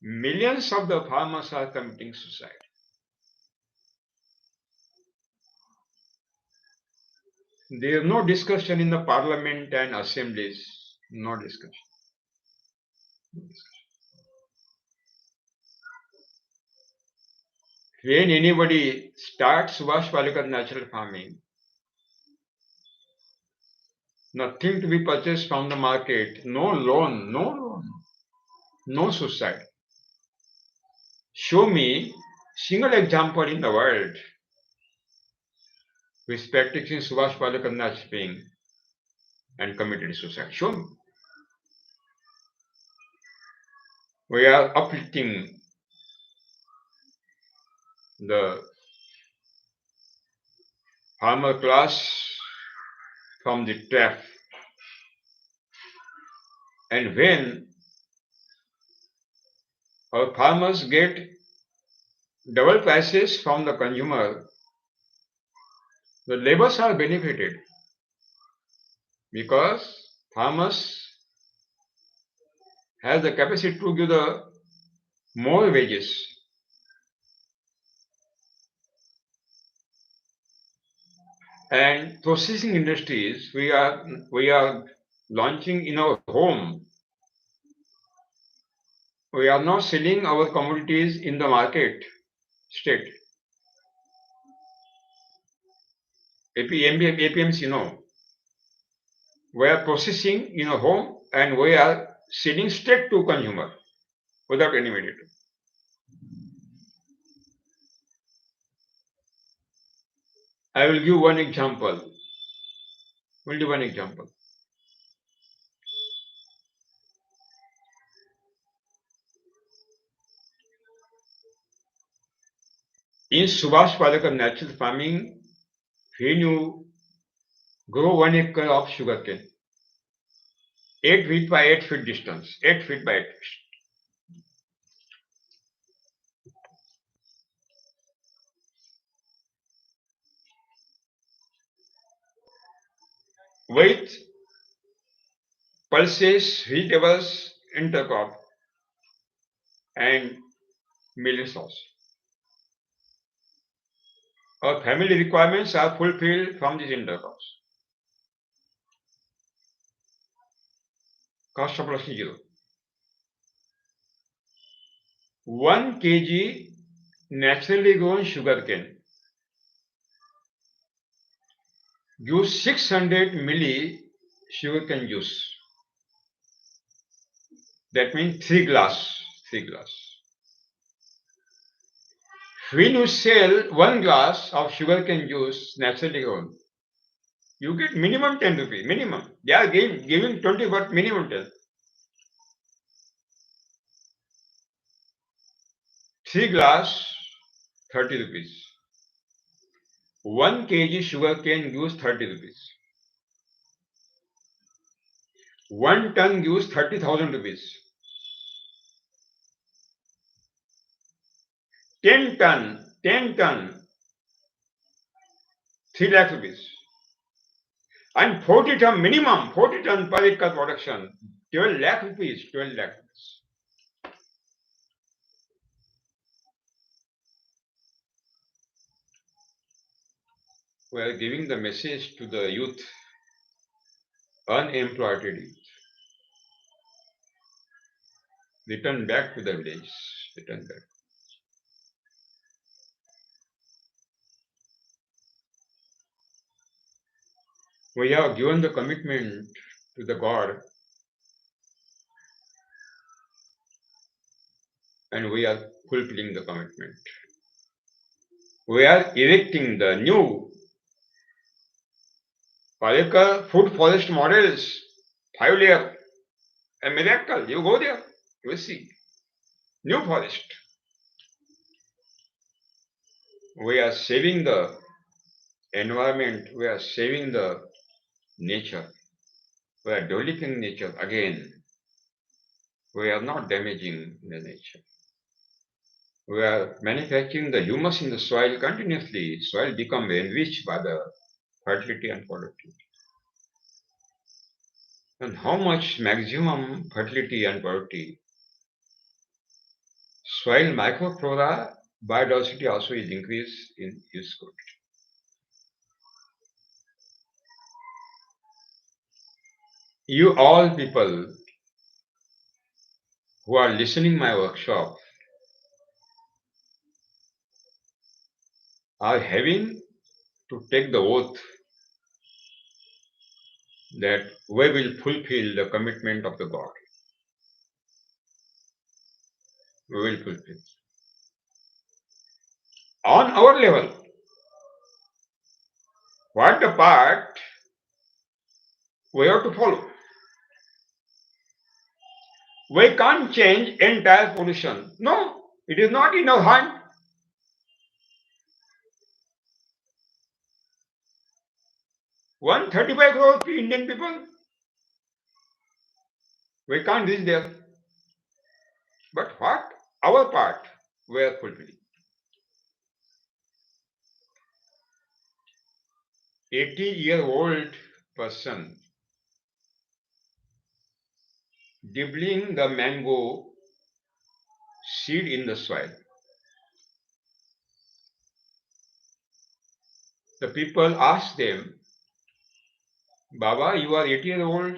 Millions of the farmers are committing suicide. There is no discussion in the parliament and assemblies. No discussion. When anybody starts Subhash Palekar natural farming, nothing to be purchased from the market, no loan, no suicide. Show me single example in the world who is practicing Subhash Palekar natural farming and committed suicide. Show me. We are uplifting the farmer class from the trap. And when our farmers get double prices from the consumer, the laborers are benefited because farmers have the capacity to give the more wages. And processing industries, we are launching in our home. We are not selling our commodities in the market state. APMC, we are processing in a home and we are selling straight to consumer without any mediator. I will give one example. We'll do one example. In Subhash Palekar natural farming, when you grow 1 acre of sugarcane, 8 feet by 8 feet distance, 8 feet by 8 feet. with pulses, vegetables, intercrop, and millions also. Our family requirements are fulfilled from these intercrops. Cost of production 0. 1 kg naturally grown sugarcane gives 600 milli sugarcane juice. That means 3 glass. 3 glass. When you sell 1 glass of sugarcane juice naturally grown, you get minimum 10 rupees. Minimum. They are giving 20, but minimum 10. 3 glass, 30 rupees. 1 kg sugarcane gives 30 rupees. 1 ton gives 30,000 rupees. 10 ton, 3 lakh rupees. And 40 ton minimum, 40 ton per acre production, 12 lakh rupees, 12 lakh rupees. We are giving the message to the youth, unemployed youth. Return back to the village. Return back. We have given the commitment to the God, and we are fulfilling the commitment. We are erecting the new Palekar food forest models, 5 layer, a miracle. You go there, you will see. New forest. We are saving the environment, we are saving the nature. We are developing nature again. We are not damaging the nature. We are manufacturing the humus in the soil continuously. Soil becomes enriched by the fertility and productivity. And how much maximum fertility and productivity? Soil microflora biodiversity also is increased in use good. You all people who are listening my workshop are having to take the oath that we will fulfill the commitment of the God. We will fulfill. On our level, what the part we have to follow? We can't change entire pollution. No, it is not in our hand. One 35 crore Indian people, we can't reach there. But what? Our part, we are fulfilling. 80-year-old person dibbling the mango seed in the soil. The people ask them, Baba, you are 80 years old,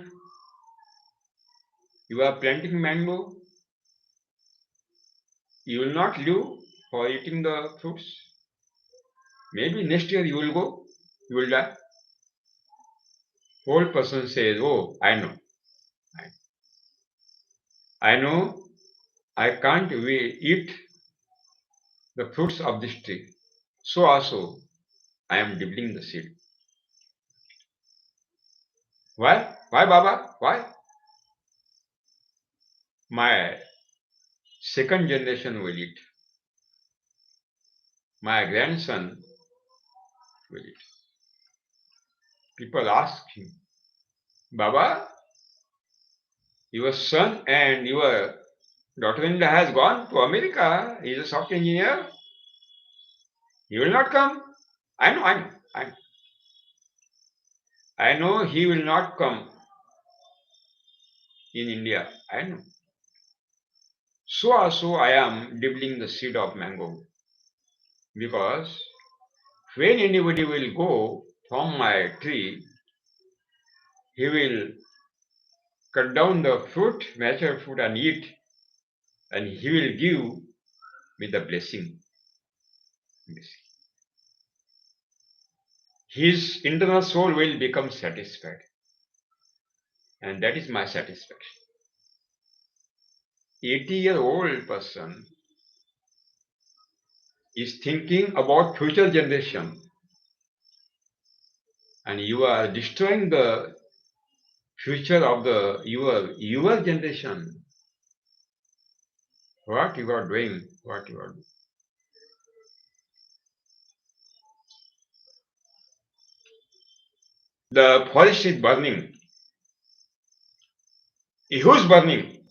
you are planting mango, you will not live for eating the fruits. Maybe next year you will go, you will die. Old person says, oh, I know. I know I can't eat the fruits of this tree. So also, I am dibbling the seed. Why? Why, Baba? Why? My second generation will eat. My grandson will eat. People ask him, Baba, your son and your daughter-in-law has gone to America. He is a software engineer. He will not come. I know. I know he will not come in India. I know. So also I am dibbling the seed of mango, because when anybody will go from my tree, he will cut down the fruit, mature fruit, and eat, and he will give me the blessing. His internal soul will become satisfied, and that is my satisfaction. 80-year-old person is thinking about future generation, and you are destroying the future of the your generation. What you are doing? What you are doing? The forest is burning. Who's burning?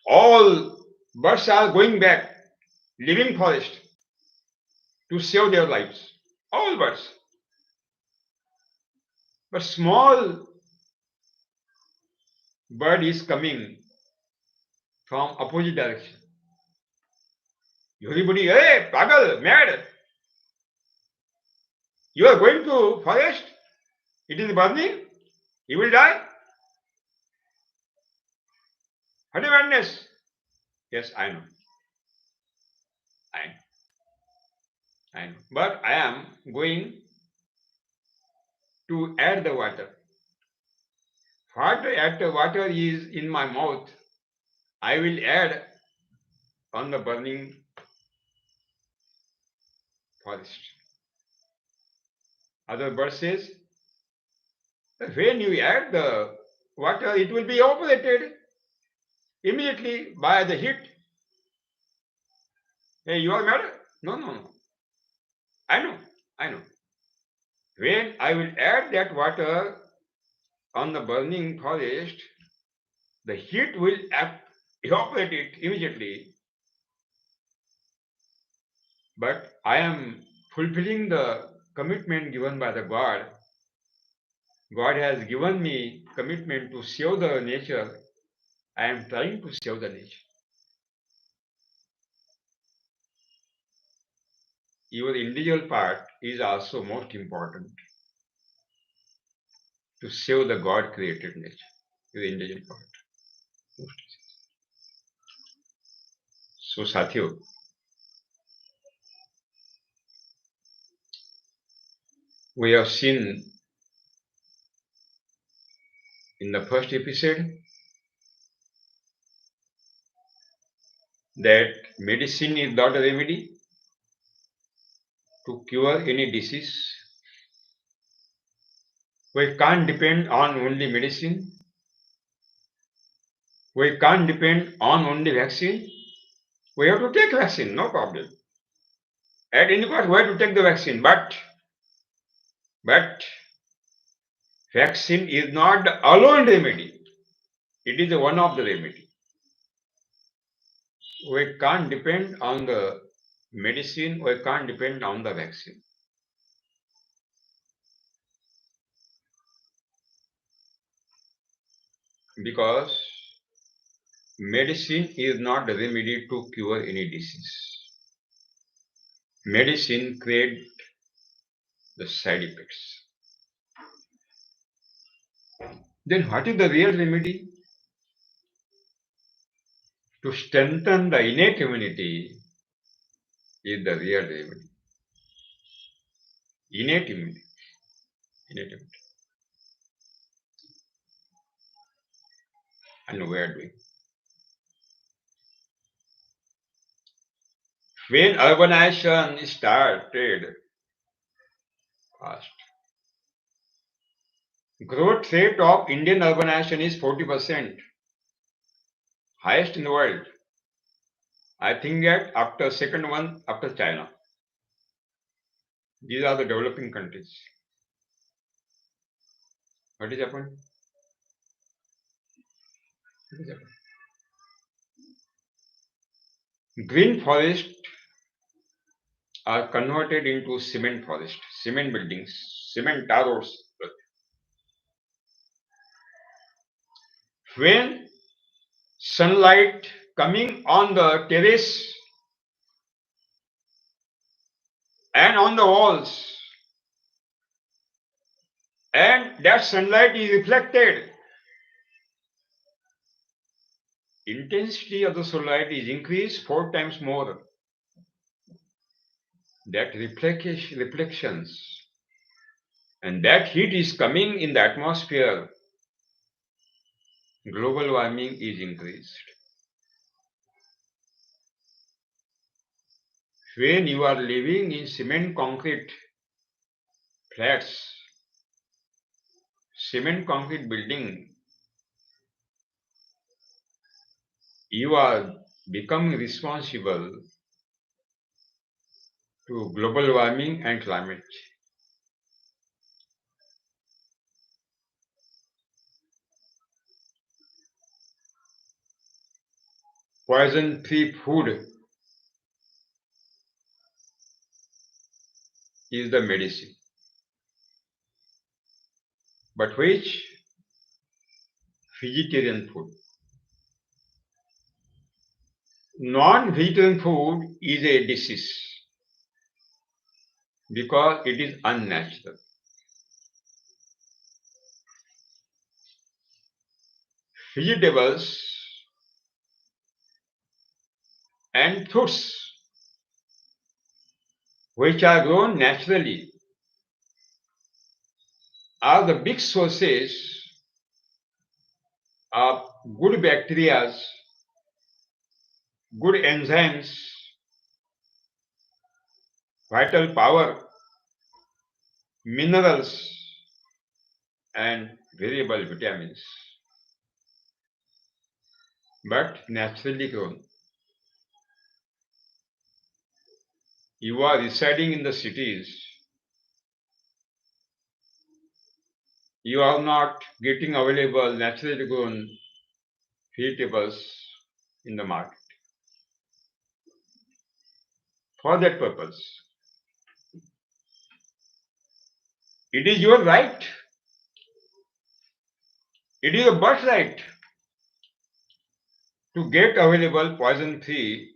All birds are going back, leaving forest to save their lives. All birds. But small bird is coming from opposite direction. Everybody, hey, pagal, mad. You are going to forest. It is burning. You will die. What a madness. Yes, I know. I know. I know. But I am going to add the water. What add the water is in my mouth, I will add on the burning forest. Other verse says, when you add the water, it will be evaporated immediately by the heat. Hey, you are mad? No, no, no. I know, I know. When I will add that water on the burning forest, the heat will evaporate it immediately. But I am fulfilling the commitment given by the God. God has given me commitment to save the nature. I am trying to save the nature. Your individual part is also most important to save the God created nature. Your individual part. So, Sathiyo, we have seen in the first episode that medicine is not a remedy to cure any disease. We can't depend on only medicine. We can't depend on only vaccine. We have to take vaccine, no problem. At any cost, we have to take the vaccine. But vaccine is not the alone remedy. It is one of the remedy. We can't depend on the medicine. We can't depend on the vaccine. Because medicine is not the remedy to cure any disease. Medicine creates the side effects. Then what is the real remedy? To strengthen the innate immunity is the real remedy. Innate immunity. Innate immunity. And we are doing. When urbanization started fast, growth rate of Indian urbanization is 40%, highest in the world. I think that after second one, after China. These are the developing countries. What is happened? What is happened? Green forests are converted into cement forest, cement buildings, cement towers, When sunlight coming on the terrace and on the walls, and that sunlight is reflected, intensity of the sunlight is increased 4 times more. That reflections and that heat is coming in the atmosphere, global warming is increased. When you are living in cement concrete flats, cement concrete building, you are becoming responsible to global warming and climate. Poison-free food is the medicine. But which? Vegetarian food. Non-vegetarian food is a disease because it is unnatural. Vegetables and fruits which are grown naturally are the big sources of good bacteria, good enzymes, vital power, minerals, and variable vitamins, but naturally grown. You are residing in the cities, you are not getting available naturally grown vegetables in the market. For that purpose, it is your right, it is a birthright to get available poison-free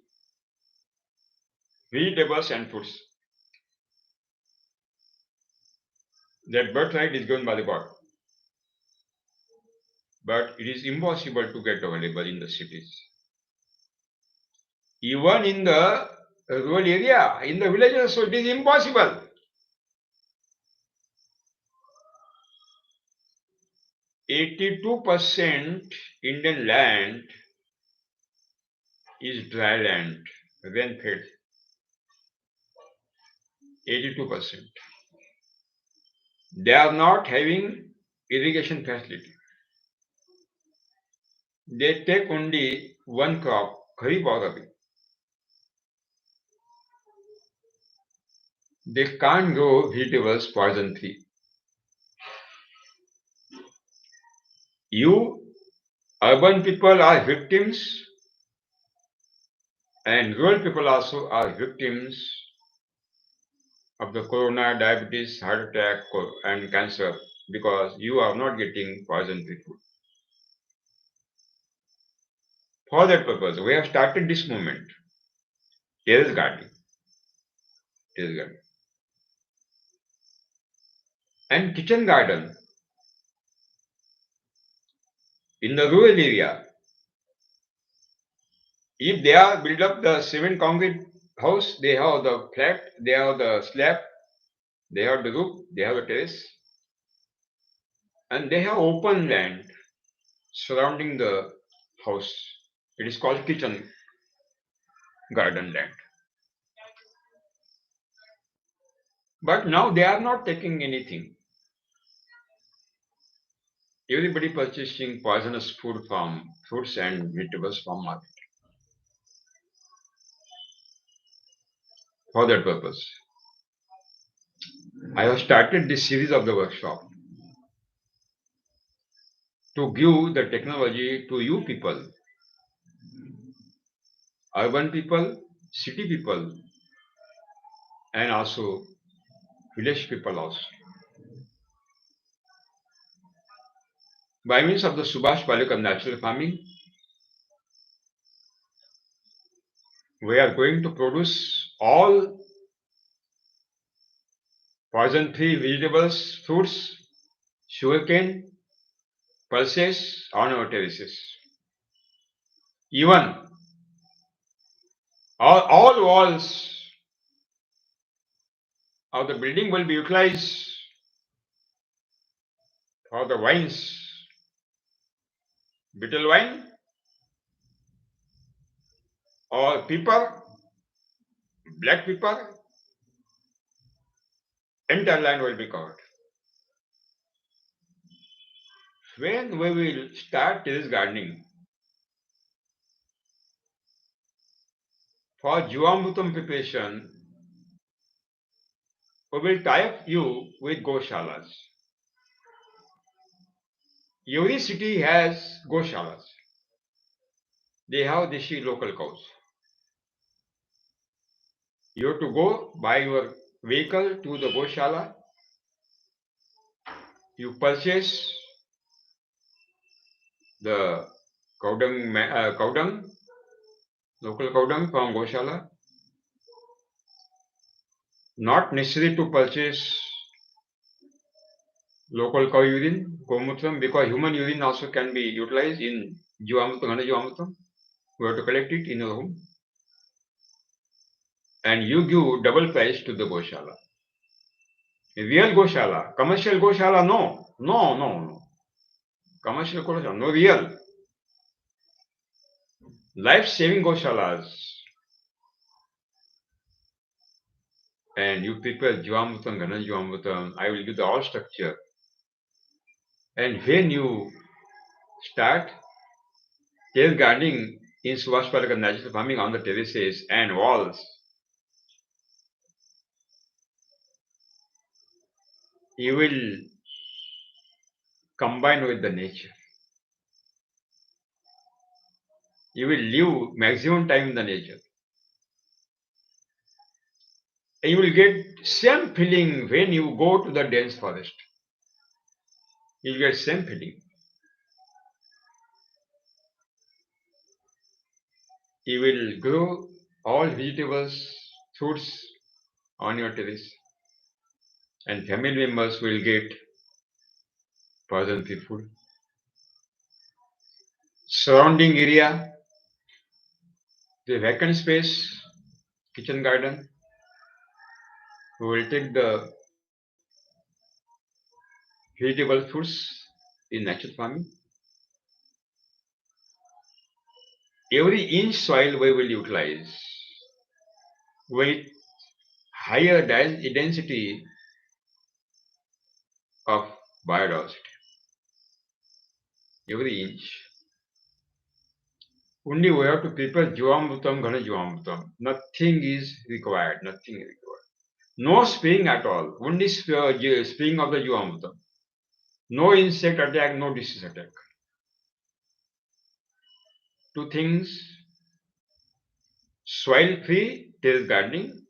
vegetables and fruits. That birthright is given by the God. But it is impossible to get available in the cities. Even in the rural area, in the villages, so it is impossible. 82% Indian land is dry land, rain-fed. 82%. They are not having irrigation facility. They take only one crop, kharif or rabi. They can't grow vegetables poison-free. You, urban people, are victims, and rural people also are victims of the corona, diabetes, heart attack, and cancer because you are not getting poison-free food. For that purpose, we have started this movement, terrace gardening. Terrace garden. And kitchen garden in the rural area. If they are built up the cement concrete house, they have the flat, they have the slab, they have the roof, they have the terrace, and they have open land surrounding the house. It is called kitchen garden land. But now they are not taking anything. Everybody purchasing poisonous food from fruits and vegetables from market. For that purpose, I have started this series of the workshop to give the technology to you people, urban people, city people, and also village people also. By means of the Subhash Palekar natural farming, we are going to produce all poison-free vegetables, fruits, sugarcane, pulses on our terraces. Even all walls of the building will be utilized for the wines, bitter wine or pepper, black pepper, entire land will be covered. When we will start terrace gardening, for Jivamrutam preparation, we will tie up you with goshalas. Every city has goshalas. They have deshi local cows. You have to go by your vehicle to the goshala. You purchase the cow dung, local cow dung from goshala. Not necessary to purchase local cow urine, gomutram, because human urine also can be utilized in Jivamrutam. You have to collect it in your home. And you give double price to the goshala. Real goshala, commercial goshala, no. Commercial goshala, no real. Life-saving goshalas. And you prepare Jivamrutam, Ghana Jivamrutam, I will give the all structure. And when you start terrace gardening in Subhash Palekar natural farming on the terraces and walls, you will combine with the nature. You will live maximum time in the nature. And you will get same feeling when you go to the dense forest. You will get same feeling. You will grow all vegetables, fruits on your terrace. And family members will get poison-free food. Surrounding area, the vacant space, kitchen garden, we will take the vegetable fruits in natural farming. Every inch soil we will utilize with higher density of biodiversity. Every inch. Only we have to prepare Jivamrutam, Ghana Jivamrutam. Nothing is required. No spraying at all. Only spraying of the Jivamrutam. No insect attack, no disease attack. Two things: soil-free terrace gardening,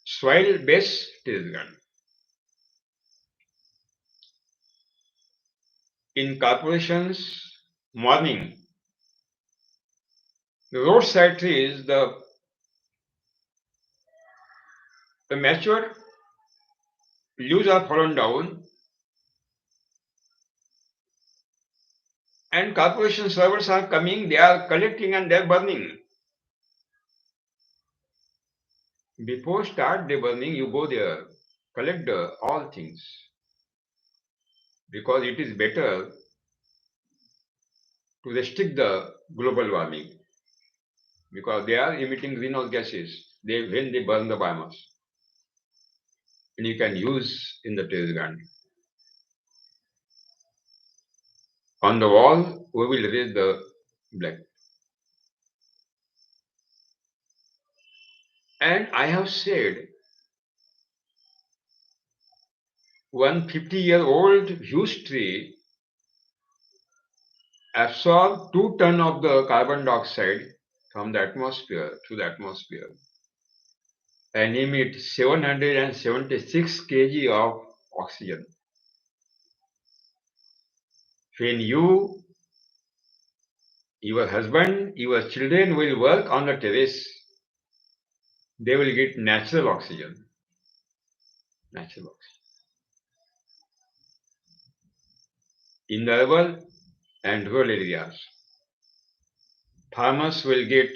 soil-based terrace gardening. In corporations, morning, the roadside trees, the mature leaves are fallen down, and corporation servers are coming, they are collecting and they are burning. Before start the burning, you go there, collect all things, because it is better to restrict the global warming, because they are emitting greenhouse gases when they burn the biomass, and you can use in the terrace garden. On the wall, we will raise the black. And I have said, 150-year-old huge tree absorb 2 tons of the carbon dioxide from the atmosphere to the atmosphere and emit 776 kg of oxygen. When you, your husband, your children will work on the terrace, they will get natural oxygen. Natural oxygen. In the urban and rural areas, farmers will get,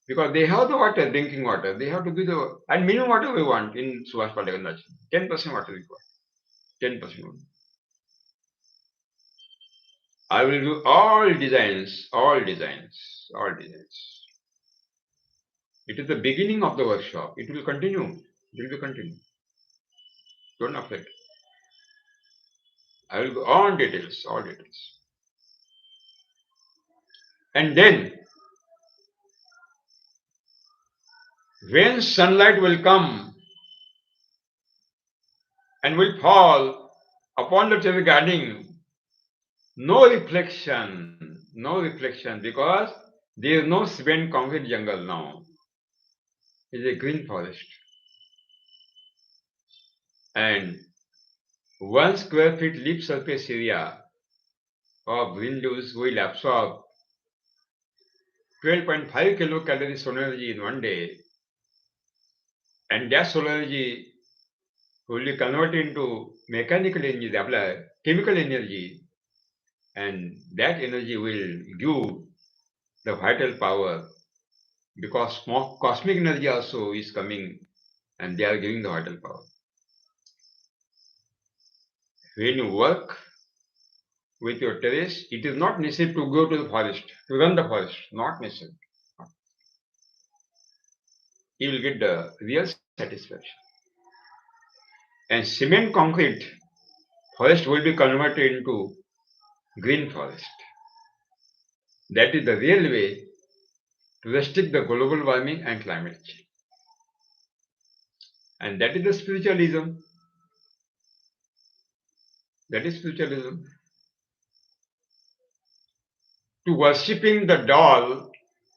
because they have the water, drinking water, they have to give the, and minimum water we want in Subhash Palekar, 10% water required. 10% only. I will do all designs, all designs, all designs. It is the beginning of the workshop. It will continue. It will be continued. Don't affect. I will go on details, all details. And then, when sunlight will come and will fall upon the terrace garden, no reflection, because there is no cement concrete jungle now. It is a green forest. And 1 square feet leaf surface area of green leaves will absorb 12.5 kilocalories solar energy in one day, and that solar energy will be converted into mechanical energy, chemical energy, and that energy will give the vital power, because cosmic energy also is coming and they are giving the vital power. When you work with your terrace, it is not necessary to go to the forest, to run the forest, not necessary. You will get the real satisfaction. And cement concrete forest will be converted into green forest. That is the real way to restrict the global warming and climate change. And that is the spiritualism. That is spiritualism. To worshipping the doll,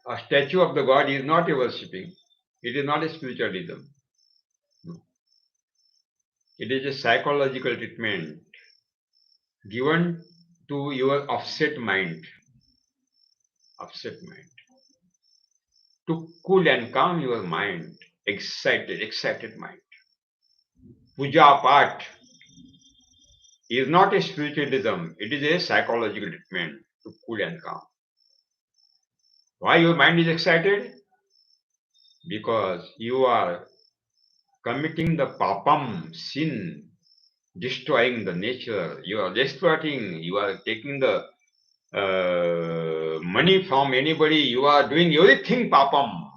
a statue of the god, is not a worshipping. It is not a spiritualism. No. It is a psychological treatment given to your upset mind. Upset mind. To cool and calm your mind, excited mind. Puja Path is not a spiritualism, it is a psychological treatment to cool and calm. Why your mind is excited? Because you are committing the papam, sin, destroying the nature, you are exploiting, you are taking the money from anybody, you are doing everything papam.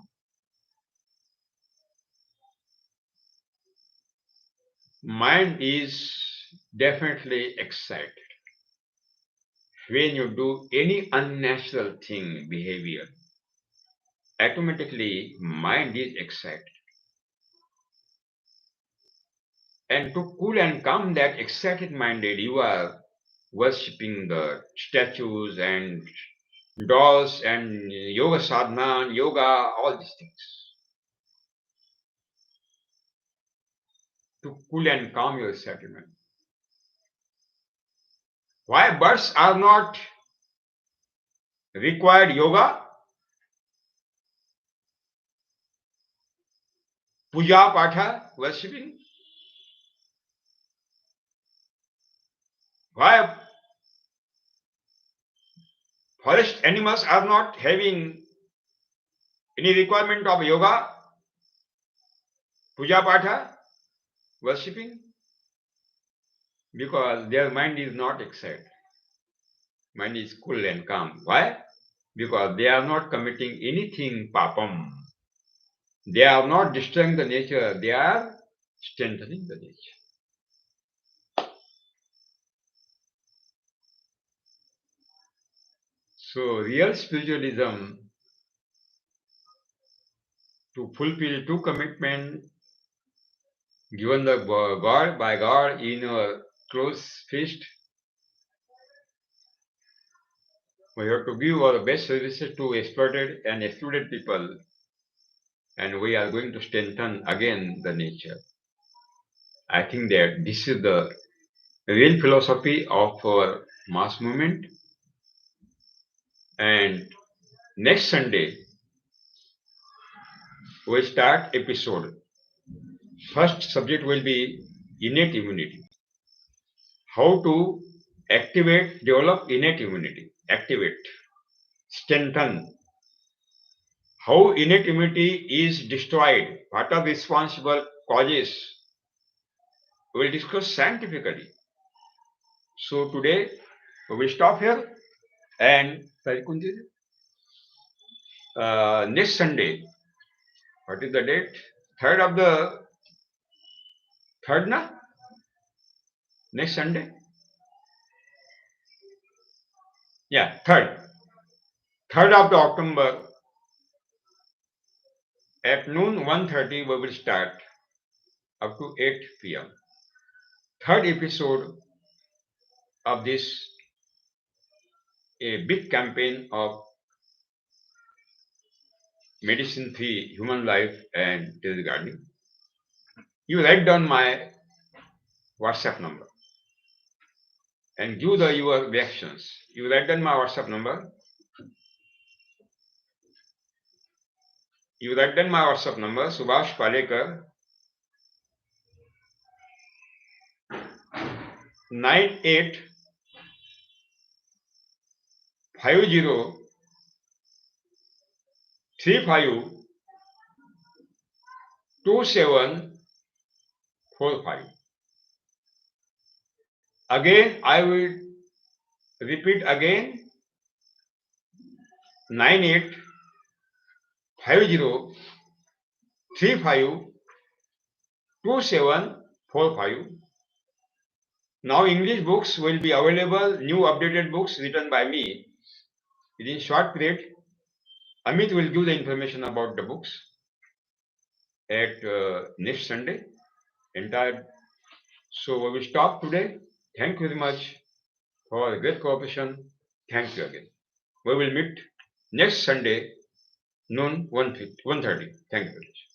Mind is definitely excited. When you do any unnatural thing, behavior, automatically mind is excited. And to cool and calm that excited minded, you are worshipping the statues and dolls and yoga sadhana, yoga, all these things. To cool and calm your excited mind. Why birds are not required yoga? Puja, patha, worshipping. Why forest animals are not having any requirement of yoga, puja, patha, worshipping? Because their mind is not excited. Mind is cool and calm. Why? Because they are not committing anything papam. They are not destroying the nature, they are strengthening the nature. So real spiritualism, to fulfill two commitments given the God by God in a close feast, we have to give our best services to exploited and excluded people, and we are going to strengthen again the nature. I think that this is the real philosophy of our mass movement. And next Sunday, we start episode. First subject will be innate immunity. How to activate, develop innate immunity. Activate, strengthen. How innate immunity is destroyed. What are the responsible causes? We will discuss scientifically. So today we will stop here, and next Sunday, what is the date? Third of the third na? Next Sunday? Yeah, third. Third of the October at noon 1:30 we will start up to 8 p.m. Third episode of this a big campaign of medicine-free human life and terrace gardening. You write down my WhatsApp number and give your reactions. You write down my WhatsApp number. You write down my WhatsApp number, Subhash Palekar, 9850352745. Again, I will repeat again, 9850352745. Now English books will be available, new updated books written by me. Within short period, Amit will give the information about the books at next Sunday. So we will stop today. Thank you very much for great cooperation. Thank you again. We will meet next Sunday, noon 1:30. Thank you very much.